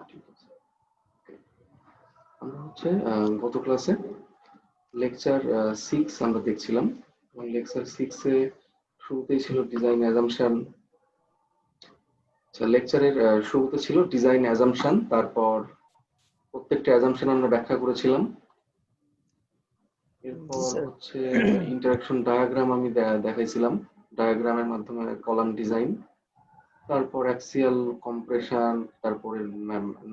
ঠিক আছে। আমরা হচ্ছে গত ক্লাসে লেকচার 6 আমরা দেখছিলাম এবং লেকচার 6 এ শুরুতেই ছিল ডিজাইন অ্যাজাম্পশন। আচ্ছা, লেকচারের শুরুতে ছিল ডিজাইন অ্যাজাম্পশন, তারপর প্রত্যেকটা অ্যাজাম্পশন আমরা ব্যাখ্যা করেছিলাম। এরপর হচ্ছে ইন্টারাকশন ডায়াগ্রাম আমি দেখাইছিলাম, ডায়াগ্রামের মাধ্যমে কলাম ডিজাইন, তারপর অ্যাক্সিয়াল কম্প্রেশন, তারপরে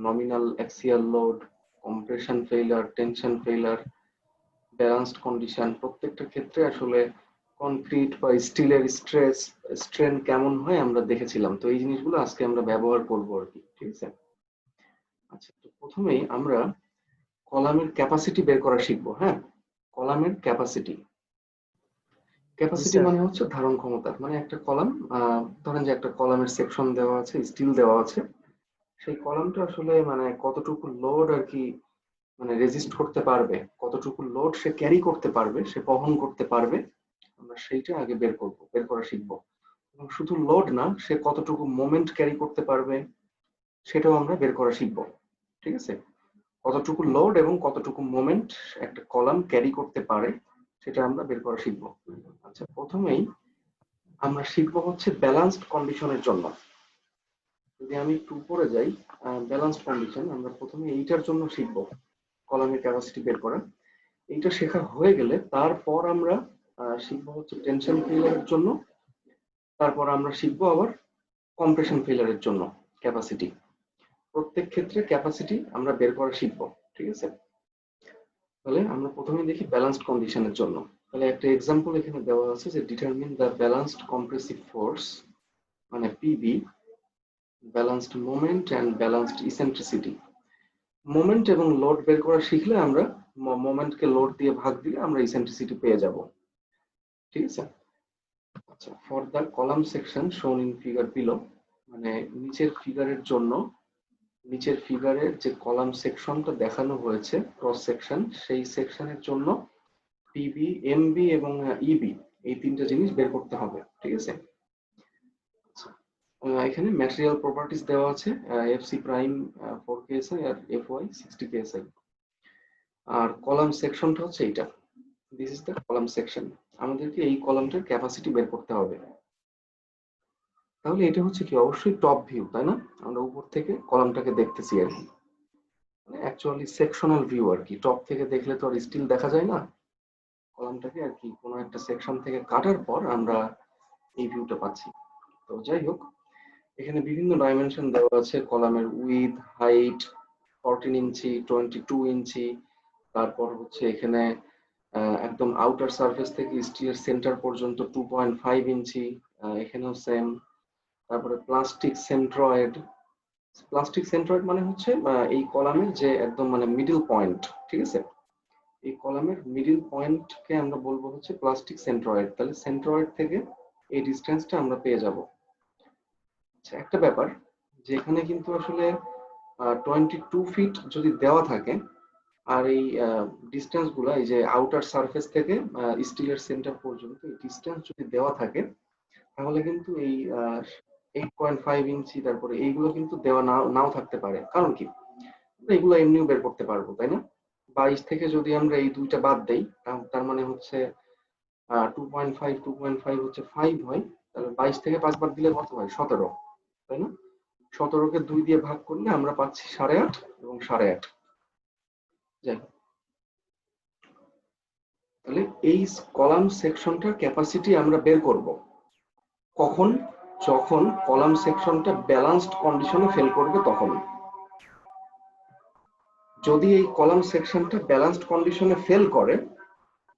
nominal axial load, compression failure, tension failure, balanced condition. প্রত্যেকটা ক্ষেত্রে আসলে কনক্রিট বা স্টিলের স্ট্রেস স্ট্রেন কেমন হয় আমরা দেখেছিলাম। তো এই জিনিসগুলো আজকে আমরা ব্যবহার করবো আর কি, ঠিক আছে। আচ্ছা, তো প্রথমেই আমরা কলামের ক্যাপাসিটি বের করা শিখবো। হ্যাঁ, কলামের ক্যাপাসিটি। ক্যাপাসিটি মানে হচ্ছে ধারণ ক্ষমতা। মানে একটা কলাম, ধরেন যে একটা কলামের সেকশন দেওয়া আছে, স্টিল দেওয়া আছে, সেই কলামটা আসলে মানে কতটুকু লোড আর কি মানে রেজিস্ট করতে পারবে, কতটুকু লোড সে ক্যারি করতে পারবে, সে বহন করতে পারবে, আমরা সেইটা আগে বের করা শিখবো। এবং শুধু লোড না, সে কতটুকু মোমেন্ট ক্যারি করতে পারবে সেটাও আমরা বের করা শিখবো, ঠিক আছে। কতটুকু লোড এবং কতটুকু মোমেন্ট একটা কলাম ক্যারি করতে পারে সেটা আমরা বের করা শিখবো। আচ্ছা, প্রথমেই আমরা শিখবো হচ্ছে ব্যালান্সড কন্ডিশনের জন্য। যদি আমি একটু উপরে যাই, ব্যালান্সড কন্ডিশন আমরা প্রথমে এইটার জন্য শিখবো, কলামের ক্যাপাসিটি বের করা। এইটা শেখা হয়ে গেলে তারপর আমরা শিখবো হচ্ছে টেনশন ফেইলারের জন্য, তারপর আমরা শিখবো আবার কম্প্রেশন ফেইলারের জন্য ক্যাপাসিটি। প্রত্যেক ক্ষেত্রে ক্যাপাসিটি আমরা বের করা শিখবো, ঠিক আছে। তাহলে আমরা প্রথমে দেখি ব্যালান্সড কন্ডিশনের জন্য। তাহলে একটা এক্সাম্পল এখানে দেওয়া আছে যে determine the balanced compressive force, মানে PB, balanced moment and balanced eccentricity. Moment এবং লোড বের করা শিখলে আমরা মোমেন্টকে লোড দিয়ে ভাগ দিলে আমরা ইসেন্ট্রিসিটি পেয়ে যাব, ঠিক আছে। আচ্ছা, for the column section shown in figure below, মানে নিচের ফিগারের জন্য, নিচের ফিগারের যে কলাম সেকশনটা দেখানো হয়েছে ক্রস সেকশন, সেই সেকশনের জন্য পিবি, এমবি এবং ইবি, এই তিনটা জিনিস বের করতে হবে, ঠিক আছে। এখানে ম্যাটেরিয়াল প্রপার্টিজ দেওয়া আছে, এফসি প্রাইম 4 কেএসআই আর এফওয়াই 60 কেএসআই। আর কলাম সেকশনটা হচ্ছে এইটা, this is the column section. আমাদেরকে এই কলামটার ক্যাপাসিটি বের করতে হবে। তাহলে এটা হচ্ছে কি, অবশ্যই টপ ভিউ, তাই না? আমরা উপর থেকে কলামটাকে দেখতেছি আর কি, মানে অ্যাকচুয়ালি সেকশনাল ভিউ আর কি। টপ থেকে দেখলে তো আর স্টিল দেখা যায় না, কলামটাকে আর কি কোনো একটা সেকশন থেকে কাটার পর আমরা এই ভিউটা পাচ্ছি। তো যাই হোক, এখানে বিভিন্ন ডাইমেনশন দেওয়া আছে কলামের, উইথ, হাইট 14 ইঞ্চি, 22 ইঞ্চি, তারপর হচ্ছে এখানে একদম আউটার সারফেস থেকে স্টিলের সেন্টার পর্যন্ত 2.5 ইঞ্চি, এখানেও সেম। তারপরে প্লাস্টিক সেন্ট্রয়েড। প্লাস্টিক সেন্ট্রয়েড মানে হচ্ছে এই কলামের যে একদম মানে মিডল পয়েন্ট, ঠিক আছে। এই কলামের মিডল পয়েন্টকে আমরা বলবো হচ্ছে প্লাস্টিক সেন্ট্রয়েড। তাহলে সেন্ট্রয়েড থেকে এই ডিসটেন্সটা আমরা পেয়ে যাব। আচ্ছা, একটা ব্যাপার, যে এখানে কিন্তু আসলে 22 ফিট যদি দেওয়া থাকে, আর এই ডিসটেন্স গুলা, এই যে আউটার সারফেস থেকে স্টিলের সেন্টার পর্যন্ত এই ডিসটেন্স যদি দেওয়া থাকে, তাহলে কিন্তু এই 8.5 ইঞ্চি, তারপরে এইগুলো কিন্তু দেওয়া নাও থাকতে পারে। কারণ কি, এগুলো এমনিও বের করতে পারবো, তাই না? 22 থেকে যদি আমরা এই দুইটা বাদ দেই, তার মানে হচ্ছে 2.5 হচ্ছে 5 হয়, তাহলে 22 থেকে 5 বাদ দিলে কত হয়? 17, তাই না? 17কে 2 দিয়ে ভাগ করলে আমরা পাচ্ছি 8.5 এবং 8.5। যাই হোক, তাহলে এই কলাম সেকশনটার ক্যাপাসিটি আমরা বের করব কখন? যখন কলাম সেকশনটা ব্যালান্সড কন্ডিশনে ফেল করবে তখন। যদি এই কলাম সেকশনটা ব্যালান্সড কন্ডিশনে ফেল করে,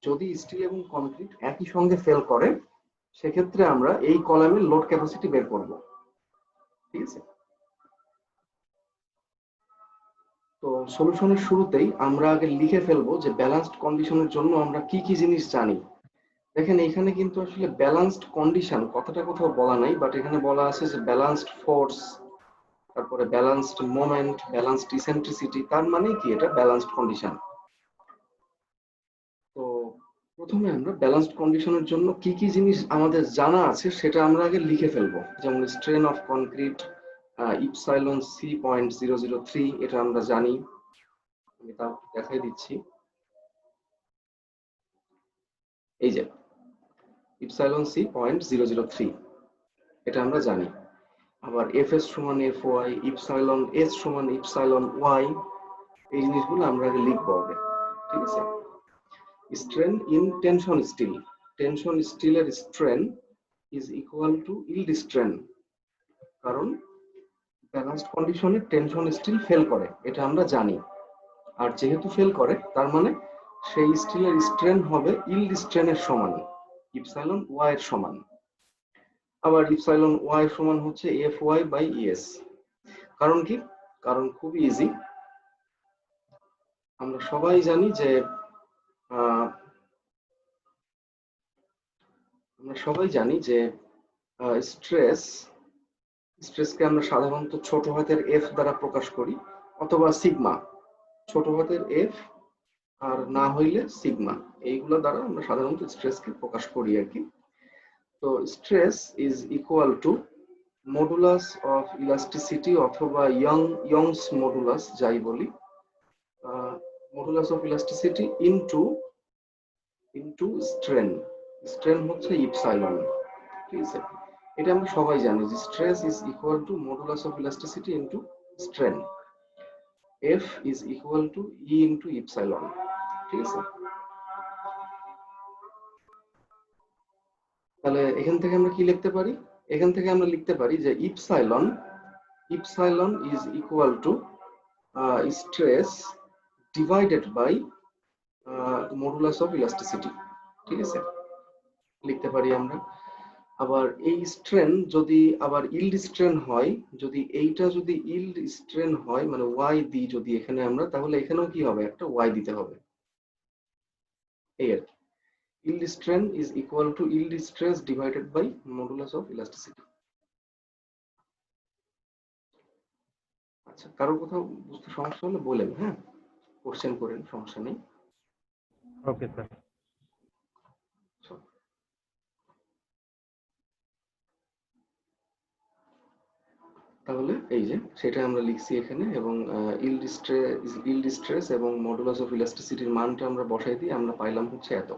যদি স্টিল এবং কংক্রিট একই সঙ্গে ফেল করে, সেক্ষেত্রে আমরা এই কলামের লোড ক্যাপাসিটি বের করব, ঠিক আছে। তো সলিউশনের শুরুতেই আমরা আগে লিখে ফেলবো যে ব্যালান্সড কন্ডিশনের জন্য আমরা কি কি জিনিস জানি। দেখেন, এখানে কিন্তু আসলে ব্যালান্সড কন্ডিশন কথাটা কোথাও বলা নাই, বাট এখানে বলা আছে যে ব্যালান্সড ফোর্স, তারপরে ব্যালান্সড মোমেন্ট, ব্যালান্সড ইসেন্ট্রিসিটি। তার মানে কি, এটা ব্যালান্সড কন্ডিশন। তো প্রথমে আমরা ব্যালান্সড কন্ডিশনের জন্য কি কি জিনিস আমাদের জানা আছে সেটা আমরা আগে লিখে ফেলবো। যেমন strain of concrete, epsilon c 0.003 এটা আমরা জানি, আমি তাও দেখাই দিচ্ছি। এই যে ইপসাইলন সি 0.003 এটা আমরা জানি। আবার এফ এস সমান এফ ওয়াই, ইপসাইলন এস সমান ইপসাইলন ওয়াই, এই জিনিসগুলো আমরা আগে লিখবো আগে, ঠিক আছে। Strain in tension steel, tension স্টিলের strain is equal to yield strain, কারণ ব্যালেন্সড কন্ডিশনে টেনশন স্টিল ফেল করে, এটা আমরা জানি। আর যেহেতু ফেল করে তার মানে সেই স্টিলের স্ট্রেন হবে ইল্ড স্ট্রেনের সমান, ইপসাইলন ওয়াই এর সমান। আবার ইপসাইলন ওয়াই সমান হচ্ছে এফ ওয়াই বাই ইএস। কারণ কি? কারণ খুব ইজি, আমরা সবাই জানি যে স্ট্রেসকে আমরা সাধারণত ছোট হাতের এফ দ্বারা প্রকাশ করি, অথবা সিগমা, ছোট হাতের এফ আর না হইলে সিগমা, এইগুলো দ্বারা আমরা সাধারণত স্ট্রেসকে প্রকাশ করি আর কি। তো stress is equal two modulus of elasticity অথবা ইয়ংস মডুলাস যাই বলি, modulus of elasticity into strain, strain হচ্ছে ইপসাইলন, ঠিক আছে। এটা আমরা সবাই জানি যে stress is equal two modulus of elasticity into strain, F is equal two E into epsilon, ঠিক আছে। তাহলে এখান থেকে আমরা কি লিখতে পারি? এখান থেকে আমরা লিখতে পারি যে epsilon is equal to stress divided by modulus of elasticity, ঠিক আছে, লিখতে পারি আমরা। আবার এই স্ট্রেন যদি আবার ইল্ড স্ট্রেন হয়, যদি এইটা যদি ইল্ড স্ট্রেন হয় মানে ওয়াই দিই যদি এখানে আমরা, তাহলে এখানেও কি হবে, একটা ওয়াই দিতে হবে, এই আর কি। yield strain is equal to yield stress divided by modulus of elasticity. আচ্ছা, কারো কোথাও বুঝতে সমস্যা হলে বলেন, হ্যাঁ, কোশ্চেন করেন, সমস্যা নেই। Okay sir. তাহলে এই যে সেটা আমরা লিখছি এখানে, এবং yield stress এবং modulus of elasticity এর মানটা আমরা বসাই দিই, আমরা পাইলাম হচ্ছে এত।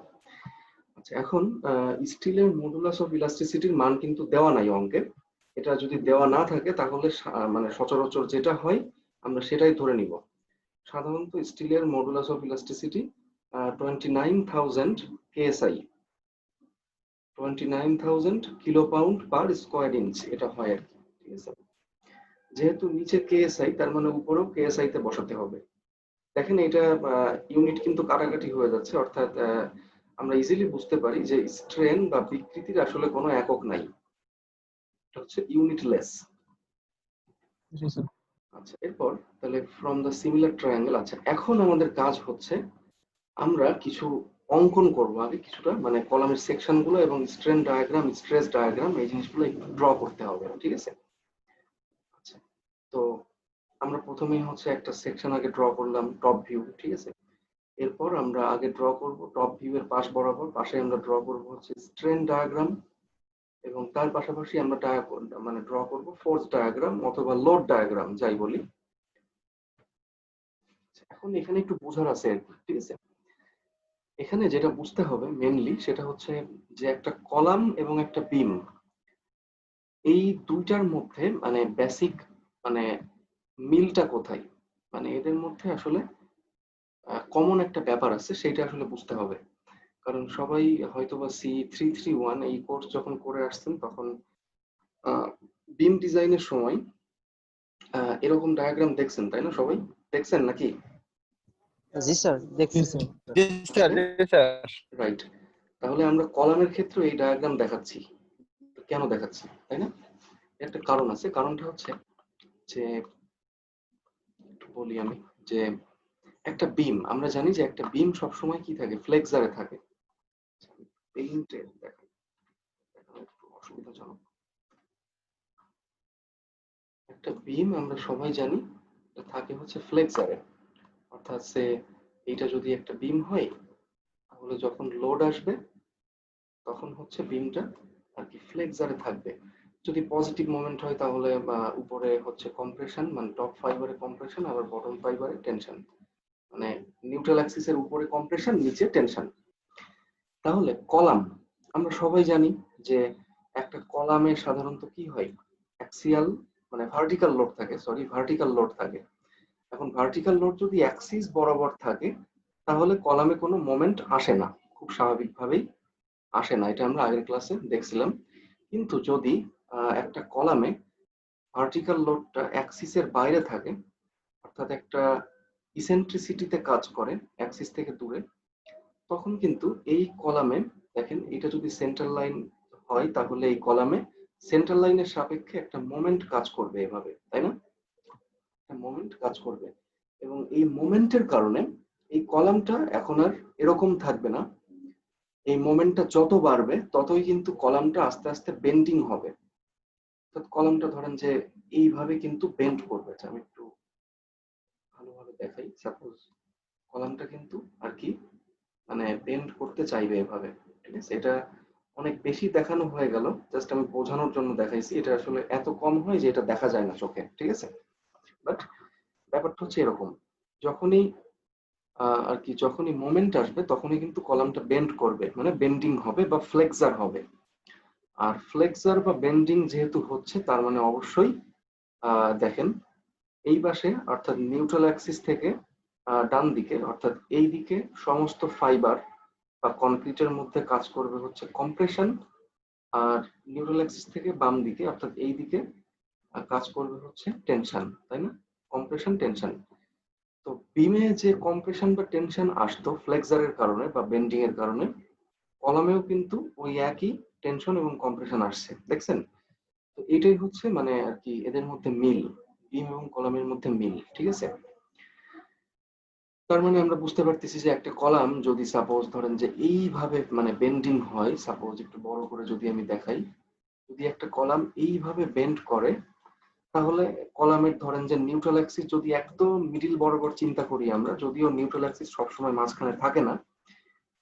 আচ্ছা, এখন স্টিলের মডুলাস অফ ইলাস্টিসিটির মান কিন্তু দেওয়া নাই অঙ্কে। এটা যদি দেওয়া না থাকে তাহলে মানে সচরাচর যেটা হয় আমরা সেটাই ধরে নিব। সাধারণত স্টিলের modulus of elasticity 29,000 KSI, 29,000 kilo pound per square inch, এটা হয় আর কি, ঠিক আছে। যেহেতু নিচে কেএসআই, তার মানে উপরেও কেএসআই তে বসাতে হবে। দেখেন এটা ইউনিট কিন্তু কাটাকাটি হয়ে যাচ্ছে, অর্থাৎ আমরা ইজিলি বুঝতে পারি যে স্ট্রেন বা বিকৃতির আসলে কোনো একক নাই, এটা হচ্ছে ইউনিটলেস। আচ্ছা, এরপর তাহলে ফ্রম দ্য সিমিলার ট্রায়াঙ্গেল, আচ্ছা এখন আমাদের কাজ হচ্ছে আমরা কিছু অঙ্কন করব, আগে কিছুটা মানে কলামের সেকশন গুলো এবং স্ট্রেন ডায়াগ্রাম, স্ট্রেস ডায়াগ্রাম, এই জিনিসগুলো একটু ড্র করতে হবে, ঠিক আছে। আচ্ছা, তো আমরা প্রথমেই হচ্ছে একটা সেকশন আগে ড্র করলাম, টপ ভিউ, ঠিক আছে। এরপর আমরা আগে ড্র করব টপ ভিউ এর পাশ বরাবর, পাশে আমরা ড্র করব হচ্ছে স্ট্রেন ডায়াগ্রাম, এবং তার পাশাপাশি আমরা মানে ড্র করব ফোর্স ডায়াগ্রাম অথবা লোড ডায়াগ্রাম যাই বলি। এখন এখানে একটু বোঝার আছে আর কি, ঠিক আছে। এখানে যেটা বুঝতে হবে মেইনলি সেটা হচ্ছে যে একটা কলাম এবং একটা বিম, এই দুইটার মধ্যে মানে বেসিক মানে মিলটা কোথায়, মানে এদের মধ্যে আসলে কমন একটা ব্যাপার আছে, সেটা আসলে বুঝতে হবে। কারণ সবাই হয়তোবা C331 এই কোর্স যখন করে আসছেন তখন বিম ডিজাইনের সময় এরকম ডায়াগ্রাম দেখছেন, তাই না? সবাই দেখছেন নাকি? জি স্যার, দেখছি স্যার। রাইট। তাহলে আমরা কলামের ক্ষেত্রে এই ডায়াগ্রাম দেখাচ্ছি, কেন দেখাচ্ছি, তাই না? একটা কারণ আছে, কারণটা হচ্ছে যে বলি আমি যে একটা বিম, আমরা জানি যে একটা বিম সবসময় কি থাকে, ফ্লেক্সারে থাকে। পেইন্টে দেখা একটু অসুবিধাজনক। একটা বিম আমরা সবাই জানি এটা থাকে হচ্ছে ফ্লেক্সারে, অর্থাৎ সে এইটা যদি একটা বিম হয় তাহলে যখন লোড আসবে তখন হচ্ছে বিমটা আর কি ফ্লেক্সারে থাকবে। যদি পজিটিভ মোমেন্ট হয় তাহলে উপরে হচ্ছে কম্প্রেশন, মানে টপ ফাইবারে কম্প্রেশন, আবার বটম ফাইবারে টেনশন। মানে নিউট্রাল অ্যাক্সিসের উপরে কম্প্রেশন, নিচে টেনশন। তাহলে কলাম, আমরা সবাই জানি যে একটা কলামে সাধারণত কি হয়, অ্যাক্সিয়াল মানে ভার্টিক্যাল লোড থাকে, ভার্টিক্যাল লোড থাকে। এখন ভার্টিক্যাল লোড যদি অ্যাক্সিস বরাবর থাকে তাহলে কলামে কোনো মোমেন্ট আসে না, খুব স্বাভাবিকভাবেই আসে না, এটা আমরা আগের ক্লাসে দেখছিলাম। কিন্তু যদি একটা কলামে ভার্টিক্যাল লোডটা অ্যাক্সিসের বাইরে থাকে, অর্থাৎ একটা ইসেন্ট্রিসিটিতে কাজ করে অ্যাক্সিস থেকে দূরে, তখন কিন্তু এই কলামে দেখেন, এটা যদি সেন্ট্রাল লাইন হয় তাহলে এই কলামে সেন্ট্রাল লাইনের সাপেক্ষে একটা মোমেন্ট কাজ করবে এভাবে, তাই না? একটা মোমেন্ট কাজ করবে, এবং এই মোমেন্টের কারণে এই কলামটা এখন আর এরকম থাকবে না। এই মোমেন্টটা যত বাড়বে ততই কিন্তু কলামটা আস্তে আস্তে বেন্ডিং হবে। অর্থাৎ কলামটা ধরেন যে এইভাবে কিন্তু বেন্ড করবে। আমি একটু ভালোভাবে দেখাই। সাপোজ কলামটা কিন্তু আর কি মানে বেন্ড করতে চাইবে এভাবে, ঠিক আছে? এটা অনেক বেশি দেখানো হয়ে গেল, জাস্ট আমি বোঝানোর জন্য দেখাইছি। এটা আসলে এত কম হয় যে এটা দেখা যায় না চোখে, ঠিক আছে? বাট ব্যাপারটা হচ্ছে এরকম, যখনই আর কি যখনই মোমেন্ট আসবে তখনই কিন্তু কলামটা বেন্ড করবে, মানে বেন্ডিং হবে বা ফ্লেক্সার হবে। আর ফ্লেক্সার বা বেন্ডিং যেহেতু হচ্ছে, তার মানে অবশ্যই দেখেন এই পাশে অর্থাৎ নিউট্রাল অ্যাক্সিস থেকে ডান দিকে অর্থাৎ এই দিকে সমস্ত ফাইবার বা কনক্রিটের মধ্যে কাজ করবে হচ্ছে কম্প্রেশন, আর নিউট্রাল অ্যাক্সিস থেকে বাম দিকে অর্থাৎ এই দিকে কাজ করবে হচ্ছে টেনশন, তাই না? Compression, tension. তো বিমে যে কম্প্রেশন বা টেনশন আসতো ফ্লেক্সারের কারণে বা বেন্ডিং এর কারণে, কলামেও কিন্তু ওই একই টেনশন এবং কম্প্রেশন আসছে, দেখছেন? তো এটাই হচ্ছে মানে আর কি এদের মধ্যে মিল, বিম এবং কলামের মধ্যে মিল, ঠিক আছে? তার মানে আমরা বুঝতে পারতেছি যে একটা কলাম যদি সাপোজ ধরেন যে এইভাবে মানে বেন্ডিং হয়, সাপোজ একটু বড় করে যদি আমি দেখাই, যদি একটা কলাম এইভাবে বেন্ড করে তাহলে কলামের ধরেন যে নিউট্রাল অ্যাক্সিস যদি একদম মিডিল বরাবর চিন্তা করি আমরা, যদিও নিউট্রাল অ্যাক্সিস সবসময় মাঝখানে থাকে না,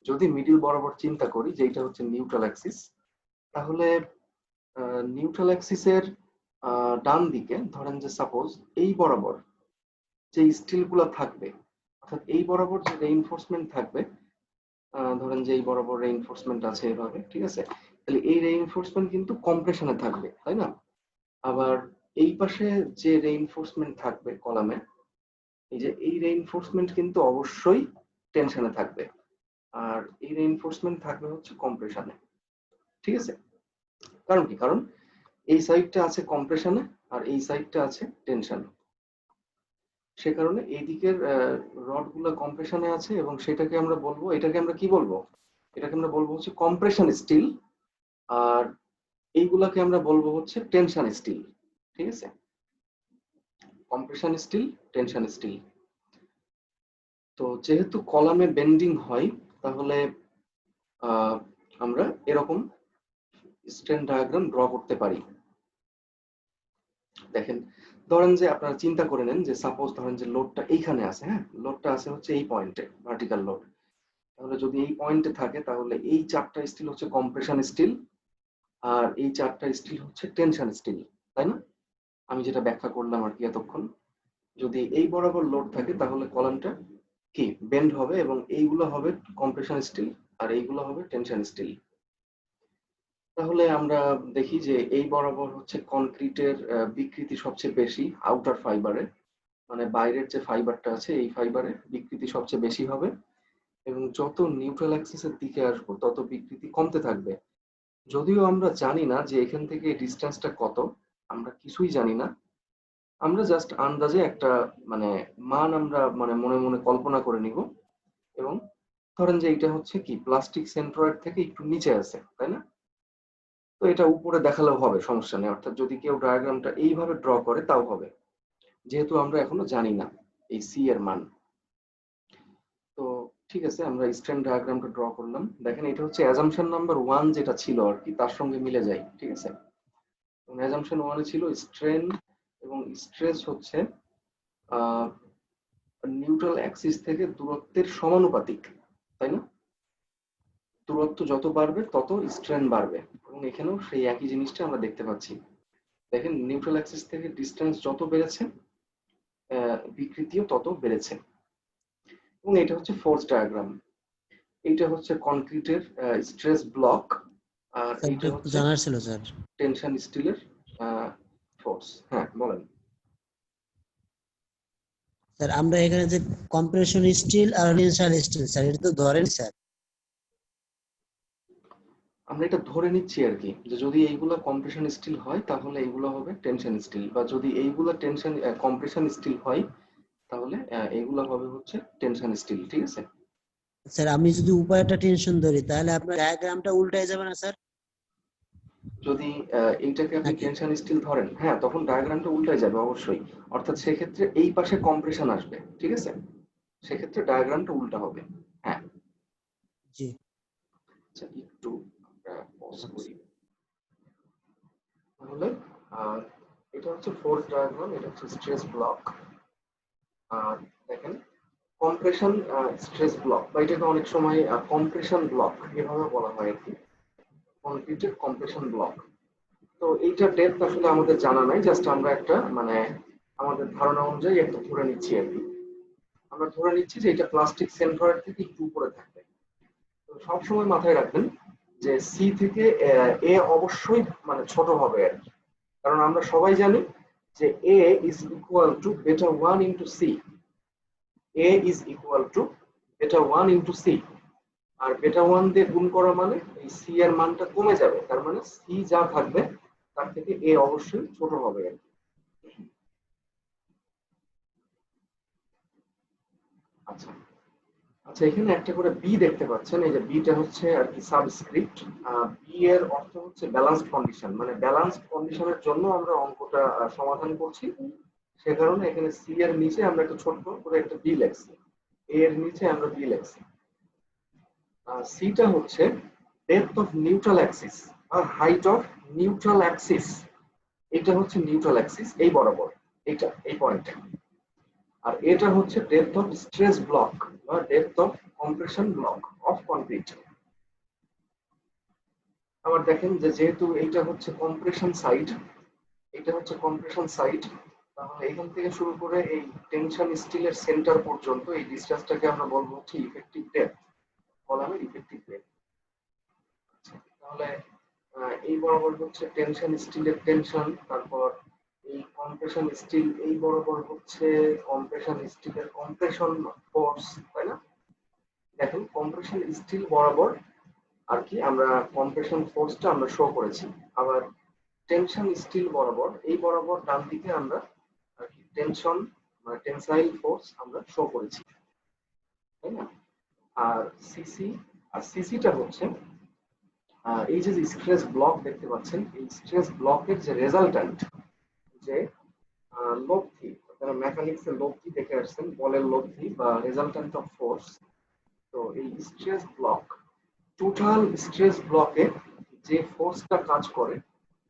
যদি মিডিল বরাবর চিন্তা করি যে এটা হচ্ছে নিউট্রাল অ্যাক্সিস, তাহলে নিউট্রাল অ্যাক্সিসের ডান দিকে ধরেন যে সাপোজ এই বরাবর যে স্টিল গুলা থাকবে, অর্থাৎ এই বরাবর যে রেইনফোর্সমেন্ট থাকবে, ধরেন যে এই বরাবর রেইনফোর্সমেন্ট আছে এভাবে, ঠিক আছে? তাহলে এই রেইনফোর্সমেন্ট কিন্তু কম্প্রেশনে থাকবে, তাই না? আবার এই পাশে যে রেইনফোর্সমেন্ট থাকবে কলামে, এই যে এই রেইনফোর্সমেন্ট কিন্তু অবশ্যই টেনশনে থাকবে, আর এই রেইনফোর্সমেন্ট থাকবে হচ্ছে কম্প্রেশনে, ঠিক আছে? কারণ কি? কারণ এই সাইডটা আছে কম্প্রেশনে আর এই সাইডটা আছে টেনশনে। সে কারণে এই দিকের রড গুলা কম্প্রেশনে আছে এবং সেটাকে আমরা বলবো, এটাকে আমরা কি বলবো? এটাকে আমরা বলবো হচ্ছে কম্প্রেশন স্টিল, আর এইগুলাকে আমরা বলবো হচ্ছে টেনশন স্টিল, ঠিক আছে? Compression steel, tension steel. তো যেহেতু কলামে বেন্ডিং হয় তাহলে আমরা এরকম স্ট্রেন ডায়াগ্রাম ড্র করতে পারি। দেখেন, ধরেন যে আপনারা চিন্তা করে নেন যে সাপোজ ধরেন যে লোডটা এইখানে আছে, হ্যাঁ, লোডটা আছে হচ্ছে এই পয়েন্টে, ভার্টিক্যাল লোড। তাহলে যদি এই পয়েন্টে থাকে তাহলে এই চারটা স্টিল হচ্ছে কম্প্রেশন স্টিল, আর এই চারটা স্টিল হচ্ছে টেনশন স্টিল, তাই না? আমি যেটা ব্যাখ্যা করলাম আর কি এতক্ষণ, যদি এই বরাবর লোড থাকে তাহলে কলামটা কি বেন্ড হবে এবং এইগুলো হবে কম্প্রেশন স্টিল আর এইগুলো হবে টেনশন স্টিল। তাহলে আমরা দেখি যে এই বরাবর হচ্ছে কনক্রিটের বিকৃতি সবচেয়ে বেশি আউটার ফাইবারে, মানে বাইরের যে ফাইবারটা আছে এই ফাইবারে বিকৃতি সবচেয়ে বেশি হবে, এবং যত নিউট্রাল অ্যাক্সিসের দিকে আসবো তত বিকৃতি কমতে থাকবে। যদিও আমরা জানি না যে এখান থেকে ডিস্টেন্সটা কত, আমরা কিছুই জানি না, আমরা জাস্ট আন্দাজে একটা মানে মান আমরা মানে মনে মনে কল্পনা করে নিব, এবং ধরেন যে এটা হচ্ছে কি প্লাস্টিক সেন্ট্রয়েড থেকে একটু নিচে আছে, তাই না? তো এটা উপরে দেখালেও হবে, সমস্যা নেই। অর্থাৎ যদি কেউ ডায়াগ্রামটা এইভাবে ড্র করে তাও হবে, যেহেতু আমরা এখনো জানি না এই সি এর মান। তো ঠিক আছে, আমরা স্ট্রেন ডায়াগ্রামটা ড্র করলাম। দেখেন এটা হচ্ছে অ্যাজাম্পশন নাম্বার 1 যেটা ছিল আর কি, তার সঙ্গে মিলে যায়, ঠিক আছে? অ্যাজাম্পশন 1 এ ছিল স্ট্রেন এবং স্ট্রেস হচ্ছে নিউট্রাল অ্যাক্সিস থেকে দূরত্বের সমানুপাতিক, তাই না? দূরত্ব যত বাড়বে তত স্ট্রেন বাড়বে, এবং এখানেও সেই একই জিনিসটা আমরা দেখতে পাচ্ছি। দেখেন নিউট্রাল অ্যাক্সিস থেকে ডিস্টেন্স যত বেড়েছে বিকৃতিও তত বেড়েছে। এবং এটা হচ্ছে ফোর্স ডায়াগ্রাম। এইটা হচ্ছে কনক্রিটের স্ট্রেস ব্লক, আর স্যার এইটা একটু হচ্ছে জানার ছিল স্যার। টেনশন স্টিলের ফোর্স। হ্যাঁ বলেন। স্যার আমরা এখানে যে কম্প্রেশন স্টিল আর টেনসাইল স্টিল স্যার এটা তো ধরেন স্যার। আমরা এটা ধরে নিচ্ছি আর কি, যে যদি এইগুলো কম্প্রেশন স্টিল হয় তাহলে এইগুলো হবে টেনশন স্টিল, বা যদি এইগুলো টেনশন কম্প্রেশন স্টিল হয় তাহলে এইগুলো হবে হচ্ছে টেনশন স্টিল। ঠিক আছে স্যার আমি যদি উপায়টা টেনশন ধরি তাহলে আপনার ডায়াগ্রামটা উল্টায় যাবে না স্যার? যদি এইটাকে আপনি নাকি? টেনশন স্টিল ধরেন, হ্যাঁ তখন ডায়াগ্রামটা উল্টে যাবে অবশ্যই। অর্থাৎ সেক্ষেত্রে এই পাশে কম্প্রেশন আসবে। ঠিক আছে, সেক্ষেত্রে ডায়াগ্রামটা উল্টা হবে। হ্যাঁ জি। আচ্ছা, একটু আমরা পজ করি তাহলে। আর এটা হচ্ছে ফোর্স ডায়াগ্রাম, এটা হচ্ছে স্ট্রেস ব্লক। আর দেখেন কম্প্রেশন স্ট্রেস ব্লক, বা এটাকে অনেক সময় কম্প্রেশন ব্লক এভাবে বলা হয় আর কি, কনক্রিটের কম্প্রেশন ব্লক। তো এইটা ডেপথ আসলে আমাদের জানা নাই, জাস্ট আমরা একটা মানে আমাদের ধারণা অনুযায়ী একটা ধরে নিচ্ছি আর কি। আমরা ধরে নিচ্ছি যে এটা প্লাস্টিক সেন্ট্রয়েড থেকে একটু উপরে থাকবে। তো সবসময় মাথায় রাখবেন যে সি থেকে এ অবশ্যই মানে ছোট হবে আর কি, কারণ আমরা সবাই জানি যে এ is equal to beta 1 into c. A is equal to beta 1 into C, আর বেটা 1 দিয়ে গুণ করা মানে এই সি এর মানটা কমে যাবে, তার মানে সি যা থাকবে তার থেকে এ অবশ্যই ছোট হবে আর কি। আচ্ছা আচ্ছা, এখানে একটা করে বি দেখতে পাচ্ছেন, এই যে বিটা হচ্ছে আর কি সাবস্ক্রিপ্ট। বি এর অর্থ হচ্ছে ব্যালেন্সড কন্ডিশন, মানে ব্যালেন্সড কন্ডিশনের জন্য আমরা অঙ্কটা সমাধান করছি। সে কারণে এখানে সি এর নিচে আমরা একটা ছোট্ট করে একটা বি লিখছি, এ এর নিচে আমরা বি লিখছি। সিটা হচ্ছে ডেপথ অফ নিউট্রাল অ্যাক্সিস আর হাইট অফ নিউট্রাল অ্যাক্সিস। এটা হচ্ছে নিউট্রাল অ্যাক্সিস এই বরাবর, এটা এই পয়েন্টটা। আর এটা হচ্ছে ডেপথ অফ স্ট্রেস ব্লক বা depth of compression block of concrete. আবার দেখেন যে যেহেতু এইটা হচ্ছে কম্প্রেশন সাইড, এটা হচ্ছে কম্প্রেশন সাইড, তাহলে এখান থেকে শুরু করে এই টেনশন স্টিলের সেন্টার পর্যন্ত এই ডিসটেন্সটাকে আমরা বলবো হচ্ছে ইফেক্টিভ ডেপথ, কলামের ইফেক্টিভ ডেপথ। তাহলে এই বরাবর হচ্ছে টেনশন স্টিলের টেনশন, তারপর এই কম্প্রেশন স্টিল এই বরাবর হচ্ছে কম্প্রেশন স্টিলের কম্প্রেশন ফোর্স, তাই না? দেখেন কম্প্রেশন স্টিল বরাবর আর কি আমরা কম্প্রেশন ফোর্সটা আমরা শো করেছি। আবার টেনশন স্টিল বরাবর এই বরাবর ডান দিকে আমরা আর কি টেনশন মানে টেনসাইল ফোর্স আমরা শো করেছি, তাই না? আর সিসি, আর সিসিটা হচ্ছে এই যে স্ট্রেস ব্লক দেখতে পাচ্ছেন, এই স্ট্রেস ব্লকের যে রেজাল্ট্যান্ট, যে লব্ধি, আপনারা মেকানিক্স এর লব্ধি দেখে আসছেন, বলের লব্ধি বা রেজাল্ট্যান্ট অফ ফোর্স। তো এই স্ট্রেস ব্লক, টোটাল স্ট্রেস ব্লকে যে ফোর্সটা কাজ করে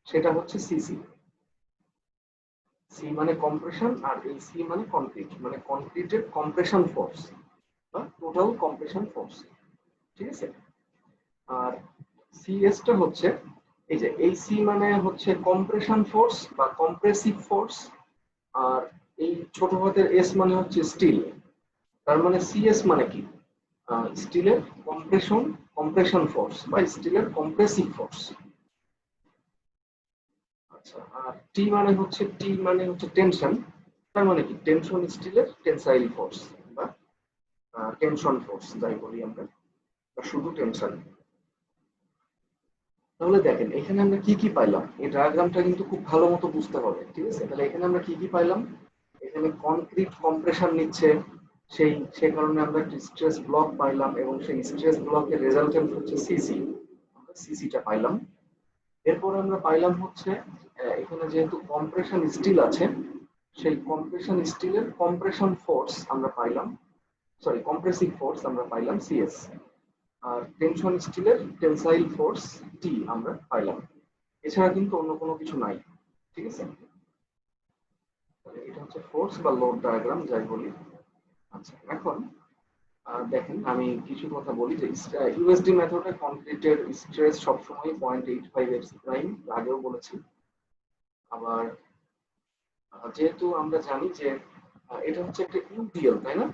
সেটা হচ্ছে সিসি। সি মানে কম্প্রেশন আর এই সি মানে কনক্রিট, মানে কনক্রিটের কম্প্রেশন ফোর্স বা টোটাল কম্প্রেশন ফোর্স। ঠিক আছে, আর সিএস টা হচ্ছে এই যে এই সি মানে হচ্ছে কম্প্রেশন ফোর্স বা কম্প্রেসিভ ফোর্স, আর এই ছোট হাতের এস মানে হচ্ছে স্টিল। তার মানে সিএস মানে কি, স্টিলের কম্প্রেশন ফোর্স বা স্টিলের কম্প্রেসিভ ফোর্স। আচ্ছা, আর টি মানে হচ্ছে টেনশন। তার মানে কি টেনশন স্টিলের টেনসাইল ফোর্স বা টেনশন ফোর্স যাই বলি আমরা, বা শুধু টেনশন। তাহলে দেখেন এখানে আমরা কি কি পাইলাম, এই ডায়াগ্রামটা কিন্তু খুব ভালো মতো বুঝতে হবে। ঠিক আছে, তাহলে এখানে আমরা কি কি পাইলাম, এখানে কনক্রিট কম্প্রেশন নিচ্ছে, সে কারণে আমরা একটা স্ট্রেস ব্লক পাইলাম, এবং সেই স্ট্রেস ব্লকের রেজাল্টেন্ট হচ্ছে সিসি, আমরা সিসিটা পাইলাম। এরপর আমরা পাইলাম হচ্ছে এখানে যেহেতু কম্প্রেশন স্টিল আছে, সেই কম্প্রেশন স্টিলের কম্প্রেশন ফোর্স আমরা পাইলাম, সরি কম্প্রেসিভ ফোর্স আমরা পাইলাম সিএস, আর টেনশন স্টিলের টেনসাইল ফোর্স টি আমরা পাইলাম। এছাড়া কিন্তু অন্য কোনো কিছু নাই। ঠিক আছে, এটা হচ্ছে ফোর্স বা লোড ডায়াগ্রাম যাই বলি। আচ্ছা, এখন দেখেন আমি কিছু কথা বলি যে ইউএসডি মেথডে কনক্রিটের স্ট্রেস সবসময় 0.85 এফসি প্রাইম, আগেও বলেছি। আবার যেহেতু আমরা জানি যে এটা হচ্ছে একটা ইউডিএল, তাই না?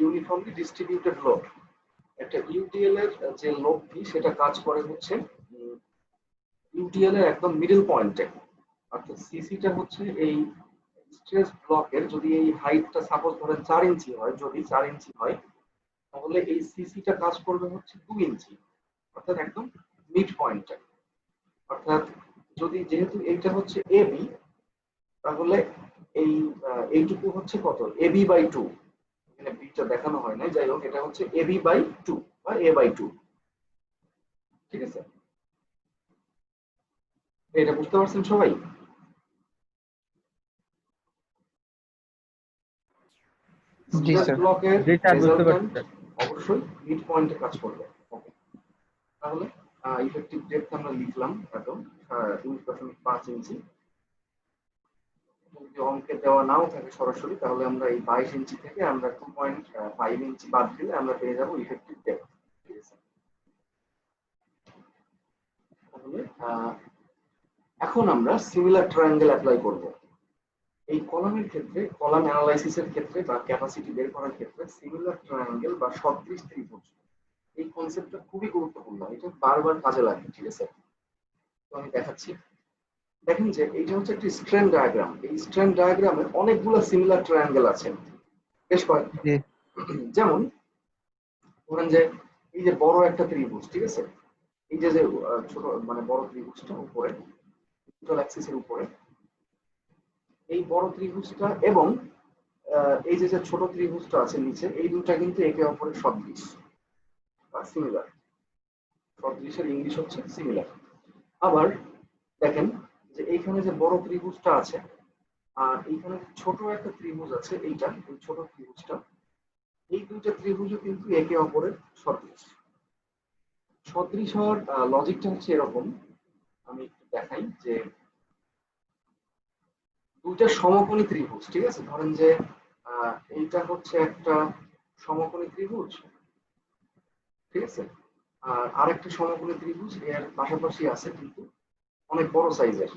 Uniformly distributed load. একটা ইউডিএল এর যে লোডটি সেটা কাজ করে হচ্ছে ইউডিএল এর একদম মিডল পয়েন্টে, অর্থাৎ সিসিটা হচ্ছে এই স্ট্রেস ব্লকের, যদি এই হাইটটা সাপোজ ধরেন 4 ইঞ্চি হয়, যদি 4 ইঞ্চি হয় তাহলে এই সিসিটা কাজ করবে হচ্ছে 2 ইঞ্চি, অর্থাৎ একদম মিড পয়েন্টে। অর্থাৎ যদি যেহেতু এইটা হচ্ছে এবি, তাহলে এই এইটুকু হচ্ছে কত, এবি বাই 2। এখানে বিটা দেখানো হয় না, যাই হোক এটা হচ্ছে এবি বাই 2 বা এ বাই 2। ঠিক আছে, এটা বুঝতে পারছেন সবাই? জি স্ট্রেস স্যার। ব্লকের জি স্যার, বুঝতে পারছি রেজাল্ট্যান্ট স্যার। অবশ্যই মিড পয়েন্টে কাজ করবে। ওকে, তাহলে ইফেক্টিভ ডেপথ আমরা লিখলাম এত 2.5 ইঞ্চি। যদি অঙ্কে দেওয়া নাও থাকে সরাসরি, তাহলে আমরা এই 22 ইঞ্চি থেকে আমরা 2.5 ইঞ্চি বাদ দিলে আমরা পেয়ে যাবো ইফেক্টিভ ডেপথ। ঠিক আছে, তাহলে এখন আমরা সিমিলার ট্রায়াঙ্গেল অ্যাপ্লাই করব। এই কলামের ক্ষেত্রে, কলাম অ্যানালাইসিসের ক্ষেত্রে বা ক্যাপাসিটি বের করার ক্ষেত্রে সিমিলার ট্রায়াঙ্গেল বা সদৃশ ত্রিভুজ, এই কনসেপ্টটা খুবই গুরুত্বপূর্ণ, এটা বারবার কাজে লাগে। ঠিক আছে, তো আমি দেখাচ্ছি। দেখেন যে এইটা হচ্ছে একটি স্ট্রেন ডায়াগ্রাম। এই স্ট্রেন ডায়াগ্রামে অনেকগুলো সিমিলার ট্রায়াঙ্গেল আছে, বেশ কয়েকটা। জি যেমন ধরেন যে এই যে বড় একটা ত্রিভুজ, ঠিক আছে, এই যে যে ছোট মানে বড় ত্রিভুজটা উপরে নিউট্রাল অ্যাক্সিসের উপরে, এই বড় ত্রিভুজটা এবং এই যে যে ছোট ত্রিভুজটা আছে নিচে, এই দুটো কিন্তু একে অপরের সদৃশ বা সিমিলার। সদৃশের ইংলিশ হচ্ছে সিমিলার। আবার দেখেন যে এইখানে যে বড় ত্রিভুজটা আছে আর এইখানে ছোট একটা ত্রিভুজ আছে, এইটা এই ছোট ত্রিভুজটা, এই দুইটা ত্রিভুজও কিন্তু একে অপরের সদৃশ। সদৃশ হওয়ার লজিকটা হচ্ছে এরকম, আমি একটু দেখাই যে দুইটা সমকোণী ত্রিভুজ, ঠিক আছে, ধরেন যে এইটা হচ্ছে একটা সমকোণী ত্রিভুজ, ঠিক আছে, আর আরেকটা সমকোণী ত্রিভুজ এর পাশাপাশি আছে কিন্তু অনেক বড় সাইজের।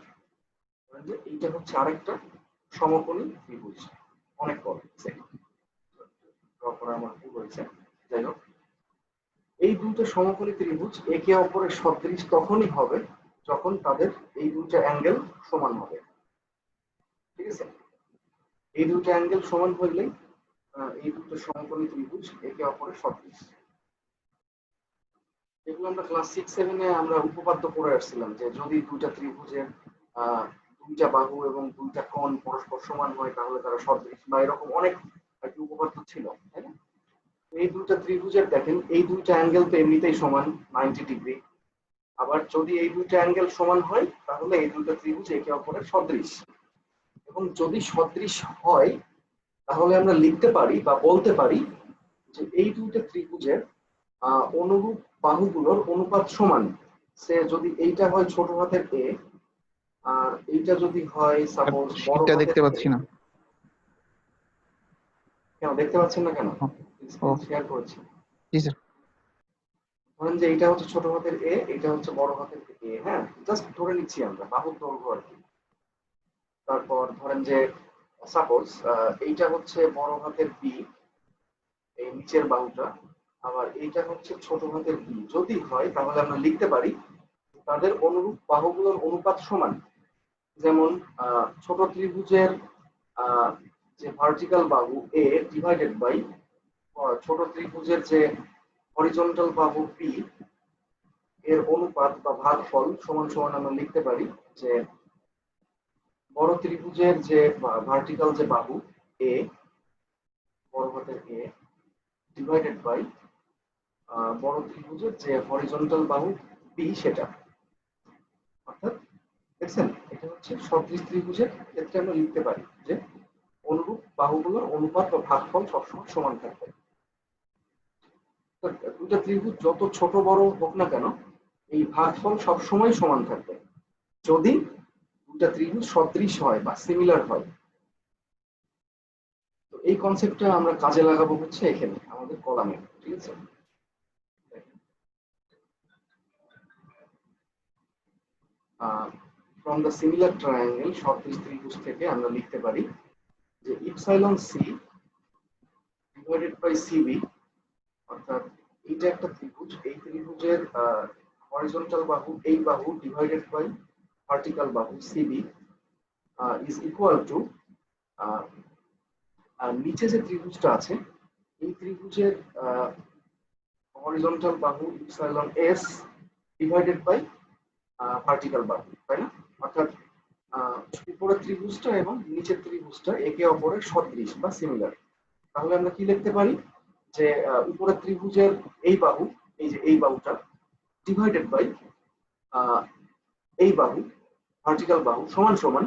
ধরেন যে এইটা হচ্ছে আরেকটা সমকোণী ত্রিভুজ, অনেক বড়। ড্র করা আমার ভুল হয়েছে, যাই হোক এই দুটো সমকোণী ত্রিভুজ একে অপরের সদৃশ তখনই হবে যখন তাদের এই দুটো অ্যাঙ্গেল সমান হবে। ঠিক আছে, এই দুটো অ্যাঙ্গেল সমান হইলেই এই দুটো সমকোণী ত্রিভুজ একে অপরের সদৃশ। এগুলো আমরা ক্লাস 6-7 আমরা উপপাদ্য পড়ে আসছিলাম যে যদি দুইটা ত্রিভুজের দুইটা বাহু এবং দুইটা কোণ পরস্পর সমান হয় তাহলে তারা সদৃশ, বা এরকম অনেক উপপাদ্য ছিল, তাই না? এই দুইটা ত্রিভুজের দেখেন এই দুইটা অ্যাঙ্গেল তো এমনিতেই সমান 90 ডিগ্রি। আবার যদি এই দুইটা অ্যাঙ্গেল সমান হয় তাহলে এই দুইটা ত্রিভুজ একে অপরের সদৃশ। এবং যদি সদৃশ হয় তাহলে আমরা লিখতে পারি বা বলতে পারি যে এই দুইটা ত্রিভুজের অনুরূপ বাহুগুলোর অনুপাত সমান। সে যদি এইটা হয় ছোট হাতের এ আর এইটা যদি হয় সাপোজ বড় এটা হাতের দেখতে এ। পাচ্ছি না। কেন দেখতে পাচ্ছেন না কেন? ও শেয়ার করেছি। জি স্যার। ধরেন যে এইটা হচ্ছে ছোট হাতের এ, এটা হচ্ছে বড় হাতের এ, হ্যাঁ, জাস্ট ধরে নিচ্ছি আমরা বাহুর দৈর্ঘ্য আর কি। তারপর ধরেন যে সাপোজ এইটা হচ্ছে বড় হাতের বি, এই নিচের বাহুটা, আবার এইটা হচ্ছে ছোট হাতের বি। যদি হয় তাহলে আমরা লিখতে পারি তাদের অনুরূপ বাহুগুলোর অনুপাত সমান। যেমন ছোট ত্রিভুজের যে ভার্টিক্যাল বাহু এ ডিভাইডেড বাই ছোট ত্রিভুজের যে হরিজন্টাল বাহু বি এর অনুপাত বা ভাগফল সমান সমান আমরা লিখতে পারি যে বড় ত্রিভুজের যে ভার্টিক্যাল যে বাহু এ, বড় হাতের এ, ডিভাইডেড বাই বড় ত্রিভুজের যে হরিজন্টাল বাহু বি সেটা। অর্থাৎ দেখছেন এটা হচ্ছে সদৃশ ত্রিভুজের ক্ষেত্রে আমরা লিখতে পারি যে অনুরূপ বাহুগুলোর অনুপাত বা ভাগফল সবসময় সমান থাকবে। দুটো ত্রিভুজ যত ছোট বড় হোক না কেন এই ভাগফল সবসময় সমান থাকবে যদি দুটা ত্রিভুজ সদৃশ হয় বা সিমিলার হয়। তো এই কনসেপ্টটা আমরা কাজে লাগাবো হচ্ছে এখানে আমাদের কলামে। ঠিক আছে, ফ্রম দ্য সিমিলার ট্রায়াঙ্গেল সদৃশ ত্রিভুজ থেকে আমরা লিখতে পারি যে epsilon c divided by c b, অর্থাৎ এইটা একটা ত্রিভুজ, এই ত্রিভুজের হরিজন্টাল বাহু এই বাহু ডিভাইডেড বাই ভার্টিক্যাল বাহু সিবি ইজ ইকুয়াল টু নিচে যে ত্রিভুজটা আছে এই ত্রিভুজের হরিজন্টাল বাহু epsilon s divided by vertical বাহু, তাই না? অর্থাৎ উপরের ত্রিভুজটা এবং নিচের ত্রিভুজটা একে অপরের সদৃশ বা সিমিলার। তাহলে আমরা কি লিখতে পারি যে উপরের ত্রিভুজের এই বাহু, এই যে এই বাহুটা ডিভাইডেড বাই এই বাহু ভার্টিক্যাল বাহু সমান সমান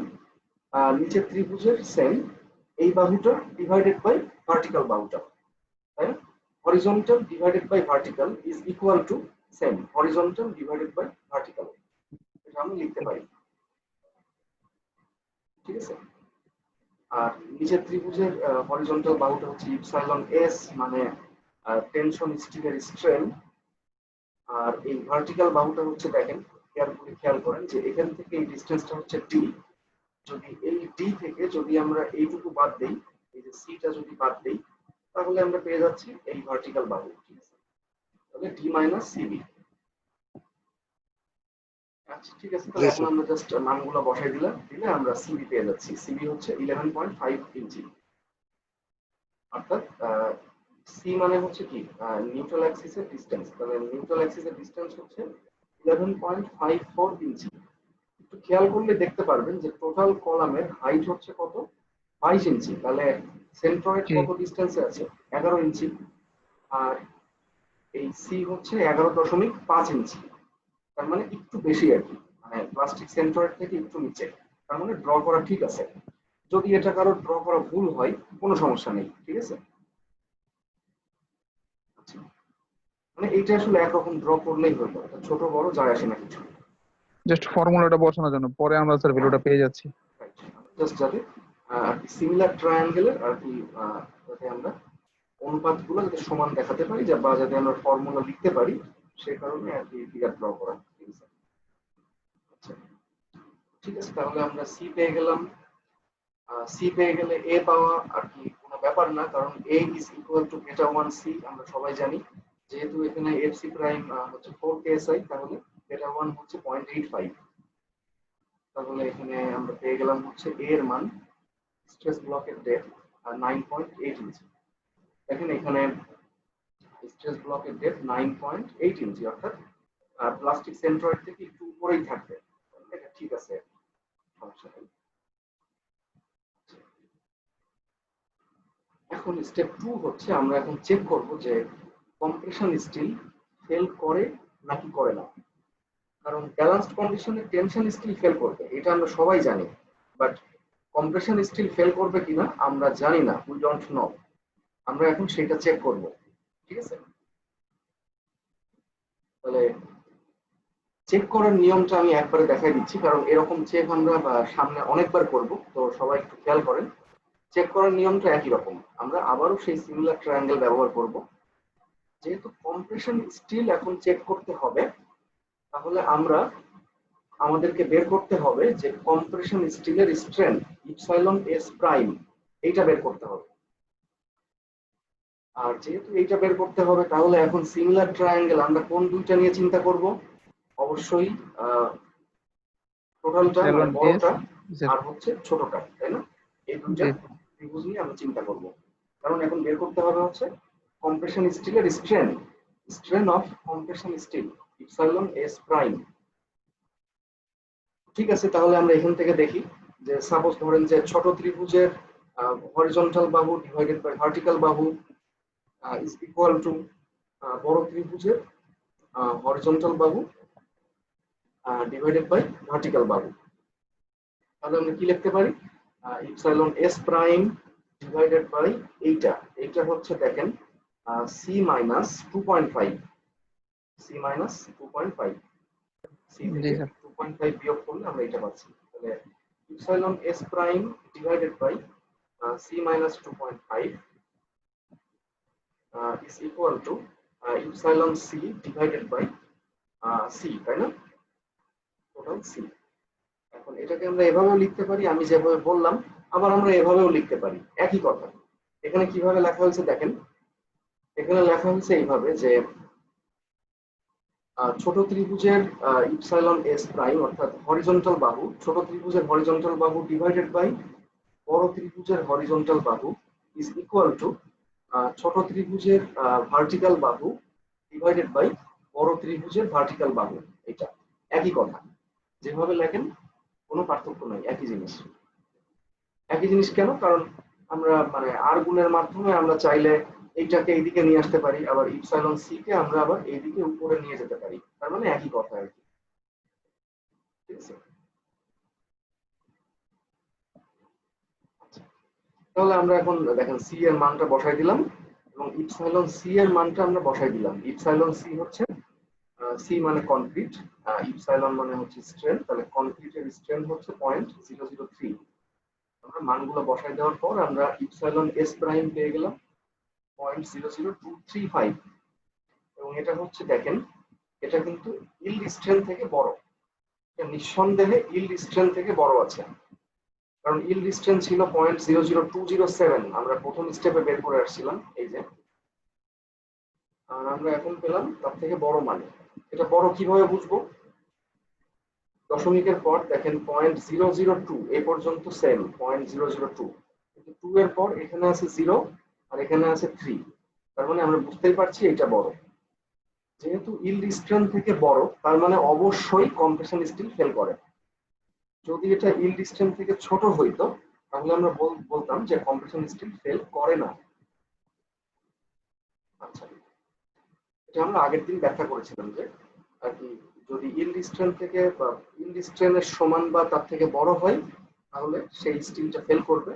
নিচের ত্রিভুজের সেম এই বাহুটা ডিভাইডেড বাই ভার্টিক্যাল বাহুটা, তাই না? Horizontal divided by vertical is equal to same horizontal divided by vertical, এটা আমি লিখতে পারি, ঠিক আছে? আর নিচের ত্রিভুজের হরিজন্টাল বাহুটা হচ্ছে ইপসাইলন এস, মানে টেনশন স্টিলের স্ট্রেন। আর এই ভার্টিক্যাল বাহুটা হচ্ছে, দেখেন খেয়াল করেন যে এখান থেকে এই ডিসটেন্সটা হচ্ছে ডি। যদি এই ডি থেকে যদি আমরা এইটুকু বাদ দেই, এই যে সিটা যদি বাদ দেই, তাহলে আমরা পেয়ে যাচ্ছি এই ভার্টিক্যাল বাহু, ঠিক আছে? তাহলে ডি মাইনাস সিবি। আচ্ছা ঠিক আছে, তাহলে এখন আমরা জাস্ট মানগুলো বসাই দিলে আমরা সিবি পেয়ে যাচ্ছি। সিবি হচ্ছে 11.5 ইঞ্চি, অর্থাৎ সি মানে হচ্ছে কি নিউট্রাল অ্যাক্সিসের ডিসটেন্স, তাহলে নিউট্রাল অ্যাক্সিসের ডিসটেন্স হচ্ছে 11.54 ইঞ্চি। একটু খেয়াল করলে দেখতে পারবেন যে টোটাল কলামের হাইট হচ্ছে কত, 22 ইঞ্চি। তাহলে সেন্ট্রয়েড কত ডিসটেন্সে আছে, 11 ইঞ্চি। আর এই সি হচ্ছে 11.5 ইঞ্চি, তার মানে একটু বেশি আর কি, মানে প্লাস্টিক সেন্ট্রয়েড থেকে একটু নিচে। তার মানে ড্র করা ঠিক আছে। যদি এটা কারো ড্র করা ভুল হয় কোনো সমস্যা নেই, ঠিক আছে? মানে এইটা আসলে একরকম ড্র করলেই হলো, ছোট বড় যায় আসে না কিছু, জাস্ট ফর্মুলাটা বসানোর জন্য, পরে আমরা স্যার ভ্যালুটা পেয়ে যাচ্ছি। জাস্ট যাতে সিমিলার ট্রায়াঙ্গেলের আর কি যাতে আমরা অনুপাতগুলো যাতে সমান দেখাতে পারি, বা যাতে আমরা ফর্মুলা লিখতে পারি, সেই কারণে আর কি ফিগার ড্র করা, ঠিক আছে? আচ্ছা ঠিক আছে, তাহলে আমরা সি পেয়ে গেলাম। সি পেয়ে গেলে এ পাওয়া আর কি কোনো ব্যাপার না, কারণ এ is equal to beta 1 C আমরা সবাই জানি। যেহেতু এখানে এফ সি প্রাইম হচ্ছে 4 কেএসআই, তাহলে বেটা 1 হচ্ছে 0.85। তাহলে এখানে আমরা পেয়ে গেলাম হচ্ছে এ এর মান, স্ট্রেস ব্লকের ডেপথ 9.8 ইঞ্চি। দেখেন এখানে স্ট্রেস ব্লকের ডেপথ 9.8 ইঞ্চি, অর্থাৎ প্লাস্টিক সেন্ট্রয়েড থেকে একটু উপরেই থাকবে, এটা ঠিক আছে, সমস্যা নেই। এখন স্টেপ 2 হচ্ছে আমরা এখন চেক করব যে কম্প্রেশন স্টিল ফেল করে নাকি করে না। কারণ ব্যালেন্সড কন্ডিশনে টেনশন স্টিল ফেল করবে, এটা আমরা সবাই জানি, বাট কম্প্রেশন স্টিল ফেল করবে কিনা আমরা জানি না, উই ডোন্ট নো। আমরা এখন সেটা চেক করব, ঠিক আছে? তাহলে চেক করার নিয়মটা আমি একবারে দেখাই দিচ্ছি, কারণ এরকম চেক আমরা সামনে অনেকবার করব, তো সবাই একটু খেয়াল করেন। চেক করার নিয়মটা একই রকম, আমরা আবারও সেই সিমিলার ট্রায়াঙ্গেল ব্যবহার করব। যেহেতু কম্প্রেশন স্টিল এখন চেক করতে হবে, তাহলে আমাদেরকে বের করতে হবে যে কম্প্রেশন স্টিলের স্ট্রেন্থ ইপসাইলন এস প্রাইম, এইটা বের করতে হবে। আর যেহেতু এইটা বের করতে হবে, তাহলে এখন সিমিলার ট্রায়াঙ্গেল আমরা কোন দুইটা নিয়ে চিন্তা করব? অবশ্যই টোটালটা মানে বড়টা আর হচ্ছে ছোটটা, তাই না? এই দুইটা ত্রিভুজ নিয়ে আমরা চিন্তা করব, কারণ এখন বের করতে হবে হচ্ছে কম্প্রেশন স্টিলের strain of compression steel epsilon s prime. ঠিক আছে, তাহলে আমরা এখান থেকে দেখি যে সাপোজ ধরেন যে ছোট ত্রিভুজের হরিজন্টাল বাহু ডিভাইডেড বাই ভার্টিক্যাল বাহু ইজ ইকুয়াল টু বড় ত্রিভুজের হরিজন্টাল বাহু ডিভাইডেড বাই ভার্টিক্যাল বাহু। তাহলে আমরা কি লিখতে পারি? Epsilon s prime divided by এইটা হচ্ছে দেখেন c minus 2.5, c minus 2.5, c থেকে 2.5 বিয়োগ করলে আমরা এটা পাচ্ছি। তাহলে epsilon s prime divided by c minus 2.5 is equal to epsilon c divided by c, তাই না? Total c। এখন এটাকে আমরা এভাবেও লিখতে পারি, আমি যেভাবে বললাম, আবার আমরা এভাবেও লিখতে পারি, একই কথা। এখানে কিভাবে লেখা হয়েছে দেখেন, এখানে লেখা হয়েছে এইভাবে যে ছোট ত্রিভুজের ইপসাইলন এস প্রাইম অর্থাৎ হরিজন্টাল বাহু, ছোট ত্রিভুজের হরিজন্টাল বাহু ডিভাইডেড বাই বড় ত্রিভুজের হরিজন্টাল বাহু ইজ ইকুয়াল টু ছোট ত্রিভুজের ভার্টিক্যাল বাহু ডিভাইডেড বাই বড় ত্রিভুজের ভার্টিক্যাল বাহু। এটা একই কথা, যেভাবে লেখেন কোনো পার্থক্য নাই, একই জিনিস। একই জিনিস কেন? কারণ আমরা মানে আর গুণের মাধ্যমে আমরা চাইলে এইটাকে এইদিকে নিয়ে আসতে পারি, আবার ইপসাইলন সি কে আমরা আবার এইদিকে উপরে নিয়ে যেতে পারি, তার মানে একই কথা আর কি। ঠিক আছে, তাহলে আমরা এখন দেখেন সি এর মানটা বসাই দিলাম এবং ইপসাইলন সি এর মানটা আমরা বসাই দিলাম। ইপসাইলন সি হচ্ছে সি মানে কনক্রিট, ইপসাইলন মানে হচ্ছে স্ট্রেন্থ, তাহলে কনক্রিটের স্ট্রেন্থ হচ্ছে 0.003। আমরা মানগুলো বসাই দেওয়ার পর আমরা ইপসাইলন এস প্রাইম পেয়ে গেলাম 0.00235 এবং এটা হচ্ছে দেখেন এটা কিন্তু ইল্ড স্ট্রেন্থ থেকে বড়, এটা নিঃসন্দেহে ইল্ড স্ট্রেন্থ থেকে বড় আছে, কারণ ইল্ড স্ট্রেন্থ ছিল 0.00207, আমরা প্রথম স্টেপে বের করে আসছিলাম এই যে, আর আমরা এখন পেলাম তার থেকে বড় মানে। এটা বড় কিভাবে বুঝবো? দশমিকের পর দেখেন 0.002 এ পর্যন্ত সেম 0.002, কিন্তু 2 এর পর এখানে আছে 0 আর এখানে আছে 3, তার মানে আমরা বুঝতেই পারছি এটা বড়। যেহেতু ইল্ড স্ট্রেন্থ থেকে বড় তার মানে অবশ্যই কম্প্রেশন স্টিল ফেল করে। যদি এটা ইল্ড স্ট্রেন্থ থেকে ছোট হইতো তাহলে আমরা বলতাম যে কম্প্রেশন স্টিল ফেল করে না। আচ্ছা, এটা আমরা আগের দিন ব্যাখ্যা করেছিলাম যে আর কি যদি ইল্ড স্ট্রেন্থ থেকে বা ইল্ড স্ট্রেন্থের সমান বা তার থেকে বড় হয় তাহলে সেই স্টিলটা ফেল করবে।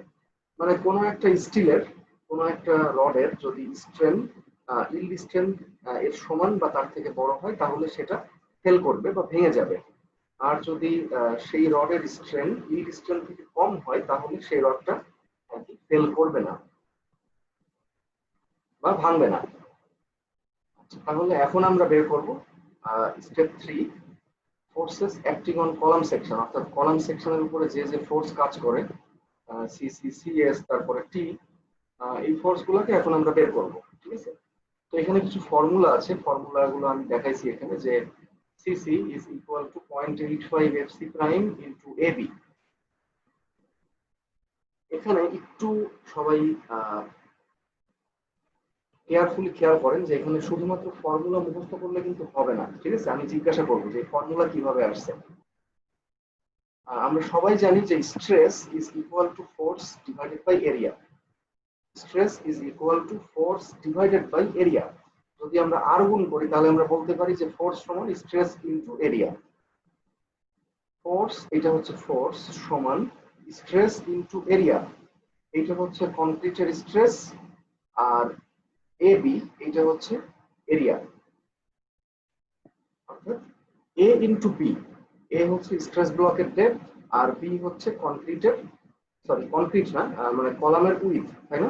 মানে কোনো একটা স্টিলের কোনো একটা রডের যদি স্ট্রেন্থ ইল্ড স্ট্রেন্থ এর সমান বা তার থেকে বড় হয় তাহলে সেটা ফেল করবে বা ভেঙে যাবে। আর যদি সেই রডের স্ট্রেন্থ ইল্ড স্ট্রেন্থ থেকে কম হয় তাহলে সেই রডটা আর কি ফেল করবে না বা ভাঙবে না। তাহলে এখন আমরা বের করব step 3, forces acting on column section, অর্থাৎ কলাম সেকশনের উপরে যে যে ফোর্স কাজ করে সিসি সিএস তারপরে টি, এই ফোর্স গুলোকে এখন আমরা বের করব। ঠিক আছে, তো এখানে কিছু ফর্মুলা আছে, ফর্মুলাগুলো আমি দেখাইছি এখানে যে c c is equal to 0.85 f c prime into a b. এখানে একটু সবাই কেয়ারফুলি খেয়াল করেন যে এখানে শুধুমাত্র ফর্মুলা মুখস্থ করলে কিন্তু হবে না। ঠিক আছে, আমি জিজ্ঞাসা করবো যে ফর্মুলা কিভাবে আসছে। আমরা সবাই জানি যে stress is equal to force divided by area. Stress is equal to force divided by area. যদি আমরা আর গুণ করি তাহলে আমরা বলতে পারি যে ফোর্স সমান স্ট্রেস ইনটু এরিয়া। ফোর্স এটা হচ্ছে ফোর্স সমান স্ট্রেস ইনটু এরিয়া, এটা হচ্ছে কনক্রিটের স্ট্রেস, আর এবি এটা হচ্ছে এরিয়া, অর্থাৎ এ ইনটু বি। এ হচ্ছে স্ট্রেস ব্লকের ডেপথ আর বি হচ্ছে কনক্রিটের, সরি কনক্রিট না মানে কলামের উইডথ, তাই না?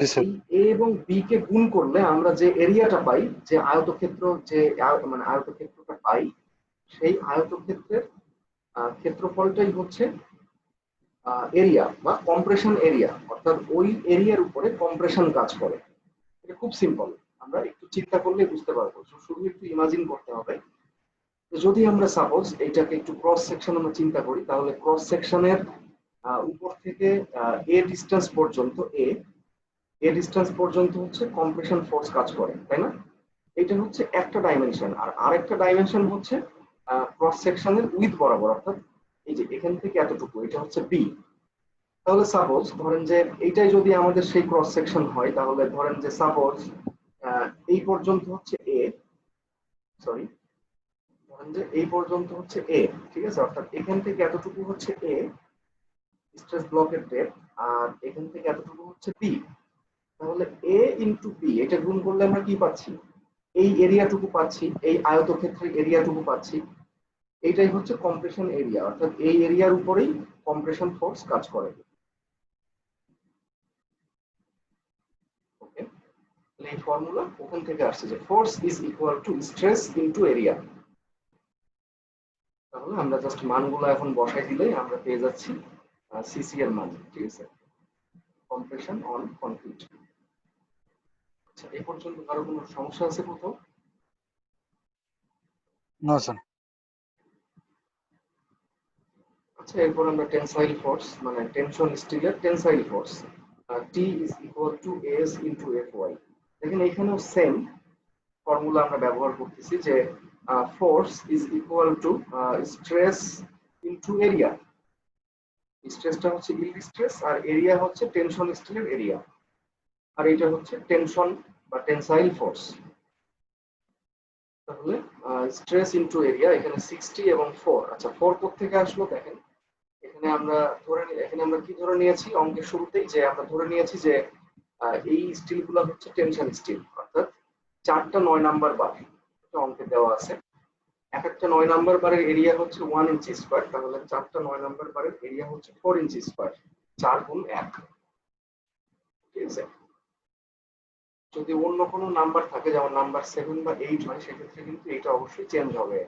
এই এ এবং বি কে গুণ করলে আমরা যে এরিয়াটা পাই, যে আয়তক্ষেত্র, যে মানে আয়তক্ষেত্রটা পাই, সেই আয়তক্ষেত্রের ক্ষেত্রফলটাই হচ্ছে এরিয়া বা কম্প্রেশন এরিয়া, অর্থাৎ ওই এরিয়ার উপরে কম্প্রেশন কাজ করে। এটা খুব সিম্পল, আমরা একটু চিন্তা করলে বুঝতে পারবো, শুধু একটু ইমাজিন করতে হবে। যদি আমরা সাপোজ এইটাকে একটু ক্রস সেকশন আমরা চিন্তা করি, তাহলে ক্রস সেকশনের উপর থেকে এ ডিস্টেন্স পর্যন্ত এ ডিস্টেন্স পর্যন্ত হচ্ছে কম্প্রেশন ফোর্স কাজ করে, তাই না? এটা হচ্ছে একটা ডাইমেনশন, আর আরেকটা ডাইমেনশন হচ্ছে ক্রস সেকশনের উইথ বরাবর, অর্থাৎ এই যে এখান থেকে এতটুকু, এটা হচ্ছে বি। তাহলে সাপোজ ধরেন যে এইটাই যদি আমাদের সেই ক্রস সেকশন হয়, তাহলে ধরেন যে সাপোজ এই পর্যন্ত হচ্ছে এ, সরি ধরেন যে এই পর্যন্ত হচ্ছে এ, ঠিক আছে, অর্থাৎ এখান থেকে এতটুকু হচ্ছে এ স্ট্রেস ব্লকের ডেপথ, আর এখান থেকে এতটুকু হচ্ছে বি। তাহলে এ ইনটু বি এটা গুণ করলে আমরা কি পাচ্ছি? এই এরিয়াটুকু পাচ্ছি, এই আয়তক্ষেত্রের এরিয়াটুকু পাচ্ছি। এইটাই হচ্ছে কম্প্রেশন এরিয়া, অর্থাৎ এই এরিয়ার উপরেই কম্প্রেশন ফোর্স কাজ করে। ওকে, এই ফর্মুলা ওখান থেকে আসছে যে force is equal to stress into area. তাহলে তাহলে আমরা জাস্ট মানগুলো এখন বসাই দিলেই আমরা পেয়ে যাচ্ছি সিসি এর মান, ঠিক আছে, কম্প্রেশন অন কনক্রিট। আচ্ছা, এই পর্যন্ত কারো কোনো সমস্যা আছে কোথাও? No, sir. আচ্ছা, এরপর আমরা টেনসাইল ফোর্স মানে টেনশন স্টিলের tensile force t is equal to s into f y. দেখেন এখানেও সেম ফর্মুলা আমরা ব্যবহার করতেছি যে force is equal to stress into area. স্ট্রেসটা হচ্ছে ইল্ড স্ট্রেস আর এরিয়া হচ্ছে টেনশন স্টিলের এরিয়া, আর এটা হচ্ছে টেনশন বা টেনসাইল ফোর্স। তাহলে স্ট্রেস ইন্টু এরিয়া এখানে 60 এবং 4। আচ্ছা, 4 কোথা থেকে আসলো? দেখেন এখানে আমরা কি ধরে নিয়েছি অঙ্কের শুরুতেই, যে আমরা ধরে নিয়েছি যে এই স্টিলগুলো হচ্ছে টেনশন স্টিল, অর্থাৎ 4টা 9 নাম্বার বার এটা অঙ্কে দেওয়া আছে। এক একটা 9 নাম্বার বারের এরিয়া হচ্ছে 1 ইঞ্চি স্কয়ার, তাহলে 4টা 9 নাম্বার বারের এরিয়া হচ্ছে 4 ইঞ্চি স্কয়ার, 4 গুণ 1, ঠিক আছে। যদি অন্য কোনো নাম্বার থাকে যেমন নাম্বার 7 বা 8 হয় সেক্ষেত্রে কিন্তু এটা অবশ্যই চেঞ্জ হবে।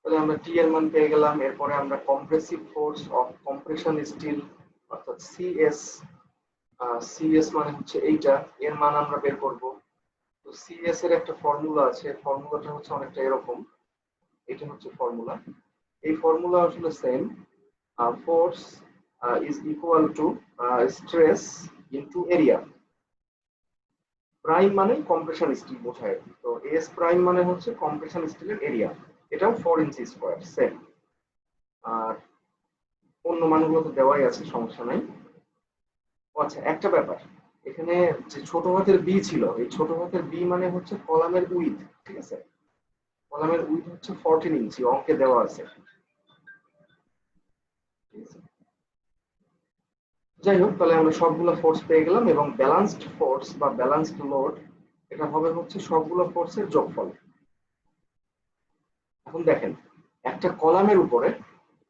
তাহলে আমরা টি এর মান পেয়ে গেলাম। এরপরে আমরা compressive force of compression steel অর্থাৎ সিএস মানে হচ্ছে এইটা, এর মান আমরা বের করব। তো সিএস এর একটা ফর্মুলা আছে, ফর্মুলাটা হচ্ছে অনেকটা এরকম, এটা হচ্ছে ফর্মুলা। এই ফর্মুলা আসলে same, force is equal to stress into area. Prime মানে কম্প্রেশন স্টিল বোঝায়, তো এস প্রাইম মানে হচ্ছে কম্প্রেশন স্টিলের এরিয়া, এটাও 4 ইঞ্চি স্কয়ার সেম। আর অন্য মানগুলো তো দেওয়াই আছে, সমস্যা নাই। আচ্ছা, একটা ব্যাপার, এখানে যে ছোট হাতের বি ছিল, এই ছোট হাতের বি মানে হচ্ছে কলামের উইথ, ঠিক আছে। কলামের উইথ হচ্ছে 14 ইঞ্চি, অঙ্কে দেওয়া আছে, ঠিক আছে। যাই হোক, তাহলে আমরা সবগুলো ফোর্স পেয়ে গেলাম এবং ব্যালান্সড ফোর্স বা ব্যালান্সড লোড এটা হবে হচ্ছে সবগুলো ফোর্সের যোগফল। এখন দেখেন একটা কলামের উপরে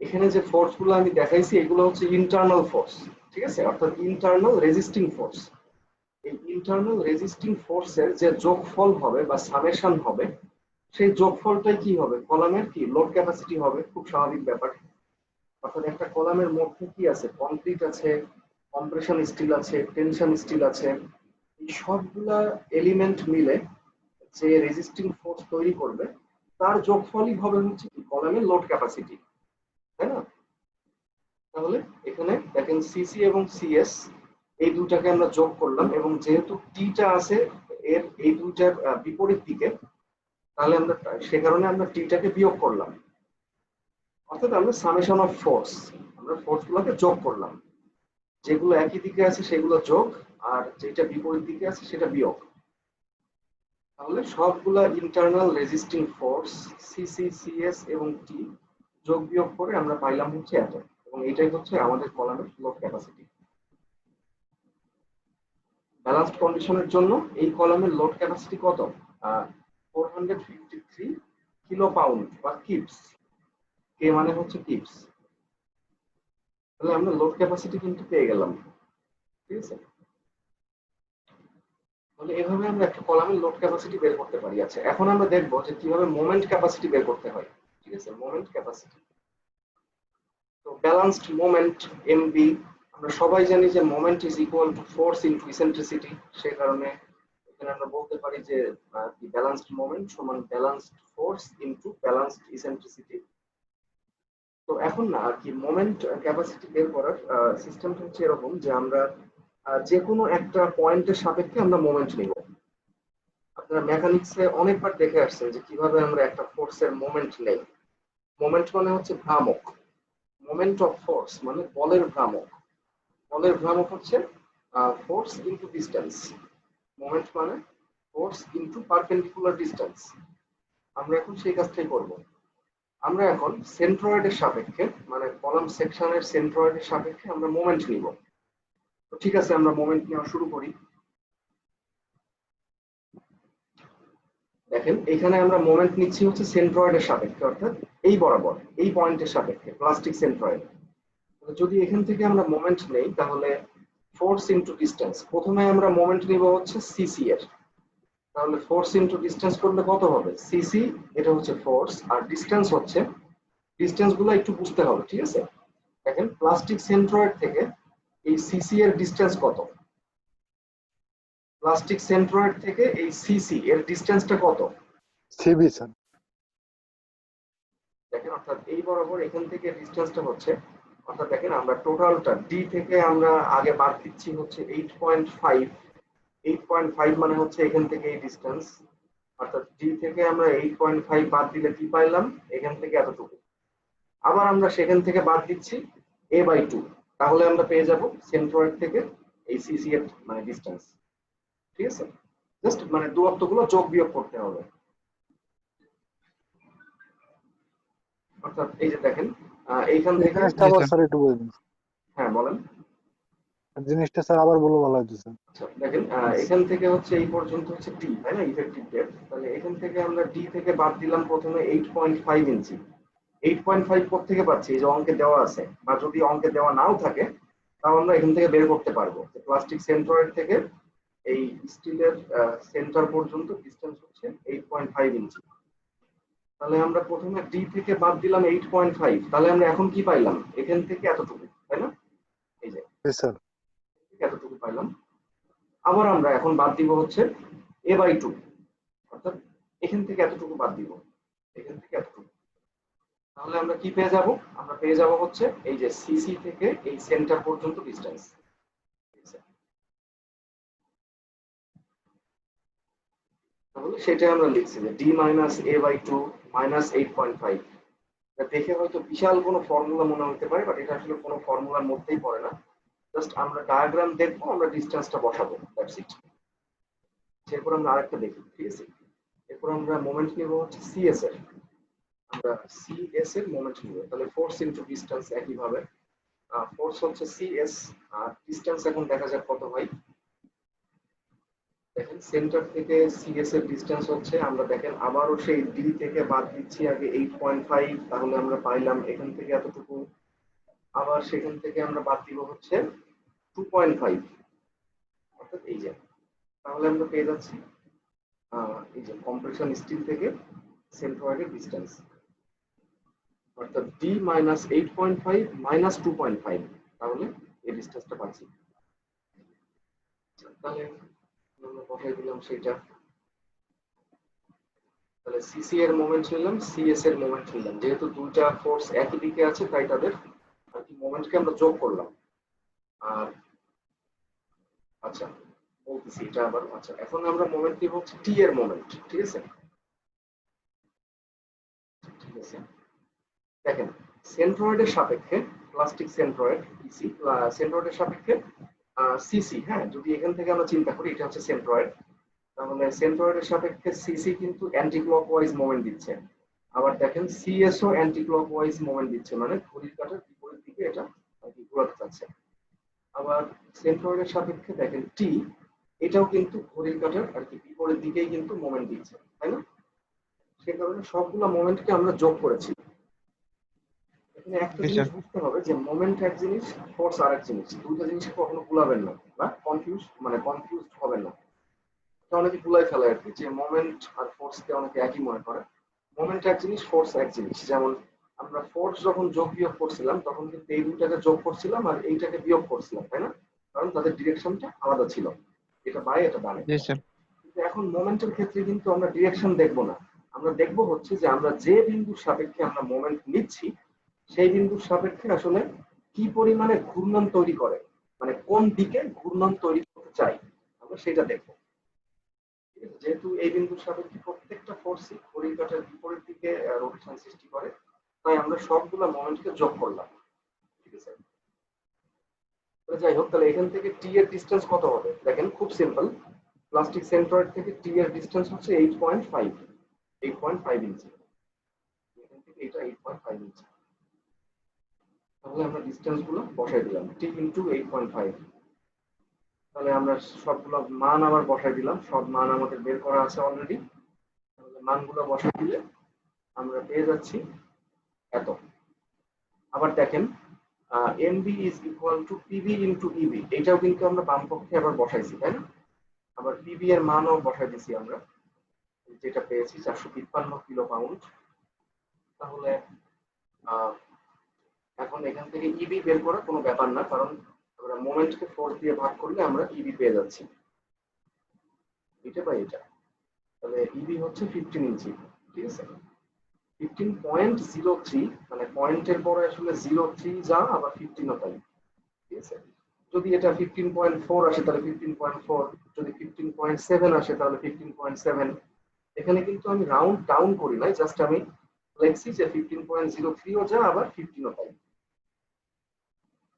এখানে যে ফোর্স গুলো আমি দেখাইছি এগুলো হচ্ছে ইন্টারনাল ফোর্স, ঠিক আছে, অর্থাৎ ইন্টারনাল রেজিস্টিং ফোর্স। এই ইন্টারনাল রেজিস্টিং ফোর্সের যে যোগফল হবে বা সামেশন হবে, সেই যোগফলটাই কি হবে? কলামের কি লোড ক্যাপাসিটি হবে, খুব স্বাভাবিক ব্যাপার। অর্থাৎ একটা কলামের মধ্যে কি আছে? কংক্রিট আছে, কম্প্রেশন স্টিল আছে, টেনশন স্টিল আছে, এই সবগুলা এলিমেন্ট মিলে যে রেজিস্টিং ফোর্স তৈরি করবে তার যোগফলই হবে হচ্ছে কি কলামের লোড ক্যাপাসিটি, তাই না? তাহলে এখানে দেখেন সিসি এবং সিএস এই দুটাকে আমরা যোগ করলাম এবং যেহেতু টিটা আছে এর এই দুইটার বিপরীত দিকে, তাহলে আমরা সে কারণে আমরা টিটাকে বিয়োগ করলাম, অর্থাৎ আমরা সামেশন অফ ফোর্স, আমরা ফোর্স গুলোকে যোগ করলাম, যেগুলো একই দিকে আছে সেগুলো যোগ আর যেটা বিপরীত দিকে আছে সেটা বিয়োগ। তাহলে সবগুলা internal resisting force CC CS এবং টি যোগ বিয়োগ করে আমরা পাইলাম হচ্ছে এত, এবং এটাই হচ্ছে আমাদের কলামের লোড ক্যাপাসিটি। ব্যালান্সড কন্ডিশনের জন্য এই কলামের লোড ক্যাপাসিটি কত? 453 কিলো পাউন্ড বা কিপস, কে মানে হচ্ছে কিপস। তাহলে আমরা লোড ক্যাপাসিটি কিন্তু পেয়ে গেলাম, ঠিক আছে। তাহলে এভাবে আমরা একটা কলামের লোড ক্যাপাসিটি বের করতে পারি। আচ্ছা, এখন আমরা দেখবো যে কিভাবে মোমেন্ট ক্যাপাসিটি বের করতে হয়, ঠিক আছে, মোমেন্ট ক্যাপাসিটি। তো ব্যালান্সড মোমেন্ট এমবি, আমরা সবাই জানি যে moment is equal to force into eccentricity, সেই কারণে এখানে আমরা বলতে পারি যে ব্যালান্সড মোমেন্ট সমান balanced force into balanced eccentricity. তো এখন না আর কি মোমেন্ট ক্যাপাসিটি বের করার সিস্টেমটা হচ্ছে এরকম যে আমরা যে কোনো একটা পয়েন্টের সাপেক্ষে আমরা মোমেন্ট নিব। আপনারা মেকানিক্সে অনেকবার দেখে আসছেন যে কিভাবে আমরা একটা ফোর্সের মোমেন্ট নেই। মোমেন্ট মানে হচ্ছে ভ্রামক, মোমেন্ট অফ ফোর্স মানে বলের ভ্রামক। বলের ভ্রামক হচ্ছে ফোর্স ইনটু ডিসটেন্স, মোমেন্ট মানে ফোর্স ইনটু পারপেন্ডিকুলার ডিসটেন্স। আমরা এখন সেই কাজটাই করব। আমরা এখন সেন্ট্রয়েডের সাপেক্ষে মানে কলাম সেকশনের সেন্ট্রয়েডের সাপেক্ষে আমরা মোমেন্ট নিব। তো ঠিক আছে, আমরা মোমেন্ট নেওয়া শুরু করি। দেখেন এখানে আমরা মোমেন্ট নিচ্ছি হচ্ছে সেন্ট্রয়েডের সাপেক্ষে, অর্থাৎ এই বরাবর এই পয়েন্টের সাপেক্ষে প্লাস্টিক সেন্ট্রয়েড। যদি এখান থেকে আমরা মোমেন্ট নেই তাহলে ফোর্স ইনটু ডিসটেন্স, প্রথমে আমরা মোমেন্ট নিব হচ্ছে সিসি এর, তাহলে ফোর্স ইনটু ডিসটেন্স করলে কত হবে? সিসি এটা হচ্ছে ফোর্স আর ডিসটেন্স হচ্ছে ডিসটেন্স গুলো একটু বুঝতে হবে, ঠিক আছে? দেখেন প্লাস্টিক সেন্ট্রয়েড থেকে এই সিসি এর ডিসটেন্স কত, প্লাস্টিক সেন্ট্রয়েড থেকে এই সিসি এর ডিসটেন্সটা কত সিবি স্যার। দেখেন, অর্থাৎ এই বরাবর এখান থেকে ডিসটেন্সটা হচ্ছে, অর্থাৎ দেখেন আমরা টোটালটা ডি থেকে আমরা আগে বাদ দিচ্ছি হচ্ছে 8.5, 8.5 মানে হচ্ছে এখান থেকে এই ডিসটেন্স, অর্থাৎ ডি থেকে আমরা 8.5 বাদ দিলে কি পাইলাম, এখান থেকে এতটুকু। আবার আমরা সেখান থেকে বাদ দিচ্ছি a/2, তাহলে আমরা পেয়ে যাব সেন্ট্রয়েড থেকে এই সিসি এর মানে ডিসটেন্স, ঠিক আছে? জাস্ট মানে দূরত্বগুলো যোগ বিয়োগ করতে হবে। অর্থাৎ এই যে দেখেন এইখান থেকে, জিনিসটা আবার স্যার একটু বলে দিন। হ্যাঁ বলেন। জিনিসটা স্যার আবার বলে ভালো হতো স্যার। আচ্ছা দেখেন, এখান থেকে হচ্ছে এই পর্যন্ত হচ্ছে ডি, তাই না, ইফেক্টিভ ডেপথ। তাহলে এখান থেকে আমরা ডি থেকে বাদ দিলাম প্রথমে 8.5 ইঞ্চি। 8.5 কোথা থেকে পাচ্ছি, এই যে অঙ্কে দেওয়া আছে, বা যদি অঙ্কে দেওয়া নাও থাকে তাও আমরা এখান থেকে বের করতে পারবো যে প্লাস্টিক সেন্ট্রয়েড থেকে এই স্টিলের সেন্টার পর্যন্ত ডিসটেন্স হচ্ছে 8.5 ইঞ্চি। তাহলে আমরা প্রথমে ডি থেকে বাদ দিলাম 8.5, তাহলে আমরা এখন কি পাইলাম, এখান থেকে এতটুকু, তাই না, এই যে স্যার এতটুকু পাইলাম। আবার আমরা এখন বাদ দিব হচ্ছে a/2, অর্থাৎ এখান থেকে এতটুকু বাদ দিব, এখান থেকে এতটুকু। তাহলে আমরা কি পেয়ে যাব, আমরা পেয়ে যাব হচ্ছে এই যে সিসি থেকে এই সেন্টার পর্যন্ত ডিসটেন্স। তাহলে সেটাই আমরা লিখছি যে d - a/2 - 8.5। দেখে হয়তো বিশাল কোনো ফর্মুলা মনে হতে পারে, বাট এটা আসলে কোনো ফর্মুলার মধ্যেই পড়ে না। জাস্ট আমরা ডায়াগ্রাম দেখবো, আমরা ডিসটেন্সটা বসাবো, দ্যাটস ইট। এরপর আমরা আরেকটা দেখি, ঠিক আছে? এরপর আমরা মোমেন্ট নিব হচ্ছে সিএস এর, আমরা সিএস এর মোমেন্ট নিব। তাহলে ফোর্স ইনটু ডিসটেন্স, একইভাবে ফোর্স হচ্ছে সিএস, আর ডিসটেন্স এখন দেখা যাক কত হয়। দেখেন সেন্টার থেকে সিএস এর ডিসটেন্স হচ্ছে, আমরা দেখেন আবারও সেই ডি থেকে বাদ দিচ্ছি আগে 8.5, তাহলে আমরা পাইলাম এখান থেকে এতটুকু। আবার সেখান থেকে আমরা বাদ দিব হচ্ছে 2.5, অর্থাৎ এই যে, তাহলে আমরা পেয়ে যাচ্ছি এই যে কম্প্রেশন স্টিল থেকে সেন্ট্রয়েডের ডিসটেন্স, অর্থাৎ ডি - 8.5 - 2.5, তাহলে এই ডিসটেন্সটা পাচ্ছি। তাহলে আমরা বসাই দিলাম সেটা। তাহলে সিসি এর মোমেন্ট নিলাম, সিএস এর মোমেন্ট নিলাম, যেহেতু দুইটা ফোর্স একই দিকে আছে তাই তাদের আর কি মোমেন্টকে আমরা যোগ করলাম। আর আচ্ছা বলতেছি এটা আবার, আচ্ছা এখন আমরা মোমেন্ট নিব হচ্ছে টি এর মোমেন্ট, ঠিক আছে? ঠিক আছে, দেখেন সেন্ট্রয়েডের সাপেক্ষে প্লাস্টিক সেন্ট্রয়েড পিসি, সেন্ট্রয়েডের সাপেক্ষে সিসি, হ্যাঁ যদি এখান থেকে আমরা চিন্তা করি এটা হচ্ছে সেন্ট্রয়েড, তাহলে সেন্ট্রয়েডের সাপেক্ষে সিসি কিন্তু অ্যান্টি ক্লকওয়াইজ মোমেন্ট দিচ্ছে। আবার দেখেন সিএসও অ্যান্টি ক্লকওয়াইজ মোমেন্ট দিচ্ছে, মানে ঘড়ির কাঁটার বিপরীত দিকে এটা আর কি ঘোরাতে যাচ্ছে। আবার সেন্ট্রয়েডের সাপেক্ষে দেখেন টি, এটাও কিন্তু ঘড়ির কাঁটার আর কি বিপরীত দিকেই কিন্তু মোমেন্ট দিচ্ছে, তাই না? সে কারণে সবগুলো মোমেন্টকে আমরা যোগ করেছি। এখানে একটা জিনিস বুঝতে হবে যে মোমেন্ট এক জিনিস, ফোর্স আরেক জিনিস, দুটো জিনিসকে কখনো ভুলাবেন না বা কনফিউজ হবেন না। অনেকে ভুলাই ফেলে আর কি, যে মোমেন্ট আর ফোর্সকে অনেকে একই মনে করে। মোমেন্ট এক জিনিস, ফোর্স এক জিনিস। যেমন আমরা ফোর্স যখন যোগ বিয়োগ করছিলাম তখন কিন্তু এই দুইটাকে যোগ করছিলাম আর এইটাকে বিয়োগ করছিলাম, তাই না? কারণ তাদের ডিরেকশনটা আলাদা ছিল, এটা বায়ে এটা ডানে। কিন্তু এখন মোমেন্টের ক্ষেত্রে কিন্তু আমরা ডিরেকশন দেখবো না, আমরা দেখবো হচ্ছে যে আমরা যে বিন্দুর সাপেক্ষে আমরা মোমেন্ট নিচ্ছি সেই বিন্দুর সাপেক্ষে আসলে কি পরিমাণে ঘূর্ণন তৈরি করে, মানে কোন দিকে ঘূর্ণন তৈরি করতে চাই আমরা সেটা দেখবো। যেহেতু এই বিন্দুর সাপেক্ষে প্রত্যেকটা ফোর্সই ঘড়ির কাঁটার বিপরীত দিকে রোটেশন সৃষ্টি করে, তাই আমরা সবগুলো মোমেন্টকে যোগ করলাম, ঠিক আছে? যাই হোক, তাহলে এখান থেকে টি এর ডিসটেন্স কত হবে, দেখেন খুব সিম্পল। প্লাস্টিক সেন্ট্রয়েড থেকে টি এর ডিসটেন্স হচ্ছে 8.5 ইঞ্চি। এখান থেকে এটা 8.5 ইঞ্চি। তাহলে আমরা ডিসটেন্স গুলো বসাই দিলাম টি ইনটু 8.5। তাহলে আমরা সবগুলো মান আবার বসাই দিলাম, সব মান আমাদের বের করা আছে অলরেডি। তাহলে মানগুলো বসাই দিলে আমরা পেয়ে যাচ্ছি এত। আবার দেখেন MB is equal to PB into EB, এটাও কিন্তু আমরা বাম পক্ষে আবার বসাইছি, তাই না? আবার পিবি এর মানও বসাই দিছি আমরা, যেটা পেয়েছি 453 কিলো পাউন্ড। তাহলে এখন এখান থেকে ইবি বের করা কোনো ব্যাপার না, কারণ আমরা মোমেন্টকে ফোর্স দিয়ে ভাগ করলে আমরা ইবি পেয়ে যাচ্ছি, এটা বা এটা। তাহলে ইবি হচ্ছে 15 ইঞ্চি, ঠিক আছে। 15.03 মানে পয়েন্টের পরে আসলে 03 যা আবার 15ও তাই, ঠিক আছে। যদি এটা 15.4 আসে তাহলে 15.4, যদি 15.7 আসে তাহলে 15.7। এখানে কিন্তু আমি রাউন্ড ডাউন করি নাই, জাস্ট আমি লিখছি যে 15.03ও যা আবার 15ও তাই।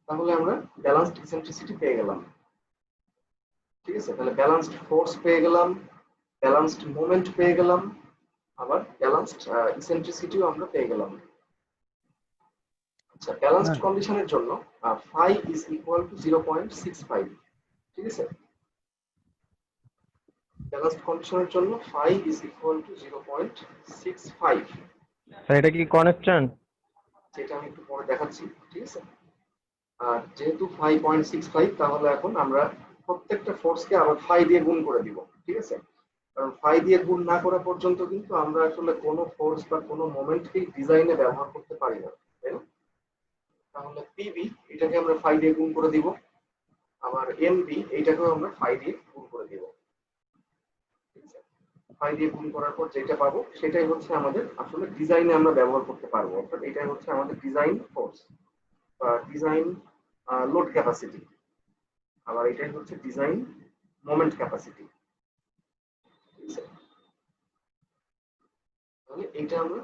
তাহলে আমরা ব্যালেন্সড ইসেন্ট্রিসিটি পেয়ে গেলাম, ঠিক আছে। তাহলে ব্যালেন্সড ফোর্স পেয়ে গেলাম, ব্যালেন্সড মোমেন্ট পেয়ে গেলাম, আবার ব্যালেন্সড ইসেন্ট্রিসিটিও আমরা পেয়ে গেলাম। আচ্ছা, ব্যালেন্সড কন্ডিশনের জন্য phi is equal to 0.65, ঠিক আছে। ব্যালেন্সড কন্ডিশনের জন্য phi is equal to 0.65, sir এটা কি কনস্ট্যান্ট? যেটা আমি একটু পরে দেখাচ্ছি, ঠিক আছে। আর যেহেতু 5.65, তাহলে এখন আমরা প্রত্যেকটা ফোর্সকে আবার phi দিয়ে গুণ করে দিব, ঠিক আছে। কারণ phi দিয়ে গুণ না করা পর্যন্ত কিন্তু আমরা আসলে কোনো ফোর্স বা কোনো মোমেন্টকে ডিজাইনে ব্যবহার করতে পারি না, তাই না। তাহলে পিবি এটাকে আমরা phi দিয়ে গুণ করে দিব, আবার এমবি এইটাকেও আমরা phi দিয়ে গুণ করে দিব, ঠিক আছে। phi দিয়ে গুণ করার পর যেটা পাবো সেটাই হচ্ছে আমাদের আসলে ডিজাইনে আমরা ব্যবহার করতে পারবো, অর্থাৎ এটাই হচ্ছে আমাদের ডিজাইন ফোর্স বা ডিজাইন লোড ক্যাপাসিটি, আবার এটাই হচ্ছে ডিজাইন মোমেন্ট ক্যাপাসিটি, ঠিক আছে। তাহলে এটা আমরা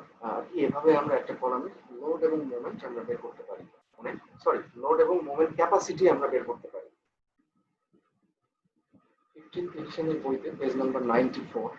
এভাবে আমরা একটা কলামে লোড এবং মোমেন্ট আমরা বের করতে পারি, মানে সরি, লোড এবং মোমেন্ট ক্যাপাসিটি আমরা বের করতে পারি। 15th এডিশনের বইতে পেজ নাম্বার 94।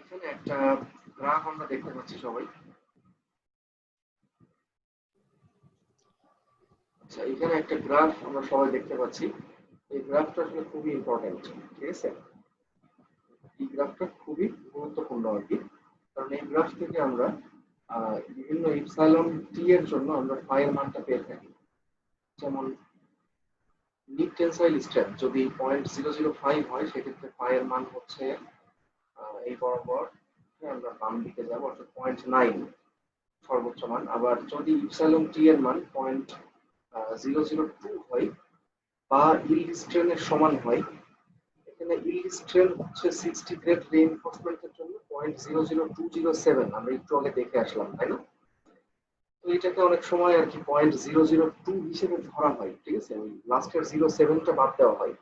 এখানে একটা গ্রাফ আমরা দেখতে পাচ্ছি সবাই। আচ্ছা, এখানে একটা গ্রাফ আমরা সবাই দেখতে পাচ্ছি। এই গ্রাফটা আসলে খুবই ইম্পর্টেন্ট, ঠিক আছে। এই গ্রাফটা খুবই গুরুত্বপূর্ণ আর কি, কারণ এই গ্রাফ থেকে আমরা বিভিন্ন ইপসাইলন টি এর জন্য আমরা phi এর মানটা পেয়ে থাকি। যেমন মিড টেনসাইল স্ট্রেন্থ যদি 0.005 হয়, সেক্ষেত্রে phi এর মান হচ্ছে এই বরাবর আমরা বাম দিকে যাব, অর্থাৎ 0.9 সর্বোচ্চ মান। আবার যদি ইপসাইলন টি এর মান 0.002 হয় বা ইল্ড স্ট্রেনের সমান হয়, এখানে ইল্ড স্ট্রেন হচ্ছে 60 গ্রেড রিইনফোর্সমেন্টের জন্য 0.00207, আমরা একটু আগে দেখে আসলাম, তাই না। তো এটাকে অনেক সময় আর কি 0.002 হিসেবে ধরা হয়, ঠিক আছে, ওই লাস্টের 07টা বাদ দেওয়া হয়।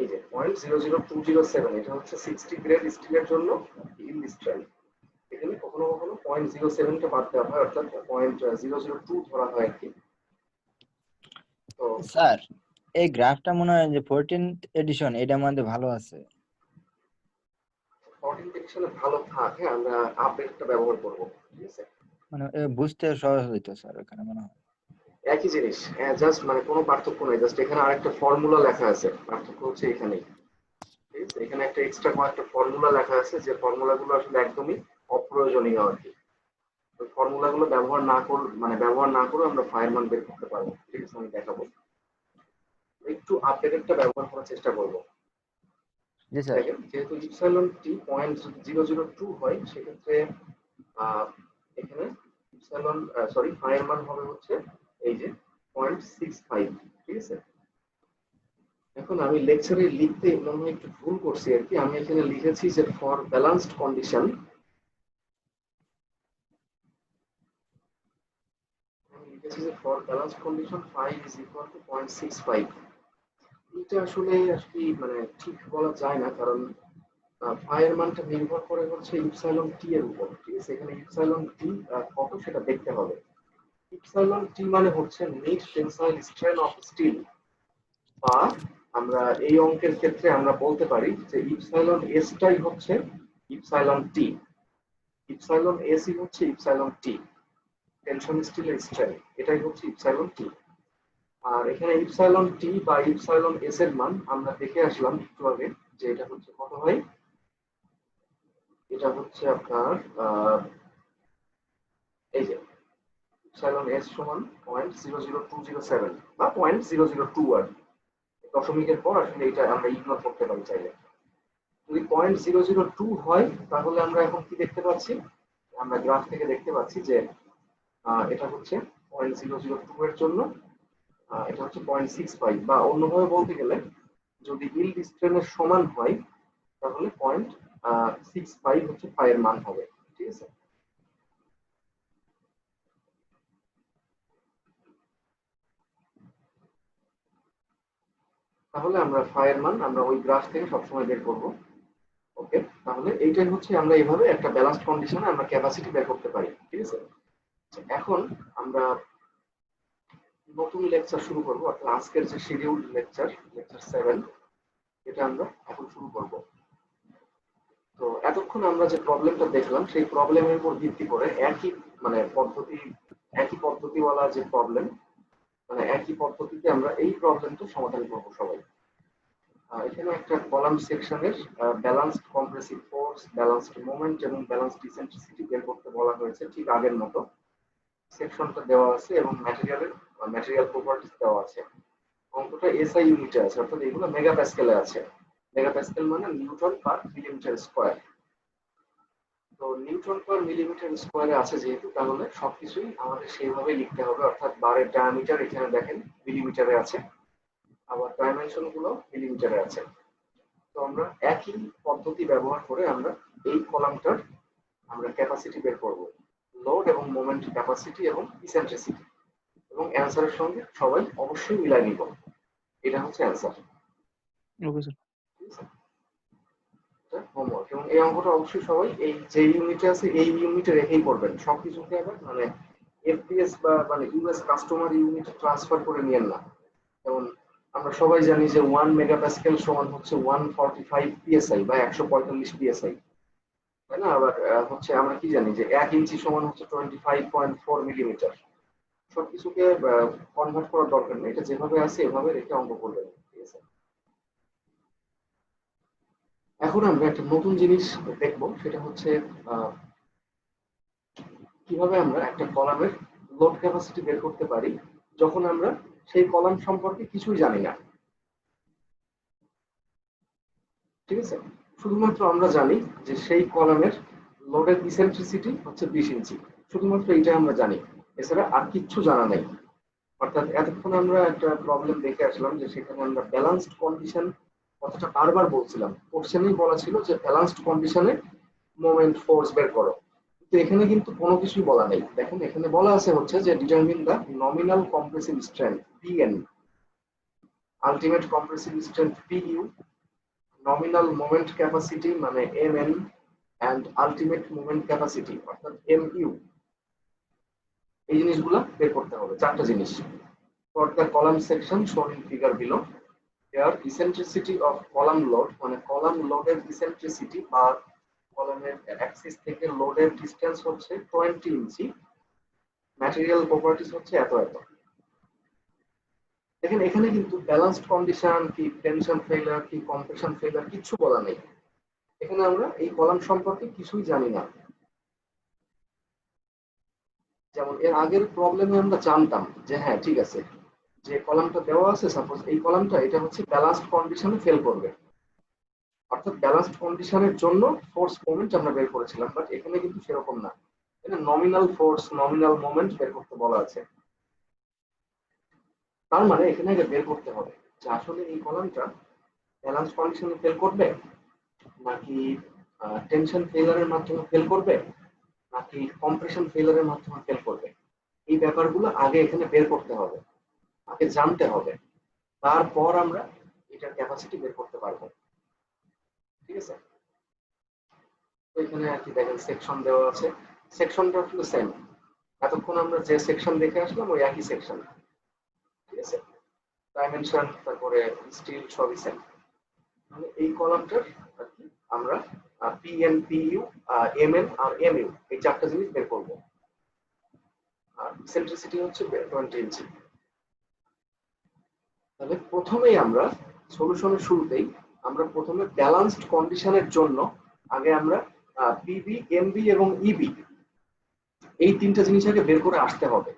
এই যে 0.00207, এটা হচ্ছে 60 গ্রেড স্টিলের জন্য ইল্ড স্ট্রেন। এখানে কখনো কখনো 0.07টা বাদ দেওয়া হয়, অর্থাৎ 0.002 ধরা হয় আর কি। তো স্যার এই গ্রাফটা মনে হয় যে 14th এডিশন এটার মধ্যে ভালো আছে। 14th এডিশনে ভালো থাকে, আমরা আপডেটটা ব্যবহার করব, ঠিক আছে। মানে বুঝতে সহজ হইতো স্যার ওখানে মনে হয়। একই জিনিস, জাস্ট মানে কোনো পার্থক্য নাই, জাস্ট এখানে আরেকটা ফর্মুলা লেখা আছে, পার্থক্য হচ্ছে এখানেই, ঠিক আছে। এখানে একটা এক্সট্রা কয়েকটা ফর্মুলা লেখা আছে, যে ফর্মুলাগুলো আসলে একদমই অপ্রয়োজনীয় আর কি। ওই ফর্মুলাগুলো ব্যবহার না করে আমরা phi এর মান বের করতে পারবো, ঠিক আছে। আমি দেখাবো, একটু আপডেটেডটা ব্যবহার করার চেষ্টা করবো। জি স্যার। দেখেন, যেহেতু ইপসাইলন টি 0.002 হয়, সেক্ষেত্রে এখানে ইপসাইলন phi এর মান হবে হচ্ছে এই যে 0.65, ঠিক আছে। এখন আমি লেকচারে লিখতে মনে হয় একটু ভুল করছি আর কি, আমি এখানে লিখেছি যে for balanced condition, phi is equal to 0.65। এটা আসলে আর কি মানে ঠিক বলা যায় না, কারণ phi এর মানটা নির্ভর করে হচ্ছে ইপসাইলন টি এর উপর, ঠিক আছে। এখানে ইপসাইলন টি কত সেটা দেখতে হবে। ইপসাইলন টি মানে হচ্ছে mid tensile strain of steel, বা আমরা এই অঙ্কের ক্ষেত্রে আমরা বলতে পারি যে ইপসাইলন এস টাই হচ্ছে ইপসাইলন টি, ইপসাইলন এসি হচ্ছে ইপসাইলন টি, টেনশন স্টিলের স্ট্রেংথ, এটাই হচ্ছে ইপসাইলন টি। আর এখানে ইপসাইলন টি বা ইপসাইলন এস এর মান আমরা দেখে আসলাম একটু আগে যে এটা হচ্ছে কত হয়, এটা হচ্ছে আপনার এই যে ইপসাইলন এস সমান 0.00207 বা 0.002 দশমিকের পর আসলে এটা আমরা ইগনোর করতে পারি চাইলে। যদি 0.002 হয় তাহলে আমরা এখন কি দেখতে পাচ্ছি, আমরা গ্রাফ থেকে দেখতে পাচ্ছি যে এটা হচ্ছে 0.002 এর জন্য এটা হচ্ছে 0.65, বা অন্যভাবে বলতে গেলে যদি ইল্ড স্ট্রেনের সমান হয় তাহলে 0.65 হচ্ছে ফাইয়ের মান হবে। ঠিক আছে, তাহলে আমরা ফাইয়ের মান আমরা ওই গ্রাফ থেকে সবসময় বের করব। ওকে, তাহলে এইটাই হচ্ছে আমরা এইভাবে একটা ব্যালেন্সড কন্ডিশনে আমরা ক্যাপাসিটি বের করতে পারি। ঠিক আছে, এখন আমরা নতুন লেকচার শুরু করব, অর্থাৎ আজকের যে শিডিউল লেকচার 7, এটা আমরা এখন শুরু করব। তো এতক্ষণ আমরা যে প্রবলেমটা দেখলাম সেই প্রবলেমের উপর ভিত্তি করে একই পদ্ধতিওয়ালা যে প্রবলেম, মানে একই পদ্ধতিতে আমরা এই প্রবলেমটা সমাধান করব সবাই। এখানে একটা কলাম সেকশনের balanced compressive force, balanced moment এবং ব্যালেন্সড ইসেন্ট্রিসিটি বের করতে বলা হয়েছে ঠিক আগের মতো। সেকশনটা দেওয়া আছে এবং ম্যাটেরিয়াল প্রপার্টিজ দেওয়া আছে। অঙ্কটা এসআই ইউনিটে আছে, অর্থাৎ এগুলো মেগাপ্যাসকেলে আছে। মেগাপ্যাসকেল মানে নিউটন পার মিলিমিটার স্কয়ার। তো নিউটন পার মিলিমিটার স্কয়ারে আছে যেহেতু, তাহলে সবকিছুই আমাদের সেইভাবে লিখতে হবে, অর্থাৎ বারের ডায়ামিটার এখানে দেখেন মিলিমিটারে আছে, আবার ডাইমেনশন গুলো মিলিমিটারে আছে। তো আমরা একই পদ্ধতি ব্যবহার করে আমরা এই কলামটার আমরা ক্যাপাসিটি বের করব, লোড এবং মোমেন্ট ক্যাপাসিটি এবং ইসেন্ট্রিসিটি, এবং অ্যানসারের সঙ্গে সবাই অবশ্যই মিলাই নিব। এটা হচ্ছে অ্যানসার। Okay sir. হোমওয়ার্ক, এবং এই অঙ্কটা অবশ্যই সবাই এই যে ইউনিটে আছে এই ইউনিটে রেখেই করবেন। সবকিছুকে আবার মানে এফপিএস বা মানে ইউএস কাস্টমার ইউনিট ট্রান্সফার করে নিয়েন না। যেমন আমরা সবাই জানি যে 1 মেগাপ্যাসকেল সমান হচ্ছে 145 পিএসআই বা 145 পিএসআই, তাই না? আবার হচ্ছে আমরা কি জানি যে 1 ইঞ্চি সমান হচ্ছে 25.4 মিলিমিটার। সবকিছুকে কনভার্ট করার দরকার নেই, এটা যেভাবে আছে এভাবে রেখে অঙ্ক করবেন। ঠিক আছে, এখন আমরা একটা নতুন জিনিস দেখব, সেটা হচ্ছে কিভাবে আমরা একটা কলামের লোড ক্যাপাসিটি বের করতে পারি যখন আমরা সেই কলাম সম্পর্কে কিছুই জানি না। ঠিক আছে, শুধুমাত্র আমরা জানি যে সেই কলামের লোডের ইসেন্ট্রিসিটি হচ্ছে 20 ইঞ্চি, শুধুমাত্র এটা আমরা জানি, এছাড়া আর কিচ্ছু জানা নেই। অর্থাৎ এতক্ষণ আমরা একটা প্রবলেম দেখে আসলাম যে সেখানে আমরা ব্যালেন্সড কন্ডিশন কথাটা বারবার বলছিলাম, কোশ্চেনেই বলা ছিল যে ব্যালেন্সড কন্ডিশনে মোমেন্ট ফোর্স বের করো, কিন্তু এখানে কিন্তু কোনো কিছুই বলা নেই। দেখেন এখানে বলা আছে হচ্ছে যে determine the nominal compressive strength PN, ultimate compressive strength PU, nominal moment capacity মানে MN, and ultimate moment capacity অর্থাৎ এমইউ। এই জিনিসগুলো বের করতে হবে, চারটা জিনিস। For the column section shown in figure below, there eccentricity of column load, মানে কলাম লোডের ইসেন্ট্রিসিটি বা কলামের অ্যাক্সিস থেকে লোডের ডিসটেন্স হচ্ছে 20 ইঞ্চি, ম্যাটেরিয়াল প্রপার্টিজ হচ্ছে এত এত। দেখেন এখানে কিন্তু ব্যালেন্সড কন্ডিশন কি, টেনশন ফেইলার কি, কম্প্রেশন ফেইলার কিচ্ছু বলা নেই। এখানে আমরা এই কলাম সম্পর্কে কিছুই জানি না। যেমন এর আগের প্রবলেমে আমরা জানতাম যে হ্যাঁ ঠিক আছে, যে কলামটা দেওয়া আছে সাপোজ এই কলামটা এটা হচ্ছে ব্যালেন্সড কন্ডিশনে ফেল করবে, অর্থাৎ ব্যালেন্সড কন্ডিশনের জন্য ফোর্স মোমেন্ট আমরা বের করেছিলাম, বাট এখানে কিন্তু সেরকম না। এখানে নমিনাল ফোর্স নমিনাল মোমেন্ট বের করতে বলা আছে। তার মানে এখানে আগে বের করতে হবে যে আসলে এই কলামটা ব্যালেন্স কন্ডিশনে ফেল করবে নাকি টেনশন ফেইলারের মাধ্যমে ফেল করবে নাকি কম্প্রেশন ফেইলারের মাধ্যমে ফেল করবে। এই ব্যাপারগুলো আগে এখানে বের করতে হবে, আগে জানতে হবে, তারপর আমরা এটার ক্যাপাসিটি বের করতে পারবো। ঠিক আছে, তো এখানে আর কি দেখেন সেকশন দেওয়া আছে, সেকশনটা আসলে সেম, এতক্ষণ আমরা যে সেকশন দেখে আসলাম ওই একই সেকশন। ঠিক আছে, ডাইমেনশন তারপরে স্টিল সবই সেম। মানে এই কলামটার আর কি আমরা পিএন, পিইউ, এমএন আর এমইউ, এই চারটা জিনিস বের করব। আর ইসেন্ট্রিসিটি হচ্ছে 20 ইঞ্চি। তাহলে প্রথমেই আমরা সলিউশনের শুরুতেই আমরা প্রথমে ব্যালেন্সড কন্ডিশনের জন্য আগে আমরা পিবি, এমবি এবং ইবি এই তিনটা জিনিস আগে বের করে আসতে হবে,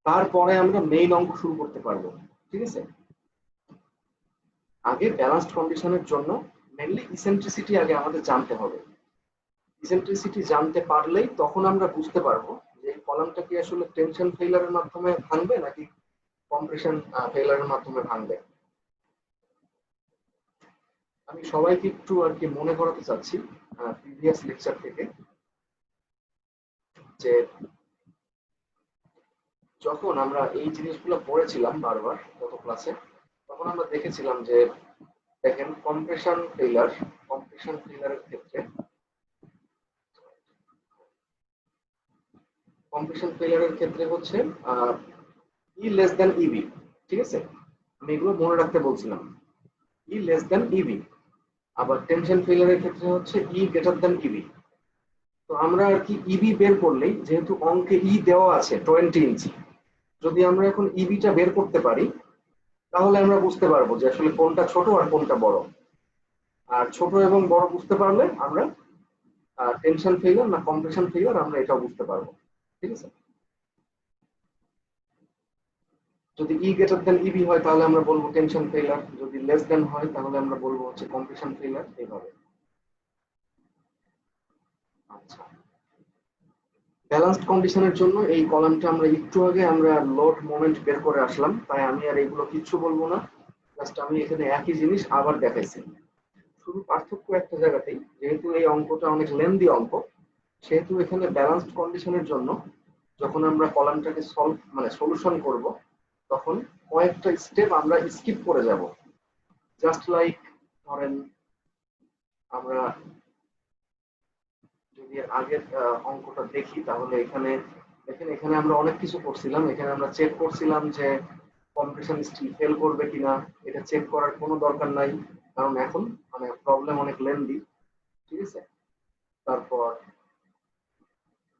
তারপরে আমরা মেইন অঙ্ক শুরু করতে পারবো। ঠিক আছে, আগে ব্যালেন্সড কন্ডিশনের জন্য মেইনলি ইসেন্ট্রিসিটি আগে আমাদের জানতে হবে। ইসেন্ট্রিসিটি জানতে পারলেই তখন আমরা বুঝতে পারবো যে এই কলামটা কি আসলে টেনশন ফেইলারের মাধ্যমে ভাঙবে নাকি কম্প্রেশন ফেইলারের মাধ্যমে ভাঙবে। আমি সবাইকে একটু আর কি মনে করাতে চাচ্ছি প্রিভিয়াস লেকচার থেকে, যে যখন আমরা এই জিনিসগুলো পড়েছিলাম বারবার গত ক্লাসে, তখন আমরা দেখেছিলাম যে দেখেন কম্প্রেশন ফেইলারের ক্ষেত্রে হচ্ছে ই লেস দেন ইবি। ঠিক আছে, আমি এগুলো মনে রাখতে বলছিলাম, ই লেস দেন ইবি। আবার টেনশন ফেইলারের ক্ষেত্রে হচ্ছে ই গ্রেটার দেন ইবি। তো আমরা আর কি ইবি বের করলেই, যেহেতু অঙ্কে ই দেওয়া আছে 20 ইঞ্চি, যদি আমরা এখন ইবিটা বের করতে পারি তাহলে আমরা বুঝতে পারবো যে আসলে কোনটা ছোট আর কোনটা বড়। আর ছোট এবং বড় বুঝতে পারলে আমরা টেনশন ফেইলার না কম্প্রেশন ফেইলার আমরা এটাও বুঝতে পারবো। ঠিক আছে, যদি ই গ্রেটার দেন ইবি হয় তাহলে আমরা বলবো টেনশন ফেইলার, যদি লেস দেন হয় তাহলে আমরা বলবো হচ্ছে কম্প্রেশন ফেইলার, এইভাবে। আচ্ছা, ব্যালেন্সড কন্ডিশনের জন্য এই কলামটা আমরা একটু আগে আমরা লোড মোমেন্ট বের করে আসলাম, তাই আমি আর এগুলো কিচ্ছু বলবো না, জাস্ট আমি এখানে একই জিনিস আবার দেখাইছি। শুধু পার্থক্য একটা জায়গাতেই, যেহেতু এই অঙ্কটা অনেক লেন্দি অঙ্ক, সেহেতু এখানে ব্যালেন্সড কন্ডিশনের জন্য যখন আমরা কলামটাকে সলিউশন করব তখন কয়েকটা স্টেপ আমরা স্কিপ করে যাব। জাস্ট লাইক ধরেন আমরা যদি আগের অঙ্কটা দেখি তাহলে এখানে দেখেন, এখানে আমরা অনেক কিছু করছিলাম। এখানে আমরা চেক করছিলাম যে কম্প্রেশন স্টিল ফেল করবে কিনা, এটা চেক করার কোনো দরকার নাই কারণ এখন প্রবলেম অনেক লেন্দি। ঠিক আছে, তারপর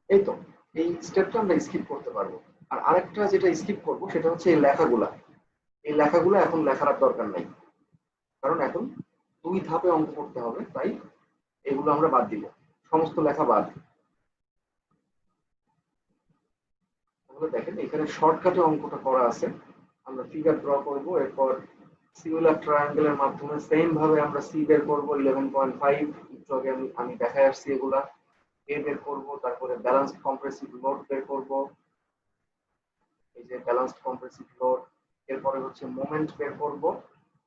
এই তো এই স্টেপটা আমরা স্কিপ করতে পারবো। আর আরেকটা যেটা স্কিপ করব সেটা হচ্ছে এই লেখাগুলো এখন লেখার আর দরকার নাই, কারণ এখন 2 ধাপে অঙ্ক করতে হবে, তাই এগুলো আমরা বাদ দিব, সমস্ত লেখা বাদ। তাহলে দেখেন এখানে শর্টকাটে অঙ্কটা করা আছে, আমরা ফিগার ড্র করব, এরপর সিমিলার ট্রায়াঙ্গেলের মাধ্যমে সেম ভাবে আমরা সি বের করব 11.5, একটু আগে আমি দেখায় আসছি এগুলা। এ বের করব, তারপরে ব্যালেন্সড কম্প্রেসিভ লোড বের করব, এই যে ব্যালেন্সড কম্প্রেসিভ লোড। এরপরে হচ্ছে মোমেন্ট বের করব,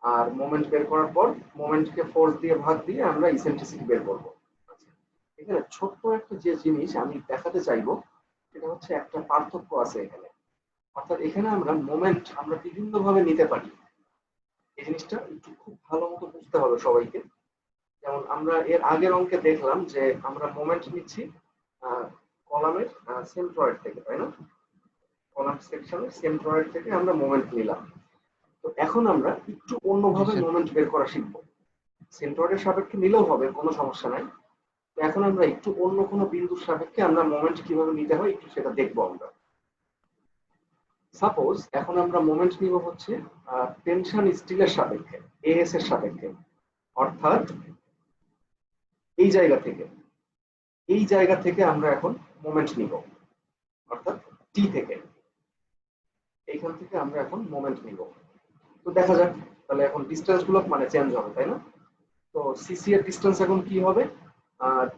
আর মোমেন্ট বের করার পর মোমেন্টকে ফোর্স দিয়ে ভাগ দিয়ে আমরা ইসেন্ট্রিসিটি বের করব। এখানে ছোট্ট একটা যে জিনিস আমি দেখাতে চাইবো সেটা হচ্ছে একটা পার্থক্য আছে এখানে, অর্থাৎ এখানে আমরা মোমেন্ট আমরা বিভিন্ন ভাবে নিতে পারি। এই জিনিসটা একটু খুব ভালো মতো বুঝতে হবে সবাইকে। যেমন আমরা এর আগের অঙ্কে দেখলাম যে আমরা মোমেন্ট নিচ্ছি কলামের সেন্ট্রয়েড থেকে, তাই না? কলাম সেকশনের সেন্ট্রয়েড থেকে আমরা মোমেন্ট নিলাম। তো এখন আমরা একটু অন্যভাবে মোমেন্ট বের করা শিখবো। সেন্ট্রয়েডের সাপেক্ষে নিলেও হবে, কোনো সমস্যা নাই। তো এখন আমরা একটু অন্য কোনো বিন্দুর সাপেক্ষে আমরা মোমেন্ট কিভাবে নিতে হয় একটু সেটা দেখবো আমরা। সাপোজ এখন আমরা মোমেন্ট নিব হচ্ছে টেনশন স্টিলের সাপেক্ষে, এএস এর সাপেক্ষে, অর্থাৎ এই জায়গা থেকে আমরা এখন মোমেন্ট নিব, অর্থাৎ টি থেকে, এইখান থেকে আমরা এখন মোমেন্ট নিব। তো দেখা যাক তাহলে এখন ডিসটেন্স গুলো চেঞ্জ হবে, তাই না? তো সিসি এর ডিসটেন্স এখন কি হবে,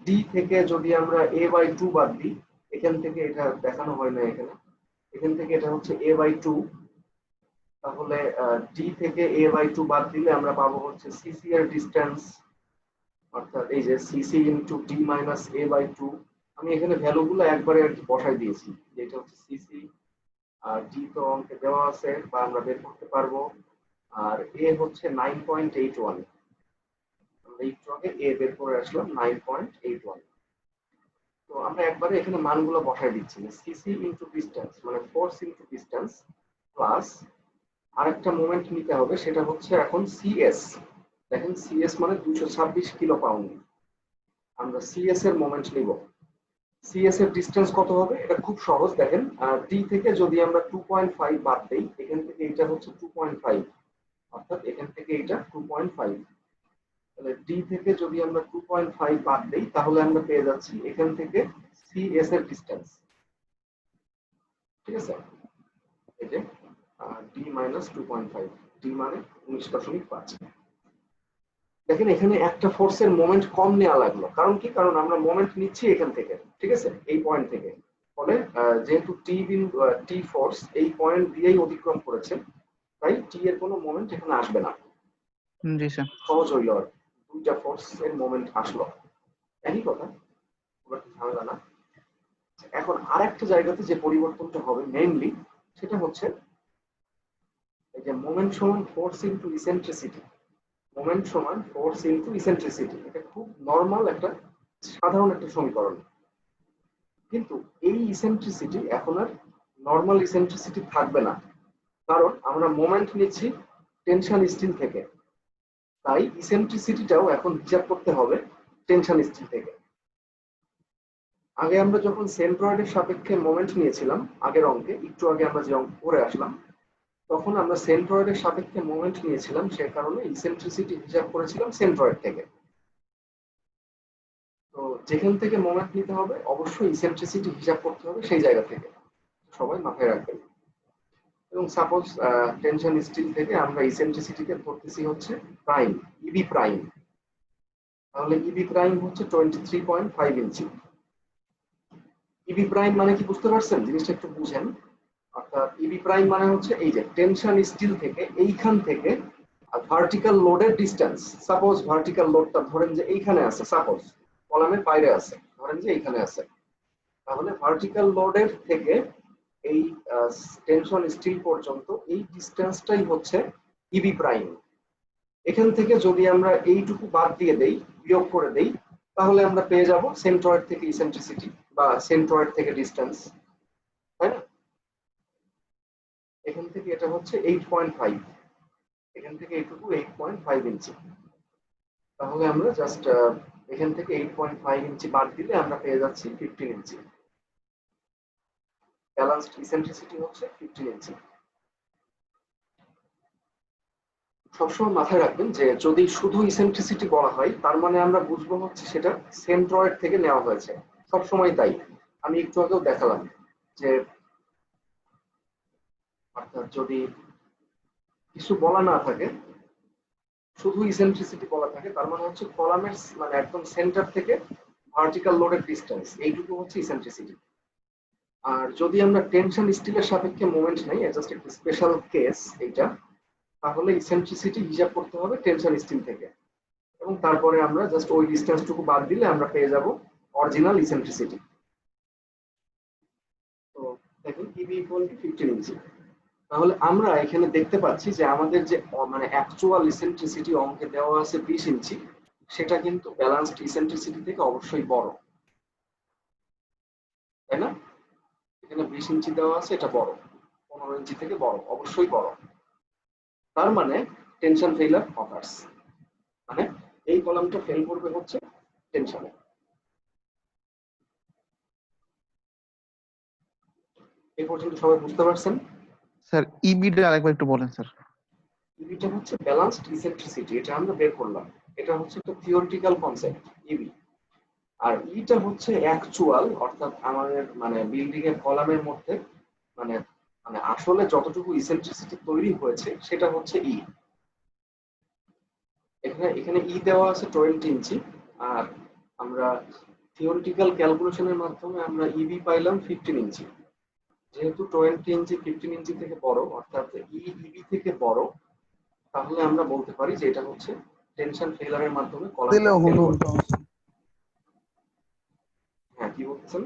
ডি থেকে যদি আমরা a/2 বাদ দিই, এখান থেকে এটা দেখানো হয় না এখান থেকে এটা হচ্ছে a/2, তাহলে ডি থেকে a/2 বাদ দিলে আমরা পাবো হচ্ছে সিসি এর ডিসটেন্স, অর্থাৎ এই যে CC into D minus a/2। আমি এখানে ভ্যালুগুলো একবারে আর কি বসাই দিয়েছি, যেটা হচ্ছে সিসি, আর ডি তো অঙ্কে দেওয়া আছে বা আমরা বের করতে পারবো, আর এ হচ্ছে 9.81, আমরা একটু আগে এ বের করে আসলাম 9.81। তো আমরা একবারে এখানে মানগুলো বসাই দিচ্ছি, সিসি ইনটু ডিসটেন্স মানে ফোর্স ইনটু ডিসটেন্স প্লাস আরেকটা মোমেন্ট নিতে হবে, সেটা হচ্ছে এখন সিএস। দেখেন সিএস মানে 226 কিলো পাউন্ড। আমরা সিএস এর মোমেন্ট নিব। সিএস এর ডিসটেন্স কত হবে? এটা খুব সহজ, দেখেন ডি থেকে যদি আমরা 2.5 বাদ দেই, এখান থেকে এটা হচ্ছে 2.5, অর্থাৎ এখান থেকে এটা 2.5, তাহলে ডি থেকে যদি আমরা 2.5 বাদ দেই তাহলে আমরা পেয়ে যাচ্ছি এখান থেকে সিএস এর ডিসটেন্স। ঠিক আছে, এই যে ডি মাইনাস 2.5, ডি মানে 19.5। দেখেন এখানে একটা ফোর্সের মোমেন্ট কম নেওয়া লাগলো, কারণ কি? কারণ আমরা মোমেন্ট নিচ্ছি এখান থেকে, ঠিক আছে, এই পয়েন্ট থেকে। ফলে যেহেতু টি ফোর্স এই পয়েন্ট দিয়েই অতিক্রম করেছে, তাই টি এর কোনো মোমেন্ট এখানে আসবে না। জি স্যার। সহজ হইল, আর দুইটা ফোর্স এর মোমেন্ট আসলো, একই কথা, ঝামেলা না। এখন আরেকটা জায়গাতে যে পরিবর্তনটা হবে মেইনলি, সেটা হচ্ছে এই যে মোমেন্ট সমান ফোর্স ইনটু ইসেন্ট্রিসিটি। মোমেন্ট সমান ফোর্স ইনটু ইসেন্ট্রিসিটি, এটা খুব নরমাল একটা সাধারণ একটা সমীকরণ। কিন্তু এই ইসেন্ট্রিসিটি এখন আর নরমাল ইসেন্ট্রিসিটি থাকবে না, কারণ আমরা মোমেন্ট নিচ্ছি টেনশন স্টিল থেকে, তাই ইসেন্ট্রিসিটিটাও এখন হিসাব করতে হবে টেনশন স্টিল থেকে। আগে আমরা যখন সেন্ট্রয়েডের সাপেক্ষে মোমেন্ট নিয়েছিলাম, আগের অঙ্কে একটু আগে আমরা যে অঙ্ক করে আসলাম, তখন আমরা সেন্ট্রয়েডের সাপেক্ষে মোমেন্ট নিয়েছিলাম, সে কারণে ইসেন্ট্রিসিটি হিসাব করেছিলাম সেন্ট্রয়েড থেকে। তো যেখান থেকে মোমেন্ট নিতে হবে অবশ্যই ইসেন্ট্রিসিটি হিসাব করতে হবে সেই জায়গা থেকে, সবাই মাথায় রাখবেন। এবং সাপোজ টেনশন স্টিল থেকে আমরা ইসেন্ট্রিসিটিকে ধরতেছি হচ্ছে প্রাইম, ইবি প্রাইম, তাহলে ইবি প্রাইম হচ্ছে 23.5 ইঞ্চি। ইবি প্রাইম মানে কি বুঝতে পারছেন? জিনিসটা একটু বুঝেন। অর্থাৎ ইবি প্রাইম মানে হচ্ছে এই যে টেনশন স্টিল থেকে এইখান থেকে ভার্টিক্যাল লোডের ডিসটেন্স। সাপোজ ভার্টিক্যাল লোডটা ধরেন যে এইখানে আছে, সাপোজ কলামের বাইরে আছে, ধরেন যে এইখানে আছে, তাহলে ভার্টিক্যাল লোডের থেকে এই টেনশন স্টিল পর্যন্ত এই ডিসটেন্সটাই হচ্ছে ইবি প্রাইম। এখান থেকে যদি আমরা এইটুকু বাদ দিয়ে দেই, বিয়োগ করে দেই, তাহলে আমরা পেয়ে যাব সেন্ট্রয়েড থেকে ইসেন্ট্রিসিটি বা সেন্ট্রয়েড থেকে ডিসটেন্স, তাই না? এখান থেকে এটা হচ্ছে 8.5, এখান থেকে এইটুকু 8.5 ইঞ্চি। তাহলে আমরা জাস্ট এখান থেকে 8.5 ইঞ্চি বাদ দিলে আমরা পেয়ে যাচ্ছি 15 ইঞ্চি। ব্যালান্সড ইসেন্ট্রিসিটি হচ্ছে 15 ইঞ্চি। সবসময় মাথায় রাখবেন যে যদি শুধু ইসেন্ট্রিসিটি বলা হয়, তার মানে আমরা বুঝবো হচ্ছে সেটা সেন্ট্রয়েড থেকে নেওয়া হয়েছে, সবসময় তাই। আমি একটু আগেও দেখালাম যে অর্থাৎ যদি কিছু বলা না থাকে, শুধু ইসেন্ট্রিসিটি বলা থাকে, তার মানে হচ্ছে কলামের মানে একদম সেন্টার থেকে ভার্টিক্যাল লোডের ডিসটেন্স, এইটুকু হচ্ছে ইসেন্ট্রিসিটি। আর যদি আমরা টেনশন স্টিলের সাপেক্ষে মোমেন্ট নেই, জাস্ট একটা স্পেশাল কেস এইটা, তাহলে ইসেন্ট্রিসিটি হিসাব করতে হবে টেনশন স্টিল থেকে, এবং তারপরে আমরা জাস্ট ওই ডিসটেন্সটুকু বাদ দিলে আমরা পেয়ে যাব অরিজিনাল ইসেন্ট্রিসিটি। তো দেখুন ইবি ইকুয়াল টু 15 ইঞ্চি। তাহলে আমরা এখানে দেখতে পাচ্ছি যে আমাদের যে মানে অ্যাকচুয়াল ইসেন্ট্রিসিটি অঙ্কে দেওয়া আছে 20 ইঞ্চি, সেটা কিন্তু ব্যালান্সড ইসেন্ট্রিসিটি থেকে অবশ্যই বড়, তাই না? এখানে 20 ইঞ্চি দেওয়া আছে, এটা বড়, 15 ইঞ্চি থেকে বড়, অবশ্যই বড়। তার মানে টেনশন ফেইলার অকার্স, মানে এই কলামটা ফেল করবে হচ্ছে টেনশনে। এই পর্যন্ত সবাই বুঝতে পারছেন? স্যার ইবিটা আরেকবার একটু বলেন স্যার। ইবিটা হচ্ছে ব্যালান্সড ইসেন্ট্রিসিটি, এটা আমরা বের করলাম, এটা হচ্ছে একটা থিওরিটিক্যাল কনসেপ্ট ইবি। আর ইটা হচ্ছে অ্যাকচুয়াল, অর্থাৎ আমাদের মানে বিল্ডিং এর কলামের মধ্যে মানে মানে আসলে যতটুকু ইসেন্ট্রিসিটি তৈরি হয়েছে সেটা হচ্ছে ই। এখানে এখানে ই দেওয়া আছে 20 ইঞ্চি, আর আমরা থিওরিটিক্যাল ক্যালকুলেশনের মাধ্যমে আমরা ইবি পাইলাম 15 ইঞ্চি। যেহেতু 20 ইঞ্চি 15 ইঞ্চি থেকে বড়, অর্থাৎ ইবি থেকে বড়, তাহলে আমরা বলতে পারি যে এটা হচ্ছে টেনশন ফেইলারের মাধ্যমে কলামটা ফেল করবে। হ্যাঁ, কি বলতেছেন?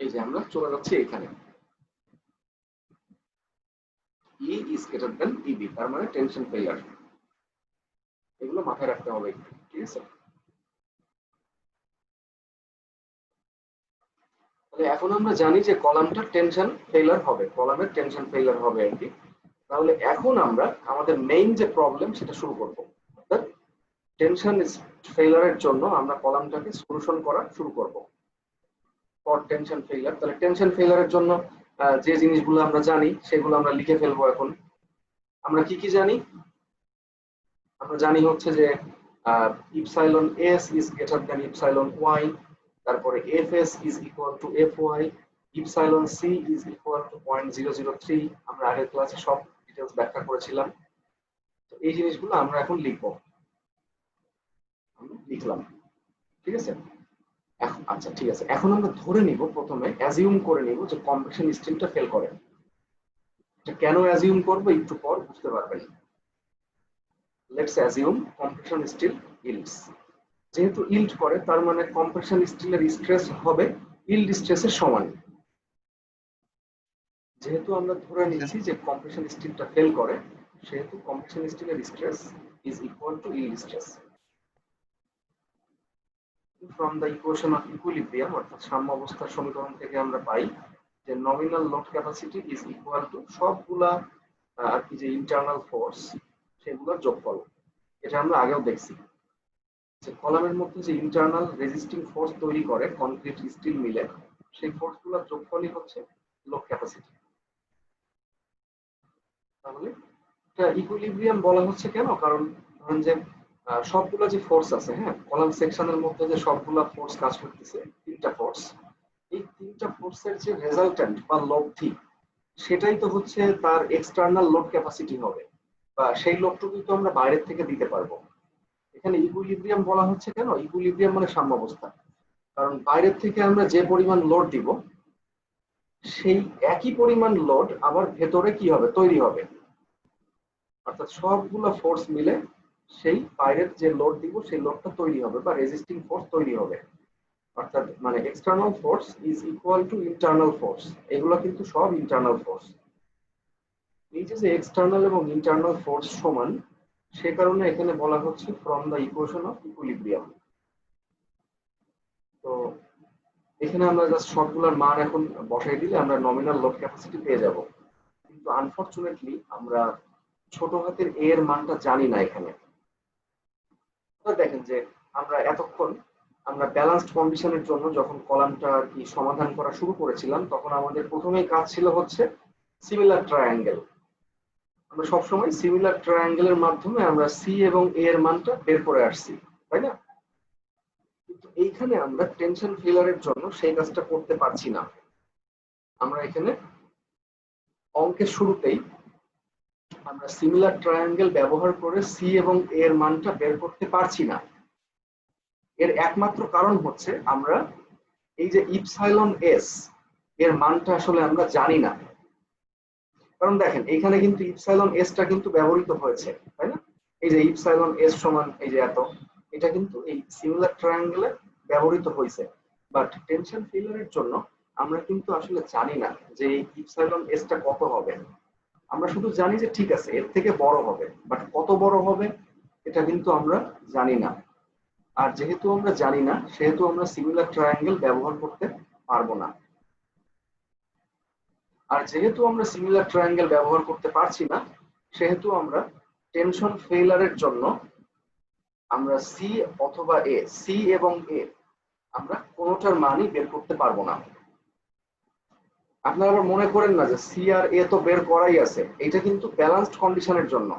এই যে আমরা চলে যাচ্ছি এখানে, ই ইজ গ্রেটার দ্যান ইবি, তার মানে টেনশন ফেইলার। এগুলো মাথায় রাখতে হবে একটু, ঠিক আছে? তাহলে এখন আমরা জানি যে কলামটা টেনশন ফেইলার হবে, কলামের টেনশন ফেইলার হবে আর কি। তাহলে এখন আমরা আমাদের মেইন যে প্রবলেম সেটা শুরু করব, অর্থাৎ টেনশন ফেইলারের জন্য আমরা কলামটাকে সলিউশন করা শুরু করব ফর টেনশন ফেইলার। তাহলে টেনশন ফেইলারের জন্য যে জিনিসগুলো আমরা জানি সেগুলো আমরা লিখে ফেলবো এখন। আমরা কি কি জানি? আমরা জানি হচ্ছে যে epsilon S is greater than epsilon Y, তারপরে F S is equal to F Y, epsilon C is equal to 0.003। আমরা আগের ক্লাসে সব ডিটেলস ব্যাখ্যা করেছিলাম। তো এই জিনিসগুলো আমরা এখন লিখবো, আমরা লিখলাম, ঠিক আছে? এখন আচ্ছা ঠিক আছে, এখন আমরা ধরে নিব, প্রথমে অ্যাজিউম করে নিব যে কম্প্রেশন স্টিলটা ফেল করে। এটা কেন অ্যাজিউম করব একটু পর বুঝতে পারবেন। Let's assume compression steel yields. যেহেতু ইল্ড করে তার মানে কম্প্রেশন স্টিলের স্ট্রেস হবে ইল্ড স্ট্রেসের সমান। যেহেতু আমরা ধরে নিচ্ছি যে কম্প্রেশন স্টিলটা ফেল করে, সেহেতু কম্প্রেশন স্টিলের stress is equal to yield stress. From the equation of equilibrium, অর্থাৎ সাম্য অবস্থার সমীকরণ থেকে আমরা পাই যে nominal load capacity is equal two সবগুলা আর কি যে ইন্টারনাল ফোর্স সেগুলোর যোগফল। এটা আমরা আগেও দেখছি যে কলামের মধ্যে যে ইন্টারনাল রেজিস্টিং ফোর্স তৈরি করে কনক্রিট স্টিল মিলে, সেই ফোর্সগুলোর যোগফলই হচ্ছে লোড ক্যাপাসিটি। তাহলে এটা ইকুইলিব্রিয়াম বলা হচ্ছে কেন? কারণ ধরেন যে সবগুলা যে ফোর্স আছে, হ্যাঁ, কলাম সেকশনের মধ্যে যে সবগুলা ফোর্স কাজ করতেছে, তিনটা ফোর্স, এই তিনটা ফোর্সের যে রেজাল্টেন্ট বা লব্ধি সেটাই তো হচ্ছে তার এক্সটার্নাল লোড ক্যাপাসিটি হবে, বা সেই লোডটুকুই তো আমরা বাইরের থেকে দিতে পারবো। এখানে ইকুইলিব্রিয়াম বলা হচ্ছে কেন? ইকুইলিব্রিয়াম মানে সাম্যাবস্থা। কারণ বাইরের থেকে আমরা যে পরিমাণ লোড দিব সেই একই পরিমাণ লোড আবার ভেতরে কি হবে, তৈরি হবে। অর্থাৎ সবগুলো ফোর্স মিলে সেই বাইরের যে লোড দিব সেই লোডটা তৈরি হবে বা রেজিস্টিং ফোর্স তৈরি হবে। অর্থাৎ মানে external force is equal two internal force. এগুলো কিন্তু সব ইন্টারনাল ফোর্স। এই যে এক্সটার্নাল এবং ইন্টারনাল ফোর্স সমান, সে কারণে এখানে বলা হচ্ছে from the equation of equilibrium. তো এখানে আমরা জাস্ট সবগুলোর মান এখন বসাই দিলে আমরা নমিনাল লোড ক্যাপাসিটি পেয়ে যাব। কিন্তু আনফরচুনেটলি আমরা ছোট হাতের এ এর মানটা জানি না এখানে। দেখেন যে আমরা এতক্ষণ আমরা ব্যালেন্সড কন্ডিশনের জন্য যখন কলামটা আর কি সমাধান করা শুরু করেছিলাম, তখন আমাদের প্রথমেই কাজ ছিল হচ্ছে সিমিলার ট্রায়াঙ্গেল। আমরা সবসময় সিমিলার ট্রায়াঙ্গেলের মাধ্যমে আমরা সি এবং এ এর মানটা বের করে আসছি, তাই না? কিন্তু এইখানে আমরা টেনশন ফেইলারের জন্য সেই কাজটা করতে পারছি না। আমরা এখানে অঙ্কের শুরুতেই আমরা সিমিলার ট্রায়াঙ্গেল ব্যবহার করে সি এবং এ এর মানটা বের করতে পারছি না। এর একমাত্র কারণ হচ্ছে আমরা এই যে ইপসাইলন এস এর মানটা আসলে আমরা জানি না। কারণ দেখেন এখানে কিন্তু ইপসাইলন এসটা কিন্তু ব্যবহৃত হয়েছে, তাই না? এই যে ইপসাইলন এস সমান এই যে এত, এটা কিন্তু এই সিমিলার ট্রায়াঙ্গেলে ব্যবহৃত হয়েছে। বাট টেনশন ফেইলারের জন্য আমরা কিন্তু আসলে জানি না যে এই ইপসাইলন এসটা কত হবে। আমরা শুধু জানি যে ঠিক আছে এর থেকে বড় হবে, বাট কত বড় হবে এটা কিন্তু আমরা জানি না। আর যেহেতু আমরা জানি না, সেহেতু আমরা সিমিলার ট্রায়াঙ্গেল ব্যবহার করতে পারবো না। আর যেহেতু আমরা সিমিলার ট্রায়াঙ্গেল ব্যবহার করতে পারছি না, সেহেতু আমরা টেনশন ফেইলারের জন্য আমরা সি অথবা এ, সি এবং এ আমরা কোনোটার মানই বের করতে পারবো না। আপনারা আবার মনে করেন না যে সি আর এ তো বের করাই আছে, এটা কিন্তু ব্যালেন্সড কন্ডিশনের জন্য।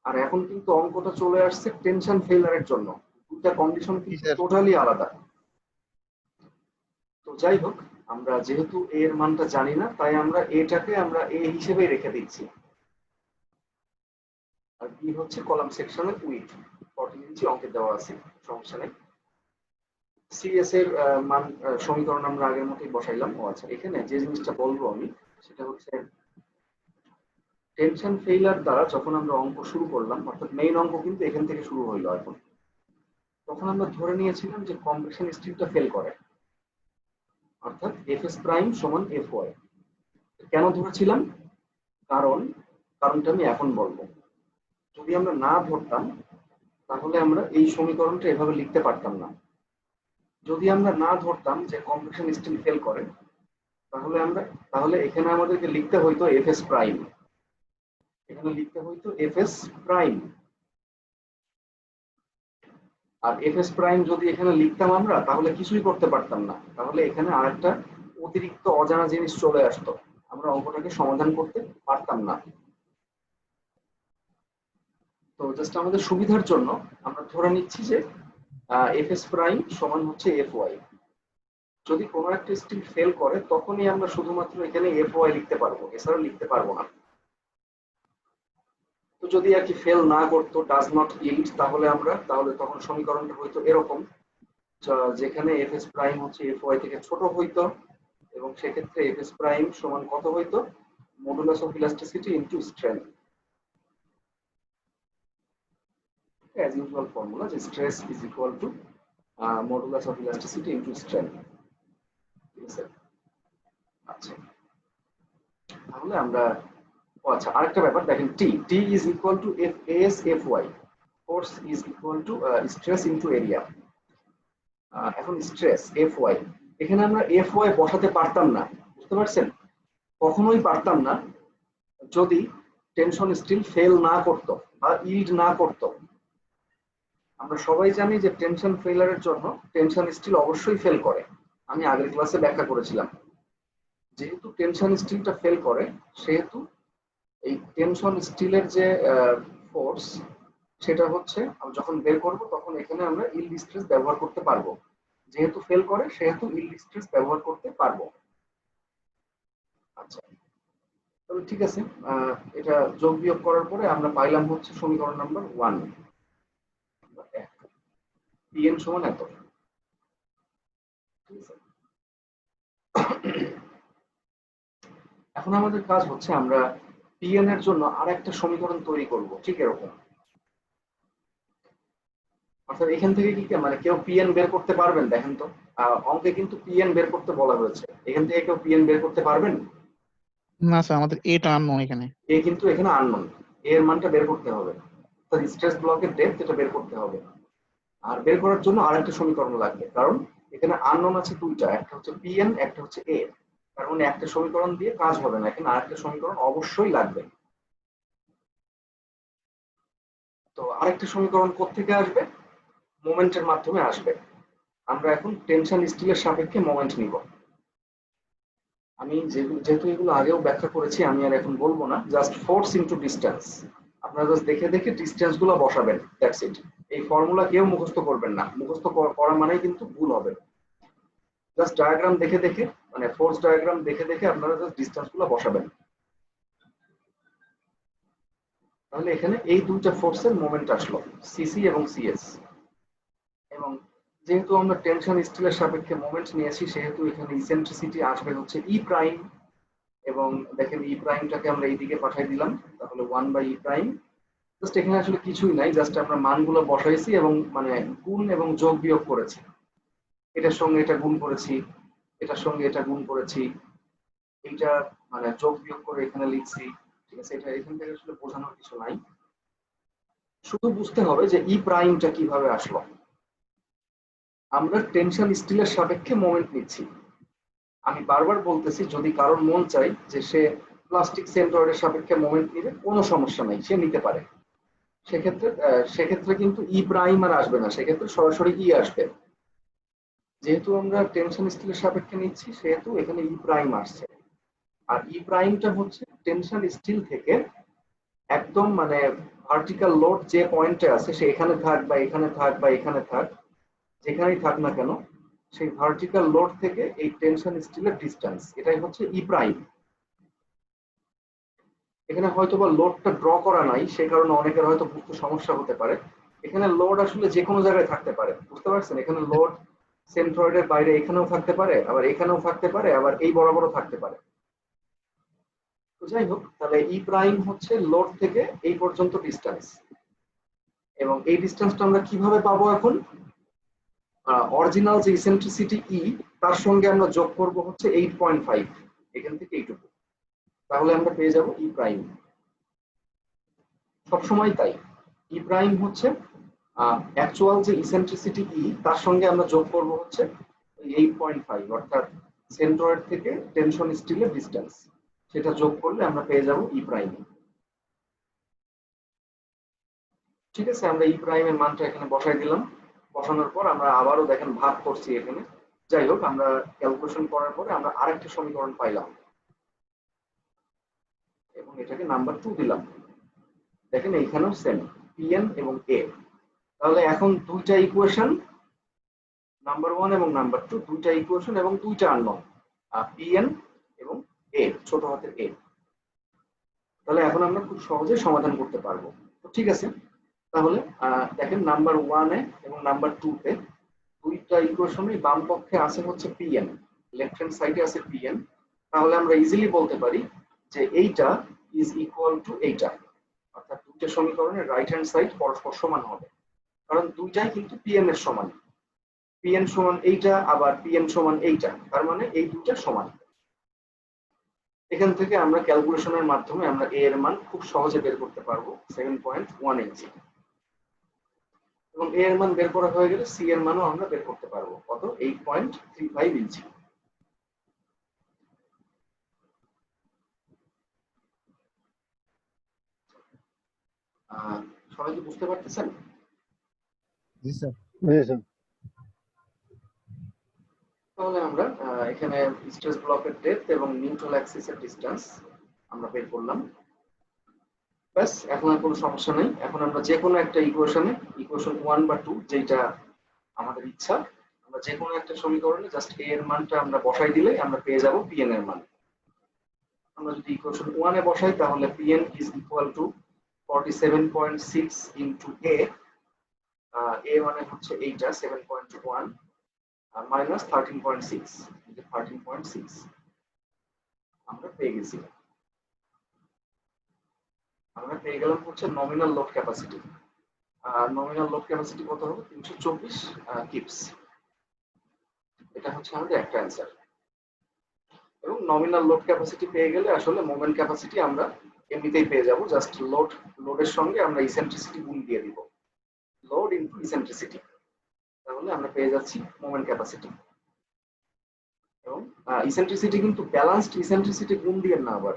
আর এখন কিন্তু অঙ্কটা চলে আসছে টেনশন ফেইলারের জন্য। দুটা কন্ডিশন কিন্তু টোটালি আলাদা। তো যাই হোক, আমরা যেহেতু এ এর মানটা জানি না, তাই আমরা এটাকে আমরা এ হিসেবেই রেখে দিচ্ছি। আর বি হচ্ছে কলাম সেকশনের উইডথ 14 ইঞ্চি অঙ্কে দেওয়া আছে, সমস্যা নেই। সিএস এর মান সমীকরণ আমরা আগের মতোই বসাইলাম। ও আচ্ছা, এখানে যে জিনিসটা বলবো আমি সেটা হচ্ছে টেনশন ফেইলার দ্বারা যখন আমরা অঙ্ক শুরু করলাম, অর্থাৎ মেইন অঙ্ক কিন্তু এখান থেকে শুরু হইলো এখন, তখন আমরা ধরে নিয়েছিলাম যে কম্প্রেশন স্টিলটা ফেল করে, অর্থাৎ এফএস প্রাইম সমান এফওয়াই। কেন ধরেছিলাম? কারণটা আমি এখন বলবো। যদি আমরা না ধরতাম তাহলে আমরা এই সমীকরণটা এভাবে লিখতে পারতাম না। যদি আমরা না ধরতাম যে কম্প্রেশন স্টিল ফেল করে, তাহলে এখানে আমাদেরকে লিখতে হইতো এফএস প্রাইম, এখানে লিখতে হইতো এফএস প্রাইম। আর এফএস প্রাইম যদি এখানে লিখতাম আমরা, তাহলে কিছুই করতে পারতাম না, তাহলে এখানে আরেকটা অতিরিক্ত অজানা জিনিস চলে আসতো, আমরা অঙ্কটাকে সমাধান করতে পারতাম না। তো জাস্ট আমাদের সুবিধার জন্য আমরা ধরে নিচ্ছি যে এফএস প্রাইম সমান হচ্ছে এফ ওয়াই। যদি কোনো একটা স্টিল ফেল করে তখনই আমরা শুধুমাত্র এখানে এফ ওয়াই লিখতে পারবো, এছাড়া লিখতে পারবো না। তো যদি আর কি ফেল না করতো, ডাজ নট ইল্ড, তাহলে তখন সমীকরণটা হয়তো এরকম, যেখানে এফএস প্রাইম হচ্ছে এফ ওয়াই থেকে ছোট হইতো, এবং সেক্ষেত্রে এফএস প্রাইম সমান কত হইতো, modulus of elasticity into strength. as usual formula, যে stress is equal to modulus of elasticity into strength। ঠিক আছে, আচ্ছা তাহলে আমরা আচ্ছা আরেকটা ব্যাপার দেখেন, t is equal to F Fy, force is equal to stress into area। এখন স্ট্রেস Fy, এখানে আমরা Fy বসাতে পারতাম না, বুঝতে পারছেন, কখনোই পারতাম না যদি টেনশন স্টিল ফেল না করতো বা ইল্ড না করতো। আমরা সবাই জানি যে টেনশন ফেলারের জন্য টেনশন স্টিল অবশ্যই ফেল করে, আমি আগের ক্লাসে ব্যাখ্যা করেছিলাম। যেহেতু টেনশন স্টিলটা ফেল করে, সেহেতু এই টেনশন স্টিলের যে ফোর্স, সেটা হচ্ছে যখন বের করব তখন এখানে আমরা ইল্ড স্ট্রেস ব্যবহার করতে পারবো। যেহেতু ফেল করে সেহেতু ইল্ড স্ট্রেস ব্যবহার করতে পারবো। আচ্ছা তবে ঠিক আছে, এটা যোগ বিয়োগ করার পরে আমরা পাইলাম হচ্ছে সমীকরণ নাম্বার 1, pn সমান এত। এখন আমাদের কাজ হচ্ছে আমরা pn এর জন্য আরেকটা সমীকরণ তৈরি করব, ঠিক এরকম। অর্থাৎ এখান থেকে কি মানে কেউ pn বের করতে পারবেন? দেখেন তো, অঙ্কে কিন্তু pn বের করতে বলা হয়েছে, এখান থেকে কেউ pn বের করতে পারবেন? না স্যার, আমাদের এটা আননোন এখানে। এ কিন্তু এখানে আননোন, এর মানটা বের করতে হবে, অর্থাৎ স্ট্রেস ব্লকের ডেপথ এটা বের করতে হবে। আর বের করার জন্য আরেকটা সমীকরণ লাগবে, কারণ এখানে আননোন আছে দুইটা, একটা হচ্ছে pn, একটা হচ্ছে a। তার মানে একটা সমীকরণ দিয়ে কাজ হবে না, এখানে আরেকটা সমীকরণ অবশ্যই লাগবে। তো আরেকটা সমীকরণ কোত্থেকে আসবে? মোমেন্টের মাধ্যমে আসবে। আমরা এখন টেনশন স্টিলের সাপেক্ষে মোমেন্ট নিব। আমি যেহেতু এগুলো আগেও ব্যাখ্যা করেছি, আমি আর এখন বলবো না, জাস্ট ফোর্স ইনটু ডিসটেন্স। আপনারা জাস্ট দেখে দেখে ডিসটেন্স গুলো বসাবেন, দ্যাটস ইট। এই ফর্মুলা কেউ মুখস্থ করবেন না, মুখস্থ করা মানেই কিন্তু ভুল হবে। জাস্ট ডায়াগ্রাম দেখে দেখে, মানে ফোর্স ডায়াগ্রাম দেখে দেখে আপনারা জাস্ট ডিসটেন্স গুলো বসাবেন। তাহলে এখানে এই দুইটা ফোর্সের মোমেন্ট আসলো, সিসি এবং সিএস। এবং যেহেতু আমরা টেনশন স্টিলের সাপেক্ষে মোমেন্ট নিয়েছি, সেহেতু এখানে ইসেন্ট্রিসিটি আসবে হচ্ছে ই প্রাইম। এবং দেখেন ই প্রাইমটাকে আমরা এইদিকে পাঠিয়ে দিলাম, তাহলে 1/e প্রাইম। জাস্ট এখানে আসলে কিছুই নাই, জাস্ট আমরা মানগুলো বসাইছি এবং মানে গুণ এবং যোগ বিয়োগ করেছি। এটার সঙ্গে এটা গুণ করেছি, এটার সঙ্গে এটা গুণ করেছি, এইটা মানে যোগ বিয়োগ করে এখানে লিখছি। ঠিক আছে, এটা এখান থেকে আসলে বোঝানোর কিছু নাই, শুধু বুঝতে হবে যে ই প্রাইমটা কিভাবে আসলো। আমরা টেনশন স্টিলের সাপেক্ষে মোমেন্ট নিচ্ছি। আমি বারবার বলতেছি, যদি কারোর মন চাই যে সে প্লাস্টিক সেন্ট্রয়েডের সাপেক্ষে মোমেন্ট নিবে, কোনো সমস্যা নাই, সে নিতে পারে। সেক্ষেত্রে কিন্তু ই প্রাইম আর আসবে না, সেক্ষেত্রে সরাসরি ই আসবে। যেহেতু আমরা টেনশন স্টিলের সাপেক্ষে নিচ্ছি, সেহেতু এখানে ই প্রাইম আসছে। আর ই প্রাইমটা হচ্ছে টেনশন স্টিল থেকে একদম মানে ভার্টিক্যাল লোড যে পয়েন্টে আছে, সে এখানে থাক বা এখানে থাক বা এখানে থাক, যেখানেই থাক না কেন, সেই ভার্টিক্যাল লোড থেকে এই টেনশন স্টিলের ডিসটেন্স, এটাই হচ্ছে ই প্রাইম। এখানে হয়তো বা লোডটা ড্র করা নাই, সে কারণে অনেকের হয়তো বুঝতে সমস্যা হতে পারে। এখানে লোড আসলে যে কোনো জায়গায় থাকতে পারে, বুঝতে পারছেন? এখানে লোড সেন্ট্রয়েডের বাইরে এখানেও থাকতে পারে, আবার এখানেও থাকতে পারে, আবার এই বরাবরও থাকতে পারে। তো যাই হোক, তাহলে ই প্রাইম হচ্ছে লোড থেকে এই পর্যন্ত ডিসটেন্স। এবং এই ডিসটেন্সটা আমরা কিভাবে পাবো? এখন অরিজিনাল যে ইসেন্ট্রিসিটি ই, তার সঙ্গে আমরা যোগ করব হচ্ছে 8.5, এখান থেকে এইটুকু, তাহলে আমরা পেয়ে যাব ই প্রাইম। সবসময় তাই, ই প্রাইম হচ্ছে অ্যাকচুয়াল যে ইসেন্ট্রিসিটি ই তার সঙ্গে আমরা যোগ করব হচ্ছে 8.5, অর্থাৎ সেন্ট্রয়েড থেকে টেনশন স্টিলের ডিসটেন্স, সেটা যোগ করলে আমরা পেয়ে যাব ই প্রাইম। ঠিক আছে, আমরা ই প্রাইমের মানটা এখানে বসাই দিলাম। বসানোর পর আমরা আবারও দেখেন ভাগ করছি এখানে। যাই হোক, আমরা ক্যালকুলেশন করার পরে আমরা আরেকটা সমীকরণ পাইলাম এবং এটাকে নাম্বার 2 দিলাম। দেখেন এইখানেও সেম পিএন এবং এ। তাহলে এখন দুইটা ইকুয়েশন, নাম্বার 1 এবং নাম্বার 2, দুইটা ইকুয়েশন এবং দুইটা আননোন, পিএন এবং এ, ছোট হাতের এ। তাহলে এখন আমরা খুব সহজে সমাধান করতে পারবো। তো ঠিক আছে, তাহলে দেখেন নাম্বার 1 এ এবং নাম্বার 2 তে দুইটা ইকুয়েশনে বাম পক্ষে আছে হচ্ছে পিএন, লেফট হ্যান্ড সাইডে আছে পিএন। তাহলে আমরা ইজিলি বলতে পারি যে এইটা ইজ ইকুয়াল টু এইটা, অর্থাৎ দুইটা সমীকরণের রাইট হ্যান্ড সাইড পরস্পর সমান হবে, কারণ দুইটাই কিন্তু পিএন এর সমান। পিএন সমান এইটা, আবার পিএন সমান এইটা, তার মানে এই দুইটা সমান। এখান থেকে আমরা ক্যালকুলেশনের মাধ্যমে আমরা এ এর মান খুব সহজে বের করতে পারবো 7.1 ইঞ্চি, এবং এ এর মান বের করা হয়ে গেলে সি এর মানও আমরা বের করতে পারবো কত, 8.35 ইঞ্চি। সবাই কি বুঝতে পারতেছেন? জি স্যার। তাহলে আমরা এখানে স্ট্রেস ব্লকের ডেপথ এবং নিউট্রাল অ্যাক্সিসের ডিসটেন্স আমরা বের করলাম। ব্যাস, এখন আর কোনো সমস্যা নেই। এখন আমরা যে কোনো একটা ইকুয়েশনে, ইকুয়েশন 1 বা 2 যেটা আমাদের ইচ্ছা, আমরা যে কোনো একটা সমীকরণে জাস্ট এ এর মানটা আমরা বসাই দিলেই আমরা পেয়ে যাব পিএন এর মান। আমরা যদি ইকুয়েশন 1 এ বসাই তাহলে PN is equal to 47.6 into A, A মানে হচ্ছে এইটা 7.1 মাইনাস 13.6, 13.6 আমরা পেয়ে গেছি। আমরা পেয়ে গেলাম হচ্ছে nominal load capacity. Nominal load capacity কত হবে, 324 কিপস। এটা হচ্ছে আমাদের একটা অ্যান্সার। এবং নমিনাল লোড ক্যাপাসিটি পেয়ে গেলে আসলে মোমেন্ট ক্যাপাসিটি আমরা এমনিতেই পেয়ে যাব, জাস্ট লোডের সঙ্গে আমরা ইসেন্ট্রিসিটি গুণ দিয়ে দিব, লোড ইনটু ইসেন্ট্রিসিটি, তাহলে আমরা পেয়ে যাচ্ছি মোমেন্ট ক্যাপাসিটি। এবং ইসেন্ট্রিসিটি কিন্তু ব্যালান্সড ইসেন্ট্রিসিটি গুণ দিয়ে না, আবার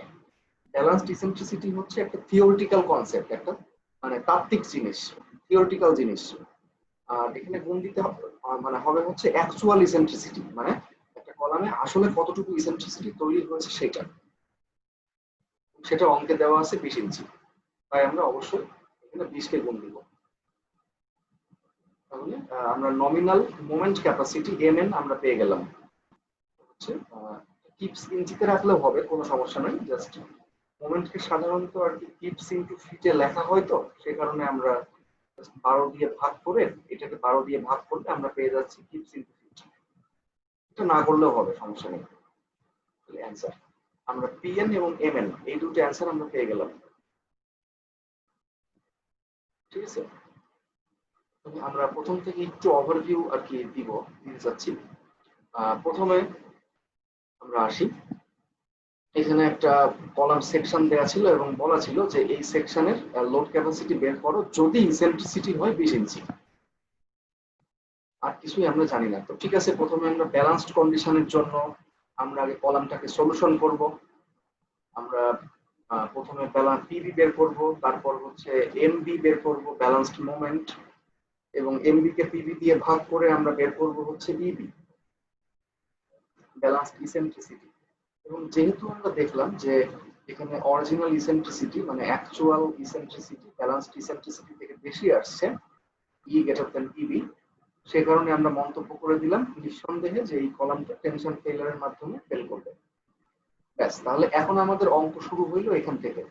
ব্যালান্সড ইসেন্ট্রিসিটি হচ্ছে একটা থিওরিটিক্যাল কনসেপ্ট, একটা মানে তাত্ত্বিক জিনিস, থিওরিটিক্যাল জিনিস। আর এখানে গুণ দিতে মানে হবে হচ্ছে অ্যাকচুয়াল ইসেন্ট্রিসিটি, মানে একটা কলামে আসলে কতটুকু ইসেন্ট্রিসিটি তৈরি হয়েছে সেটা অঙ্কে দেওয়া আছে 20 ইঞ্চি, তাই আমরা অবশ্যই এখানে 20 কে গুণ দিব। তাহলে আমরা নমিনাল মোমেন্ট ক্যাপাসিটি এমএন আমরা পেয়ে গেলাম হচ্ছে, কিপস ইঞ্চিতে রাখলেও হবে, কোনো সমস্যা নাই। জাস্ট মোমেন্টকে সাধারণত আর কি কিপস ইনটু ফিটে লেখা হয়, তো সেই কারণে আমরা 12 দিয়ে ভাগ করে, এটাকে 12 দিয়ে ভাগ করলে আমরা পেয়ে যাচ্ছি কিপস ইনটু ফিট। এটা না করলেও হবে, সমস্যা নেই। তাহলে অ্যান্সার আমরা পিএন এবং এমএন এই দুটো অ্যান্সার আমরা পেয়ে গেলাম। ঠিক আছে, আমরা প্রথম থেকে একটু ওভারভিউ আর কি দিতে চাচ্ছি। প্রথমে আমরা আসি, এখানে একটা কলাম সেকশন দেওয়া ছিল এবং বলা ছিল যে এই সেকশনের লোড ক্যাপাসিটি বের করো যদি ইসেন্ট্রিসিটি হয় 20 ইঞ্চি, আর কিছুই আমরা জানি না। তো ঠিক আছে, প্রথমে আমরা ব্যালান্সড কন্ডিশনের জন্য আমরা আগে কলামটাকে সলিউশন করব। আমরা প্রথমে পিবি বের করব, তারপর হচ্ছে এমবি বের করব, ব্যালান্সড মোমেন্ট, এবং এমবি কে পিবি দিয়ে ভাগ করে আমরা বের করব হচ্ছে ইবি, ব্যালান্সড ইসেন্ট্রিসিটি। এবং যেহেতু আমরা দেখলাম যে এখানে অরিজিনাল ইসেন্ট্রিসিটি মানে অ্যাকচুয়াল ইসেন্ট্রিসিটি ব্যালান্সড ইসেন্ট্রিসিটি থেকে বেশি আসছে, ই গ্রেটার দ্যান ইবি, সে কারণে আমরা মন্তব্য করে দিলাম নিঃসন্দেহে যে এই কলামটা টেনশন ফেইলারের মাধ্যমে ফেল করবে। ব্যাস, তাহলে এখন আমাদের অঙ্ক শুরু হইলো এখান থেকে।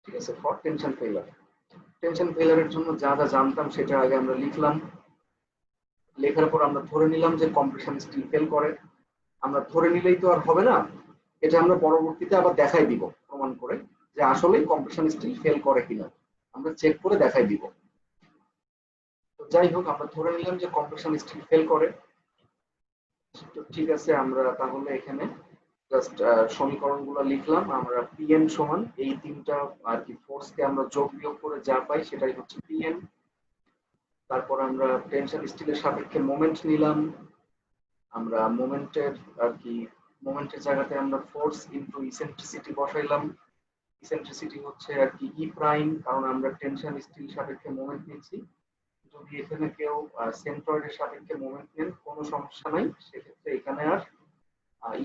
ঠিক আছে, ফর টেনশন ফেইলার। টেনশন ফেইলারের জন্য যা যা জানতাম সেটা আগে আমরা লিখলাম। লেখার পর আমরা ধরে নিলাম যে কম্প্রেশন স্টিল ফেল করে। আমরা ধরে নিলেই তো আর হবে না, এটা আমরা পরবর্তীতে আবার দেখাই দিব প্রমাণ করে যে আসলেই কম্প্রেশন স্টিল ফেল করে কিনা, আমরা চেক করে দেখাই দিব। তো যাই হোক, আমরা ধরে নিলাম যে কম্প্রেশন স্টিল ফেল করে। তো ঠিক আছে, আমরা তাহলে এখানে জাস্ট সমীকরণগুলো লিখলাম। আমরা পিএন সমান এই তিনটা আর কি ফোর্সকে আমরা যোগ বিয়োগ করে যা পাই সেটাই হচ্ছে পিএন। তারপর আমরা টেনশন স্টিলের সাপেক্ষে মোমেন্ট নিলাম। আমরা মোমেন্টের আর কি মোমেন্টের জায়গাতে আমরা ফোর্স ইনটু ইসেন্ট্রিসিটি বসাইলাম। ইসেন্ট্রিসিটি হচ্ছে আর কি ই প্রাইম, কারণ আমরা টেনশন স্টিল সাপেক্ষে মোমেন্ট নিচ্ছি। যদি এখানে কেউ সেন্ট্রয়েডের সাপেক্ষে মোমেন্ট নেন কোনো সমস্যা নাই, সেক্ষেত্রে এখানে আর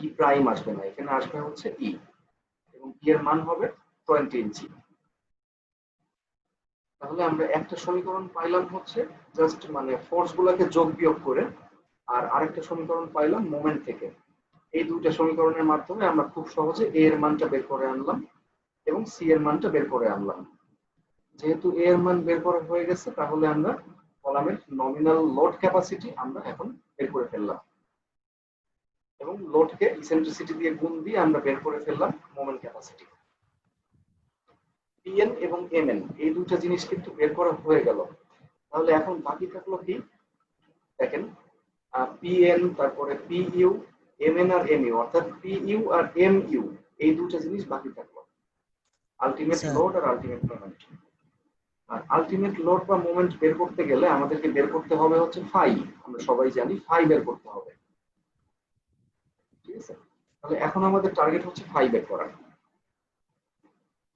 ই প্রাইম আসবে না, এখানে আসবে হচ্ছে ই, এবং ই এর মান হবে 20 ইঞ্চি। তাহলে আমরা একটা সমীকরণ পাইলাম হচ্ছে জাস্ট মানে ফোর্স গুলাকে যোগ বিয়োগ করে, আর আরেকটা সমীকরণ পাইলাম মোমেন্ট থেকে। এই দুইটা সমীকরণের মাধ্যমে আমরা খুব সহজে এ এর মানটা বের করে আনলাম এবং সি এর মানটা বের করে আনলাম। যেহেতু এ এর মান বের করা হয়ে গেছে, তাহলে আমরা কলামের নমিনাল লোড ক্যাপাসিটি আমরা এখন বের করে ফেললাম, এবং লোডকে ইসেন্ট্রিসিটি দিয়ে গুণ দিয়ে আমরা বের করে ফেললাম মোমেন্ট ক্যাপাসিটি। পিএন এবং এমএন এই দুটো জিনিস কিন্তু বের করা হয়ে গেল। তাহলে এখন বাকি থাকলো কি দেখেন, পিএন, তারপরে পিইউ, এমএন আর এমইউ, অর্থাৎ পিইউ আর এমইউ এই দুটো জিনিস বাকি থাকলো, আলটিমেট স্যার লোড আর আলটিমেট মোমেন্ট। আর আলটিমেট লোড বা মোমেন্ট বের করতে গেলে আমাদেরকে বের করতে হবে হচ্ছে ফাই। আমরা সবাই জানি ফাই বের করতে হবে, ঠিক আছে? তাহলে এখন আমাদের টার্গেট হচ্ছে ফাই বের করা।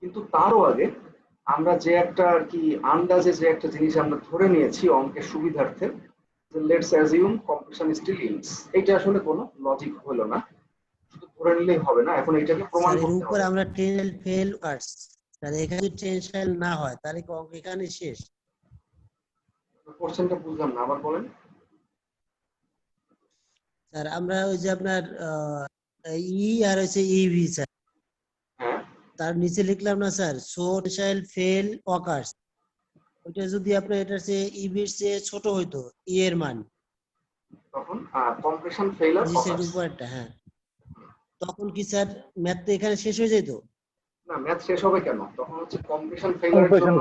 কিন্তু তারও আগে আমরা যে একটা আর কি আন্দাজে যে একটা জিনিস আমরা ধরে নিয়েছি অঙ্কের সুবিধার্থে, যে let's assume compression steel yields. এটা আসলে কোনো লজিক হলো না, শুধু ধরে নিলেই হবে না, এখন এটাকে প্রমাণ স্যার এর করতে উপর হবে। আমরা টেনশন ফেল কাটস, স্যার এখানে যদি টেনশন না হয় তাহলে কি অঙ্ক এখানে শেষ? কোশ্চেনটা বুঝলাম না, আবার বলেন। স্যার আমরা ওই যে আপনার ই আর হচ্ছে ইভি স্যার, হ্যাঁ, তার নিচে লিখলাম না sir so tension fail occurs, ওইটা যদি আপনার এটার চেয়ে ইভির চেয়ে ছোট হইতো ই এর মান, তখন কম্প্রেশন ফেইলার জি স্যার অকার্স। উপরটা, হ্যাঁ, তখন কি স্যার ম্যাথ তো এখানে শেষ হয়ে যেত? না, ম্যাথ শেষ হবে কেন, তখন হচ্ছে কম্প্রেশন ফেইলারের জন্য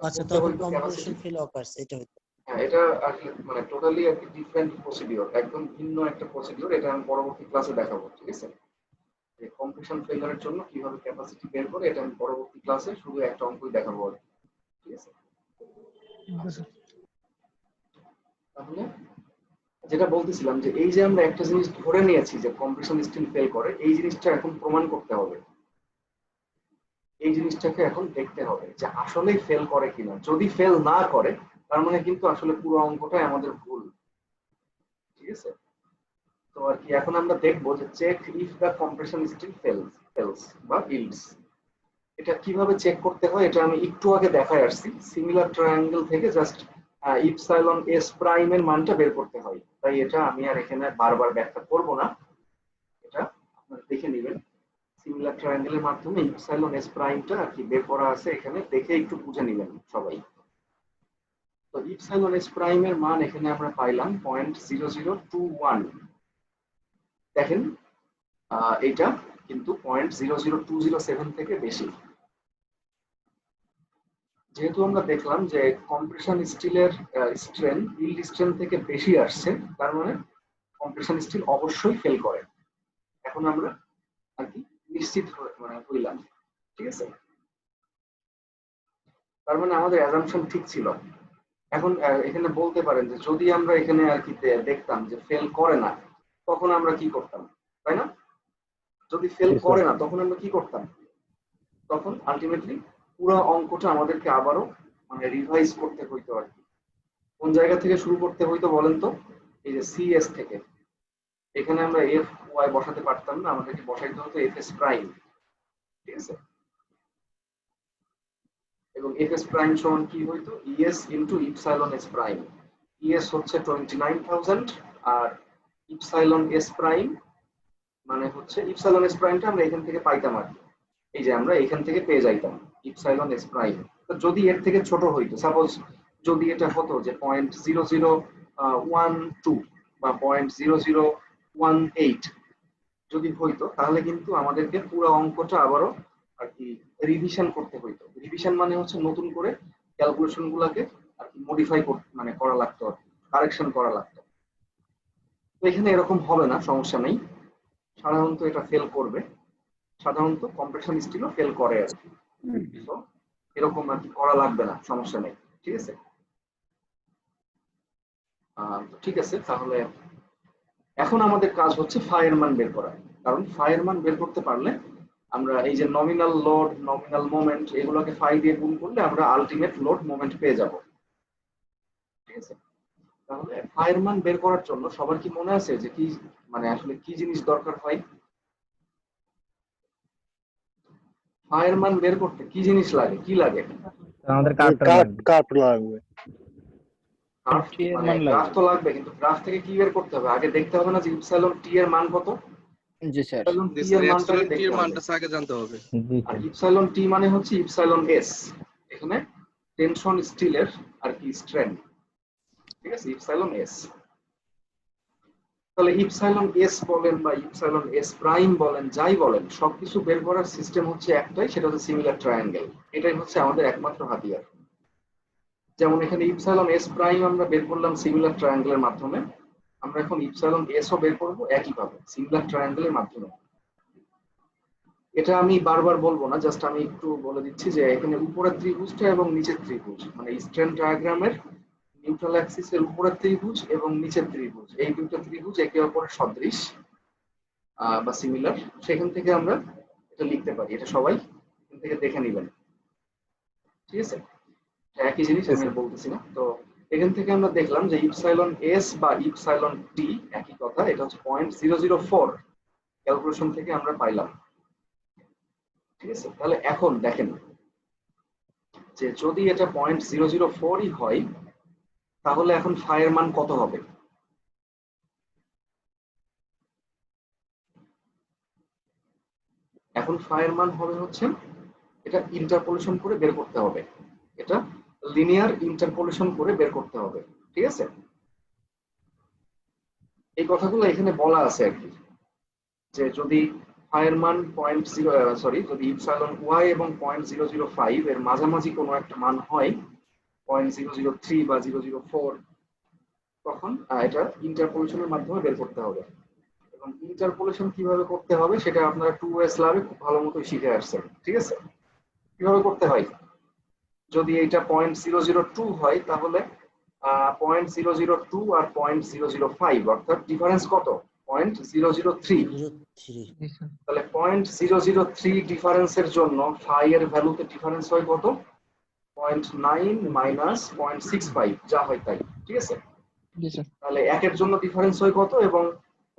আচ্ছা করতে তখন হইতো কম্প্রেশন ক্যাপাসিটি। ফেল অকার্স এটা হইতো। হ্যাঁ, এটা আর কি মানে টোটালি আর কি ডিফারেন্ট প্রসিডিওর, একদম ভিন্ন একটা প্রসিডিওর, এটা আমি পরবর্তী ক্লাসে দেখাবো, ঠিক আছে? যে কম্প্রেশন ফেইলারের জন্য কিভাবে ক্যাপাসিটি বের করে, এটা আমি পরবর্তী ক্লাসে শুধু একটা অঙ্কই দেখাবো আর কি, ঠিক আছে? আচ্ছা, তাহলে যেটা বলতেছিলাম যে এই যে আমরা একটা জিনিস ধরে নিয়েছি যে কম্প্রেশন স্টিল ফেল করে, এই জিনিসটা এখন প্রমাণ করতে হবে। এই জিনিসটাকে এখন দেখতে হবে যে আসলেই ফেল করে কিনা। যদি ফেল না করে, তার মানে কিন্তু আসলে পুরো অঙ্কটাই আমাদের ভুল, ঠিক আছে? তো আর কি এখন আমরা দেখবো যে check if the compression steel fails বা ইল্ডস। এটা কিভাবে চেক করতে হয় এটা আমি একটু আগে দেখায় আসছি। সিমিলার ট্রায়াঙ্গেল থেকে জাস্ট ইপসাইলন এস প্রাইম এর মানটা বের করতে হয়, তাই এটা আমি আর এখানে বারবার ব্যাখ্যা করব না, এটা আপনারা দেখে নেবেন। সিমিলার ট্রায়াঙ্গেলের মাধ্যমে ইপসাইলন এস প্রাইমটা আর কি বের করা আছে, এখানে দেখে একটু বুঝে নেবেন সবাই। তো ইপসাইলন এস প্রাইম এর মান এখানে আমরা পাইলাম 0.0021। দেখেন এটা কিন্তু 0.00207 থেকে বেশি। যেহেতু আমরা দেখলাম যে কম্প্রেশন স্টিলের স্ট্রেন ইল্ড স্ট্রেন থেকে বেশি আসছে, তার মানে কম্প্রেশন স্টিল অবশ্যই ফেল করে। এখন আমরা আর কি নিশ্চিত হইলাম, ঠিক আছে? তার মানে আমাদের অ্যাজাম্পশন ঠিক ছিল। এখন এখানে বলতে পারেন যে যদি আমরা এখানে আর কি দেখতাম যে ফেল করে না, তখন আমরা কি করতাম, তাই না? যদি ফেল করে না তখন আমরা কি করতাম? তখন আলটিমেটলি পুরো অঙ্কটা আমাদেরকে আবারও মানে রিভাইজ করতে হইতো আর কি। কোন জায়গা থেকে শুরু করতে হইতো বলেন তো? এই যে সিএস থেকে। এখানে আমরা এফ ওয়াই বসাতে পারতাম না, আমাদেরকে বসাইতে হতো এফ এস প্রাইম, ঠিক আছে? এবং এফ এস প্রাইম সমান কি হইতো? E s into epsilon s prime. E s হচ্ছে 29,000 আর ইপসাইলন এস প্রাইম মানে হচ্ছে ইপসাইলন এস প্রাইমটা আমরা এখান থেকে পাইতাম আর কি। এই যে আমরা এখান থেকে পেয়ে যাইতাম ইপসাইলন এস প্রাইম। তো যদি এর থেকে ছোট হইতো, সাপোজ যদি এটা হতো যে 0.0012 বা 0.0018 যদি হইতো, তাহলে কিন্তু আমাদেরকে পুরো অঙ্কটা আবারও আর কি রিভিশন করতে হইতো। রিভিশন মানে হচ্ছে নতুন করে ক্যালকুলেশন গুলাকে আর কি মডিফাই মানে করা লাগতো, কারেকশন করা লাগতো। তো এখানে এরকম হবে না, সমস্যা নেই। সাধারণত এটা ফেল করবে, সাধারণত কম্প্রেশন স্টিলও ফেল করে আর কি। তো এরকম আর কি করা লাগবে না, সমস্যা নেই, ঠিক আছে? ঠিক আছে, তাহলে এখন আমাদের কাজ হচ্ছে ফায়ের মান বের করা। কারণ ফায়ের মান বের করতে পারলে আমরা এই যে নমিনাল লোড, নমিনাল মোমেন্ট, এগুলোকে ফাই দিয়ে গুণ করলে আমরা আলটিমেট লোড মোমেন্ট পেয়ে যাব। ঠিক আছে, তাহলে ফায়ের মান বের করার জন্য সবার কি মনে আছে যে কি মানে আসলে কি জিনিস দরকার হয়? ফায়ের মান বের করতে কি জিনিস লাগে, কি লাগে? আমাদের কার্ডটা লাগবে। কার্ভ লাগবে। গ্রাফ, টি এর মানে মান গ্রাফ লাগবে। তো লাগবে, কিন্তু গ্রাফ থেকে কি বের করতে হবে? আগে দেখতে হবে না যে ইপসাইলন টি এর মান কত? জি স্যার। ইপসাইলন টি এর মানটাকে দেখতে হবে। জি আর স্যার। ইপসাইলন টি মানে হচ্ছে ইপসাইলন এস, এখানে টেনশন স্টিলের আর কি স্ট্রেন। ঠিক আছে, ইপসাইলন এস। তাহলে ইপসাইলন এস বলেন বা ইপসাইলন এস প্রাইম বলেন, যাই বলেন, সবকিছু বের করার সিস্টেম হচ্ছে একটাই, সেটা হচ্ছে সিমিলার ট্রায়াঙ্গেল। এটাই হচ্ছে আমাদের একমাত্র হাতিয়ার। যেমন এখানে ইপসাইলন এস প্রাইম আমরা বের করলাম সিমিলার ট্রায়াঙ্গেলের মাধ্যমে, আমরা এখন ইপসাইলন এস ও বের করবো একইভাবে সিমিলার ট্রায়াঙ্গেলের মাধ্যমে। এটা আমি বারবার বলবো না, জাস্ট আমি একটু বলে দিচ্ছি যে এখানে উপরের ত্রিভুজটা এবং নিচের ত্রিভুজ, মানে স্ট্রেন ডায়াগ্রামের নিউট্রাল অ্যাক্সিস এর উপরের ত্রিভুজ এবং নিচের ত্রিভুজ, এই দুটো ত্রিভুজ একে অপরের সদৃশ বা সিমিলার। সেখান থেকে আমরা এটা লিখতে পারি, এটা সবাই এখান থেকে দেখে নেবেন। ঠিক আছে, একই জিনিস আমি আর বলতেছি না। তো এখান থেকে আমরা দেখলাম যে ইপসাইলন এস বা ইপসাইলন টি একই কথা, এটা হচ্ছে 0.004 ক্যালকুলেশন থেকে আমরা পাইলাম। ঠিক আছে, তাহলে এখন দেখেন যে যদি এটা 0.004ই হয়, তাহলে এখন ফায়ের মান কত হবে? এখন ফায়ের মান হবে হচ্ছে, এটা ইন্টারপোলেশন করে বের করতে হবে, এটা লিনিয়ার ইন্টারপোলেশন করে বের করতে হবে। ঠিক আছে, এই কথাগুলো এখানে বলা আছে আর কি, যে যদি ফায়ের মান যদি ইপসাইলন ওয়াই এবং 0.005 এর মাঝামাঝি কোনো একটা মান হয়, 0.003 বা 004, তখন এটা ইন্টারপোলেশনের মাধ্যমে বের করতে হবে। এবং ইন্টারপোলেশন কিভাবে করতে হবে সেটা আপনারা 2S ল্যাবে খুব ভালো মতো শিখে আসছেন। ঠিক আছে, কিভাবে করতে হয়? যদি এটা 0.002 হয়, তাহলে 0.002 আর 0.005 অর্থাৎ ডিফারেন্স কত? 0.003। 03। জি স্যার। তাহলে 0.003 ডিফারেন্সের জন্য ফাই এর ভ্যালুতে ডিফারেন্স হয় কত? 0.9 মাইনাস 0.65, যা হয় তাই। ঠিক আছে, জি স্যার। তাহলে একের জন্য ডিফারেন্স হয় কত? এবং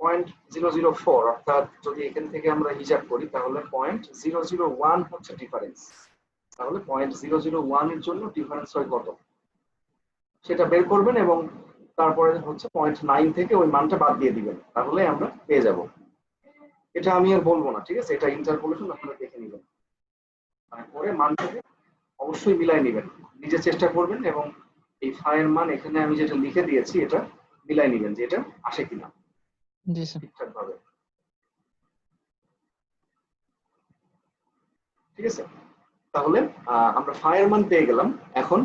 0.004, অর্থাৎ যদি এখান থেকে আমরা হিসাব করি তাহলে 0.001 হচ্ছে ডিফারেন্স। তাহলে 0.001 এর জন্য ডিফারেন্স হয় কত সেটা বের করবেন, এবং তারপরে হচ্ছে 0.9 থেকে ওই মানটা বাদ দিয়ে দিবেন, তাহলে আমরা পেয়ে যাব। এটা আমি আর বলবো না। ঠিক আছে, এটা ইন্টারপোলেশন আপনারা দেখে নেবেন, মানে পরে মানটাকে অবশ্যই মিলাই নেবেন, নিজে চেষ্টা করবেন, এবং এই ফায়ের মান এখানে আমি যেটা লিখে দিয়েছি এটা মিলাই নেবেন যে এটা আসে কিনা জি স্যার। ঠিকঠাক ভাবে। ঠিক আছে, তাহলে আমরা ফায়ের মান পেয়ে গেলাম। এখন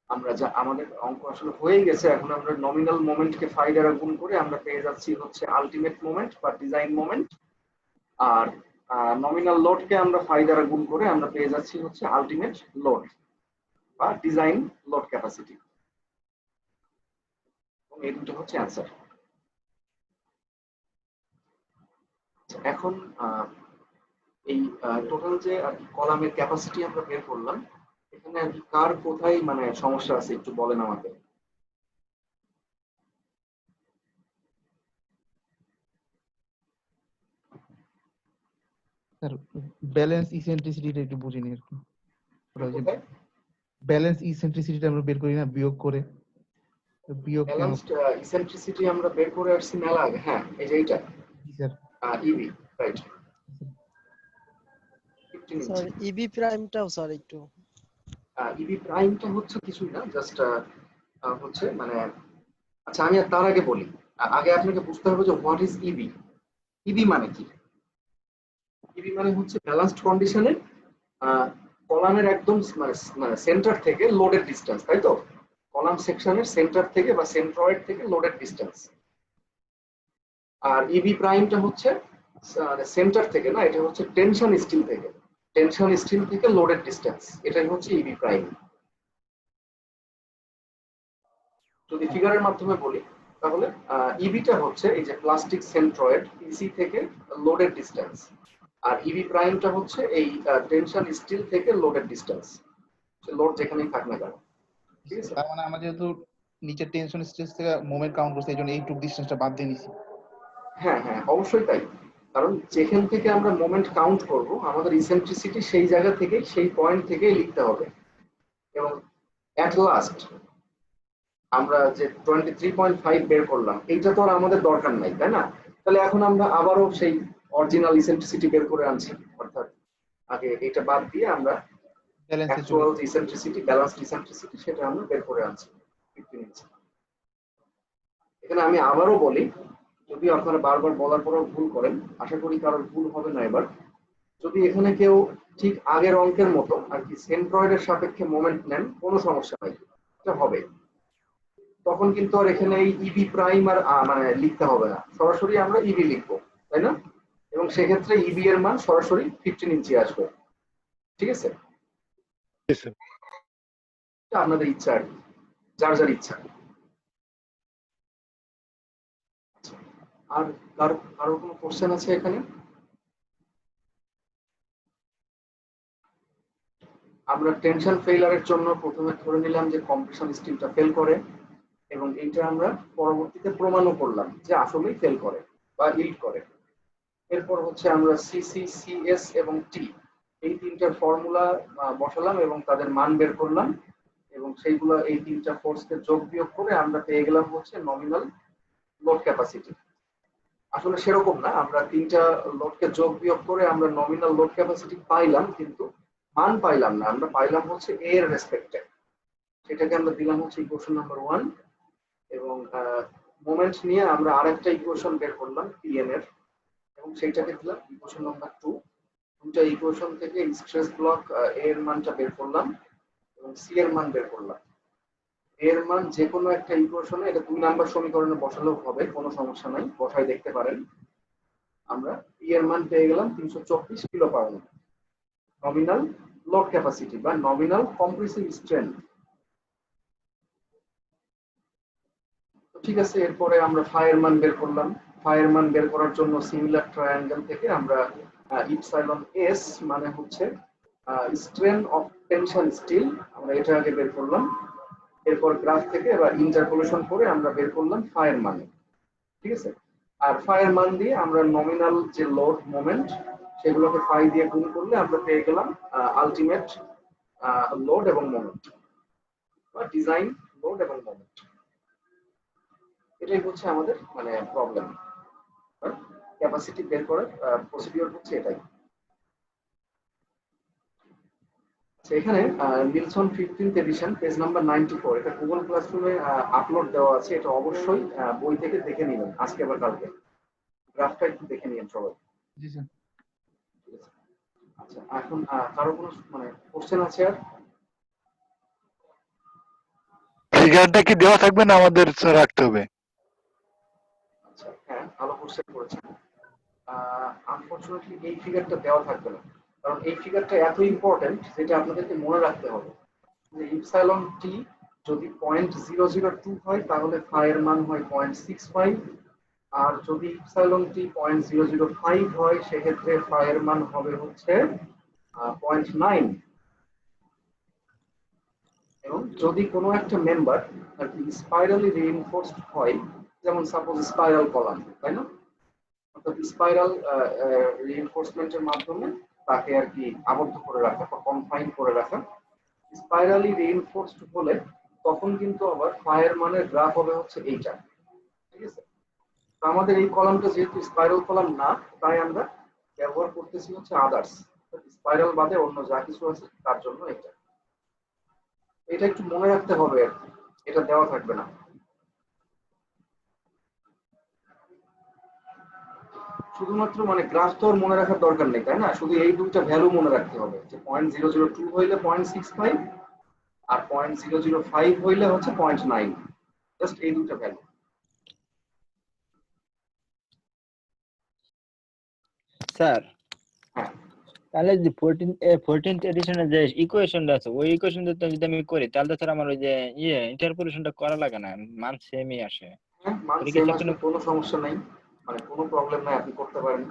আমরা যা আমাদের অঙ্ক আসলে হয়ে গেছে, এখন আমরা নমিনাল মোমেন্টকে ফাই দ্বারা গুণ করে আমরা পেয়ে যাচ্ছি হচ্ছে আলটিমেট মোমেন্ট বা ডিজাইন মোমেন্ট, আর নমিনাল লোডকে আমরা ফাই দ্বারা গুণ করে আমরা পেয়ে যাচ্ছি হচ্ছে আলটিমেট লোড বা ডিজাইন লোড ক্যাপাসিটি, এবং এই দুটো হচ্ছে অ্যান্সার। এখন এই টোটাল যে কলামের ক্যাপাসিটি আমরা বের করলাম, এখানে আর কি কার কোথায় মানে সমস্যা আছে একটু বলেন আমাকে। স্যার ব্যালেন্স ইসেন্ট্রিসিটিটা একটু বুঝিনি এরকম। ওটা যে কোথায় ব্যালেন্স ইসেন্ট্রিসিটিটা আমরা বের করি না বিয়োগ করে, তো বিয়োগ কেন? ব্যালেন্সড ইসেন্ট্রিসিটি আমরা বের করে আসছি মেলা আগে। হ্যাঁ, এই যে এইটা জি স্যার। ইবি, রাইট। 15 স্যার ইঞ্চি ইবি প্রাইমটাও স্যার একটু ইবি প্রাইমটা হচ্ছে কিছুই না, জাস্ট হচ্ছে মানে, আচ্ছা আমি আর তার আগে বলি, আগে আপনাকে বুঝতে হবে যে হোয়াট ইজ ইবি। ইবি মানে কি? ইবি মানে হচ্ছে ব্যালেন্সড কন্ডিশনে কলামের একদম মানে সেন্টার থেকে লোডের ডিসটেন্স, তাই তো? কলাম সেকশনের সেন্টার থেকে বা সেন্ট্রয়েড থেকে লোডের ডিসটেন্স। আর ইবি প্রাইমটা হচ্ছে সেন্টার থেকে না, এটা হচ্ছে টেনশন স্টিল থেকে, টেনশন স্টিল থেকে লোডের ডিসটেন্স, এটাই হচ্ছে ইবি প্রাইম। যদি ফিগারের মাধ্যমে বলি তাহলে ইবিটা হচ্ছে এই যে প্লাস্টিক সেন্ট্রয়েড পিসি থেকে লোডের ডিসটেন্স, আর ইবি প্রাইমটা হচ্ছে এই টেনশন স্টিল থেকে লোডের ডিসটেন্স, লোড যেখানেই থাক না কেন। ঠিক আছে, তার মানে আমরা যেহেতু নিচের টেনশন স্ট্রেস থেকে মোমেন্ট কাউন্ট করছি, এই জন্য এইটুক ডিসটেন্সটা বাদ দিয়ে নিছি। হ্যাঁ হ্যাঁ অবশ্যই তাই, কারণ যেখান থেকে আমরা মোমেন্ট কাউন্ট করব আমাদের ইসেন্ট্রিসিটি সেই জায়গা থেকেই সেই পয়েন্ট থেকেই লিখতে হবে। এবং অ্যাট লাস্ট আমরা যে 23.5 বের করলাম এইটা তো আর আমাদের দরকার নাই, তাই না? তাহলে এখন আমরা আবারও সেই অরিজিনাল ইসেন্ট্রিসিটি বের করে আনছি, অর্থাৎ আগে এটা বাদ দিয়ে আমরা ব্যালেন্সে চলে অ্যাকচুয়াল ইসেন্ট্রিসিটি, ব্যালেন্সড ইসেন্ট্রিসিটি সেটা আমরা বের করে আনছি 15 ইঞ্চি। এখানে আমি আবারও বলি, যদি আপনারা বারবার বলার পরেও ভুল করেন, আশা করি কারোর ভুল হবে না এবার। যদি এখানে কেউ ঠিক আগের অঙ্কের মতো আর কি সেন্ট্রয়েডের সাপেক্ষে মোমেন্ট নেন, কোনো সমস্যা নাই, এটা হবে। তখন কিন্তু আর এখানে এই ইবি প্রাইম আর মানে লিখতে হবে না, সরাসরি আমরা ইবি লিখবো, তাই না? এবং সেক্ষেত্রে ইবি এর মান সরাসরি 15 ইঞ্চি আসবে। ঠিক আছে, এটা আপনাদের ইচ্ছা আর কি, যার যার ইচ্ছা। আর কারো কোনো কোশ্চেন আছে এখানে? আমরা টেনশন ফেইলারের জন্য প্রথমে ধরে নিলাম যে কম্প্রেশন স্টিলটা ফেল করে, এবং এইটা আমরা পরবর্তীতে প্রমাণও করলাম যে আসলেই ফেল করে বা হিট করে। এরপর হচ্ছে আমরা সিসি, সিএস এবং টি এই তিনটার ফর্মুলা বসালাম এবং তাদের মান বের করলাম, এবং সেইগুলো এই তিনটা ফোর্সকে যোগ বিয়োগ করে আমরা পেয়ে গেলাম হচ্ছে নমিনাল লোড ক্যাপাসিটি। আসলে সেরকম না, আমরা তিনটা লোডকে যোগ বিয়োগ করে আমরা নমিনাল লোড ক্যাপাসিটি পাইলাম, কিন্তু মান পাইলাম না, আমরা পাইলাম হচ্ছে এ এর রেসপেক্টে। সেটাকে আমরা দিলাম হচ্ছে ইকুয়েশন নাম্বার 1, এবং মোমেন্ট নিয়ে আমরা আরেকটা ইকুয়েশন বের করলাম পিএম এর, এবং সেইটাকে দিলাম ইকুয়েশন নাম্বার 2। দুটো ইকুয়েশন থেকে স্ট্রেস ব্লক এর মানটা বের করলাম এবং সি এর মান বের করলাম। এর মান যে কোনো একটা ইকুয়েশনে, এটা 2 নাম্বার সমীকরণে বসালেও হবে, কোনো সমস্যা নাই, বসাই দেখতে পারেন। আমরা পি এর মান পেয়ে গেলাম 324 kilo pound, nominal load capacity বা নমিনাল কম্প্রেসিভ স্ট্রেন্থ। ঠিক আছে, এরপরে আমরা ফায়ার মান বের করলাম। ফায়ার মান বের করার জন্য সিমিলার ট্রায়াঙ্গেল থেকে আমরা ইপসাইলন এস মানে হচ্ছে স্ট্রেন অফ টেনশন স্টিল, আমরা এটা আগে বের করলাম। এরপর গ্রাফ থেকে এবার ইন্টারপোলেশন করে আমরা বের করলাম ফায়ার মান। ঠিক আছে, আর ফায়ার মান দিয়ে আমরা নমিনাল যে লোড মোমেন্ট সেগুলোকে ফাই দিয়ে গুণ করলে আমরা পেয়ে গেলাম আলটিমেট লোড এবং মোমেন্ট বা ডিজাইন লোড এবং মোমেন্ট। এটাই হচ্ছে আমাদের মানে প্রবলেম, ক্যাপাসিটি বের করার প্রসিডিওর হচ্ছে এটাই। এখানে Nielsen 15th addition page number 94, এটা গুগল ক্লাসরুমে আপলোড দেওয়া আছে, এটা অবশ্যই বই থেকে দেখে নেবেন আজকে বা কালকে, গ্রাফটা একটু দেখে নিন সবাই। জি স্যার। আচ্ছা, এখন কারো কোনো মানে কোশ্চেন আছে? আর ফিগারটা কি দেওয়া থাকবে না আমাদের রাখতে হবে? আচ্ছা, হ্যাঁ ভালো কোশ্চেন করেছেন। আনফরচুনেটলি এই ফিগারটা দেওয়া থাকবে না, কারণ এই ফিগারটা এত ইম্পর্টেন্ট যেটা আপনাদেরকে মনে রাখতে হবে যে ইপসাইলন টি যদি 0.002 হয় তাহলে ফায়ের মান হয় 0.65, আর যদি ইপসাইলন টি 0.005 হয় সেক্ষেত্রে ফায়ের মান হবে হচ্ছে 0.9। এবং যদি কোনো একটা মেম্বার আর কি স্পাইরালি রিইনফোর্সড হয়, যেমন সাপোজ স্পাইরাল কলাম, তাই না? অর্থাৎ স্পাইরাল রিইনফোর্সমেন্টের মাধ্যমে তাকে আর কি আবদ্ধ করে রাখা বা কনফাইন করে রাখা, স্পাইরালি রিইনফোর্সড হলে তখন কিন্তু আবার ফায়ার মানের গ্রাফ হবে হচ্ছে এইটা। ঠিক আছে, তো আমাদের এই কলামটা যেহেতু স্পাইরাল কলাম না, তাই আমরা ব্যবহার করতেছি হচ্ছে আদার্স, স্পাইরাল বাদে অন্য যা কিছু আছে তার জন্য এটা। এটা একটু মনে রাখতে হবে আর কি, এটা দেওয়া থাকবে না। শুধুমাত্র মানে গ্রাফ তো আর মনে রাখার দরকার নেই, তাই না? শুধু এই দুইটা ভ্যালু মনে রাখতে হবে যে 0.002 হইলে 0.65 আর 0.005 হইলে হচ্ছে 0.9, জাস্ট এই দুইটা ভ্যালু। স্যার হ্যাঁ তাহলে যে 14th এডিশনের যে ইকুয়েশনটা আছে ওই ইকুয়েশনটা যদি আমি করি তাহলে তো স্যার আমার ওই যে ইন্টারপোলেশনটা করা লাগে না, মান সেমই আসে। হ্যাঁ, মান ওটা কি সেম স্যার আসলে কোনো সমস্যা নাই, মানে কোনো প্রবলেম নাই, আপনি করতে পারেন।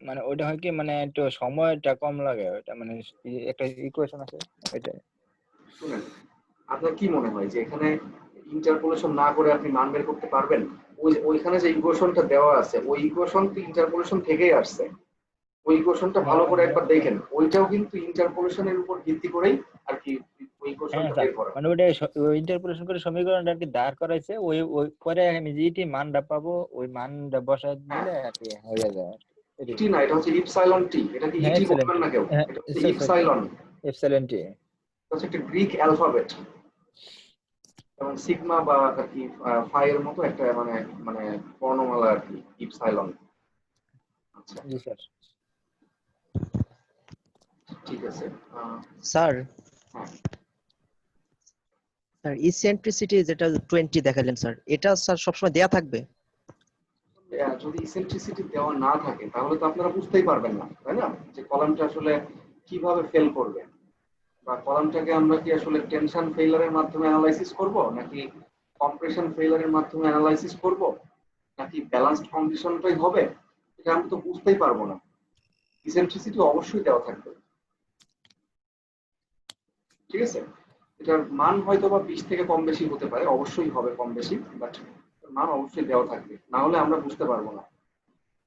মানে ওইটা হয় কি মানে একটু সময়টা কম লাগে, ওইটা মানে একটা ইকুয়েশন আছে ওইটা। শুনেন, আপনার কি মনে হয় যে এখানে ইন্টারপোলেশন না করে আপনি মান বের করতে পারবেন? ওইখানে যে ইকুয়েশনটা দেওয়া আছে ওই ইকুয়েশন তো ইন্টারপোলেশন থেকেই আসছে। ওই ইকুয়েশনটা ভালো করে একবার দেখেন, ওইটাও কিন্তু ইন্টারপোলেশনের উপর ভিত্তি করেই আর কি ওই হ্যাঁ ইকুয়েশনটা স্যার, বের করা। মানে ওইটা ইন্টারপোলেশন করে সমীকরণটা আর কি দাঁড় করাইছে, ওই ওই পরে আমি যেটি মানটা পাবো ওই মানটা বসায় হ্যাঁ, দিলে আর কি হয়ে যায় আর কি। এটাই। ইটি না, এটা হচ্ছে ইপসাইলন টি। এটা কি হ্যাঁ ইটি এক্সেলেন্ট। বলবেন না কেউ, হ্যাঁ এটা হচ্ছে স্যার স্যার ইপসাইলন। এক্সেলেন্ট। এটা হচ্ছে একটা গ্রিক অ্যালফাবেট, এবং সিগমা বা আর কি ফাই এর মতো একটা মানে মানে বর্ণমালা আর কি, ইপসাইলন। আচ্ছা, জি স্যার। ঠিক আছে। স্যার হ্যাঁ, স্যার ইসেন্ট্রিসিটি যেটা 20 দেখালেন স্যার, এটা স্যার সবসময় দেয়া থাকবে? যদি ইসেন্ট্রিসিটি দেওয়া না থাকে তাহলে তো আপনারা বুঝতেই পারবেন না, তাই না, যে কলামটা আসলে কিভাবে ফেল করবে, বা কলামটাকে আমরা কি আসলে টেনশন ফেইলারের মাধ্যমে অ্যানালাইসিস করব, নাকি কম্প্রেশন ফেইলারের মাধ্যমে অ্যানালাইসিস করব, নাকি ব্যালেন্সড কন্ডিশনটাই হবে, এটা আমরা তো বুঝতেই পারবো না। ইসেন্ট্রিসিটি অবশ্যই দেওয়া থাকবে, ঠিক আছে। এটার মান হয়তো বা 20 থেকে কম বেশি হতে পারে, অবশ্যই হবে কম বেশি, বাট মান অবশ্যই দেওয়া থাকবে, না হলে আমরা বুঝতে পারবো না।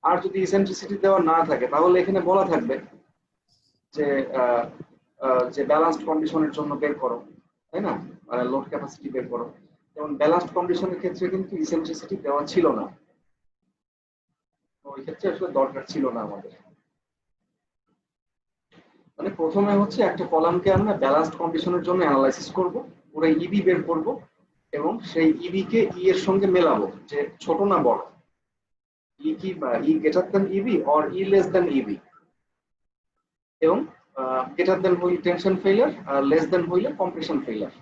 আর যদি ইসেন্ট্রিসিটি দেওয়া না থাকে তাহলে এখানে বলা থাকবে যে যে ব্যালেন্সড কন্ডিশনের জন্য বের করো, তাই না, মানে লোড ক্যাপাসিটি বের করো। যেমন ব্যালেন্সড কন্ডিশনের ক্ষেত্রে কিন্তু ইসেন্ট্রিসিটি দেওয়া ছিল না, ওই ক্ষেত্রে আসলে দরকার ছিল না আমাদের। মানে প্রথমে হচ্ছে একটা কলামকে আমরা ব্যালেন্সড কন্ডিশনের জন্য অ্যানালাইসিস করব, পুরো ইবি বের করব, এবং সেই ইবি কে ই এর সঙ্গে মেলাবো, যে ছোট না বড়, ই কি e greater than EB or e less than EB, এবং গ্রেটার দ্যান হইলে টেনশন ফেইলার, আর লেস দ্যান হইলে কম্প্রেশন ফেইলার,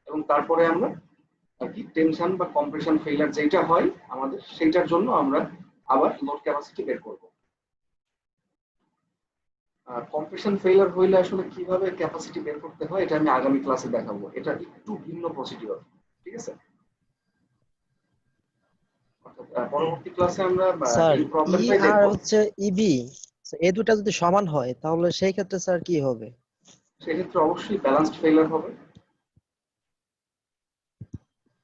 এবং তারপরে আমরা আর কি টেনশন বা কম্প্রেশন ফেইলার যেটা হয় আমাদের সেইটার জন্য আমরা আবার লোড ক্যাপাসিটি বের করব। কম্প্রেশন ফেইলার হইলে আসলে কিভাবে ক্যাপাসিটি বের করতে হয় এটা আমি আগামী ক্লাসে দেখাবো, এটা একটু ভিন্ন প্রসিডিউর, ঠিক আছে। পরবর্তী ক্লাসে আমরা স্যার এই ই প্রবলেমটাই আর দেখব। হচ্ছে ইবি, এই দুটা যদি সমান হয় তাহলে সেই ক্ষেত্রে স্যার কি হবে? সেক্ষেত্রে অবশ্যই ব্যালেন্সড ফেইলার হবে,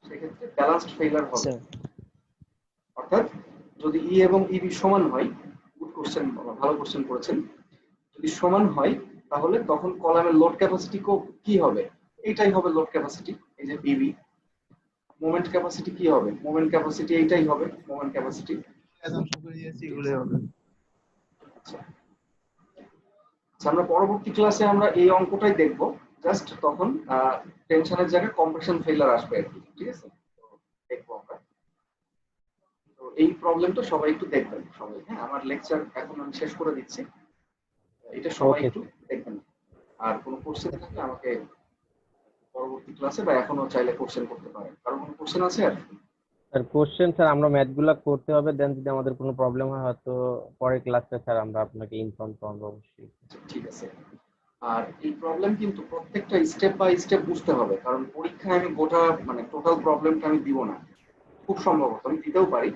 সেক্ষেত্রে ব্যালেন্সড ফেইলার হবে। আচ্ছা অর্থাৎ যদি ই এবং ইবি সমান হয়, গুড কোশ্চেন, ভালো কোশ্চেন করেছেন, যদি সমান হয় তাহলে তখন কলামের লোড ক্যাপাসিটি কি হবে, এইটাই হবে লোড ক্যাপাসিটি, এই যে বিবি। মোমেন্ট ক্যাপাসিটি কি হবে, মোমেন্ট ক্যাপাসিটি এইটাই হবে মোমেন্ট ক্যাপাসিটি। অ্যাসাম্পশন করে দিয়েছি এগুলোই হবে। আচ্ছা, আমরা পরবর্তী ক্লাসে আমরা এই অঙ্কটাই দেখব, জাস্ট তখন টেনশনের জায়গায় কম্প্রেশন ফেইলার আসবে আর কি, ঠিক আছে। তো দেখবো আমরা, তো এই প্রবলেমটা সবাই একটু দেখবেন সবাই, হ্যাঁ, আমার লেকচার এখন আমি শেষ করে দিচ্ছি, এটা সবাই ওকে একটু দেখবেন। আর কোনো কোশ্চেন থাকলে আমাকে পরবর্তী ক্লাসে বা এখনো চাইলে কোশ্চেন করতে পারেন। কারণ কোনো কোশ্চেন আছে আর? স্যার কোশ্চেন স্যার আমরা ম্যাথ গুলা করতে হবে, দেন যদি আমাদের কোনো প্রবলেম হয় হয়তো পরের ক্লাসে স্যার আমরা আপনাকে ইনফর্ম করবো অবশ্যই। ঠিক আছে। আর এই প্রবলেম কিন্তু প্রত্যেকটা স্টেপ বাই স্টেপ বুঝতে হবে, কারণ পরীক্ষায় আমি গোটা মানে টোটাল প্রবলেমটা আমি দিব না, খুব সম্ভবত আমি দিতেও পারি,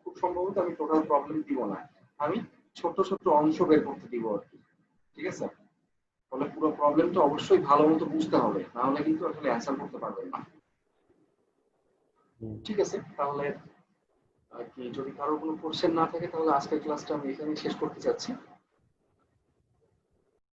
খুব সম্ভবত আমি টোটাল প্রবলেম দিব না, আমি ছোট ছোট অংশ বের করতে দিব আর কি, ঠিক আছে। ফলে পুরো প্রবলেমটা অবশ্যই ভালো মতো বুঝতে হবে, না হলে কিন্তু আসলে অ্যান্সার করতে পারবেন না। ঠিক আছে, তাহলে আর কি যদি কারোর কোনো কোশ্চেন না থাকে তাহলে আজকের ক্লাসটা আমি এখানেই শেষ করতে চাচ্ছি।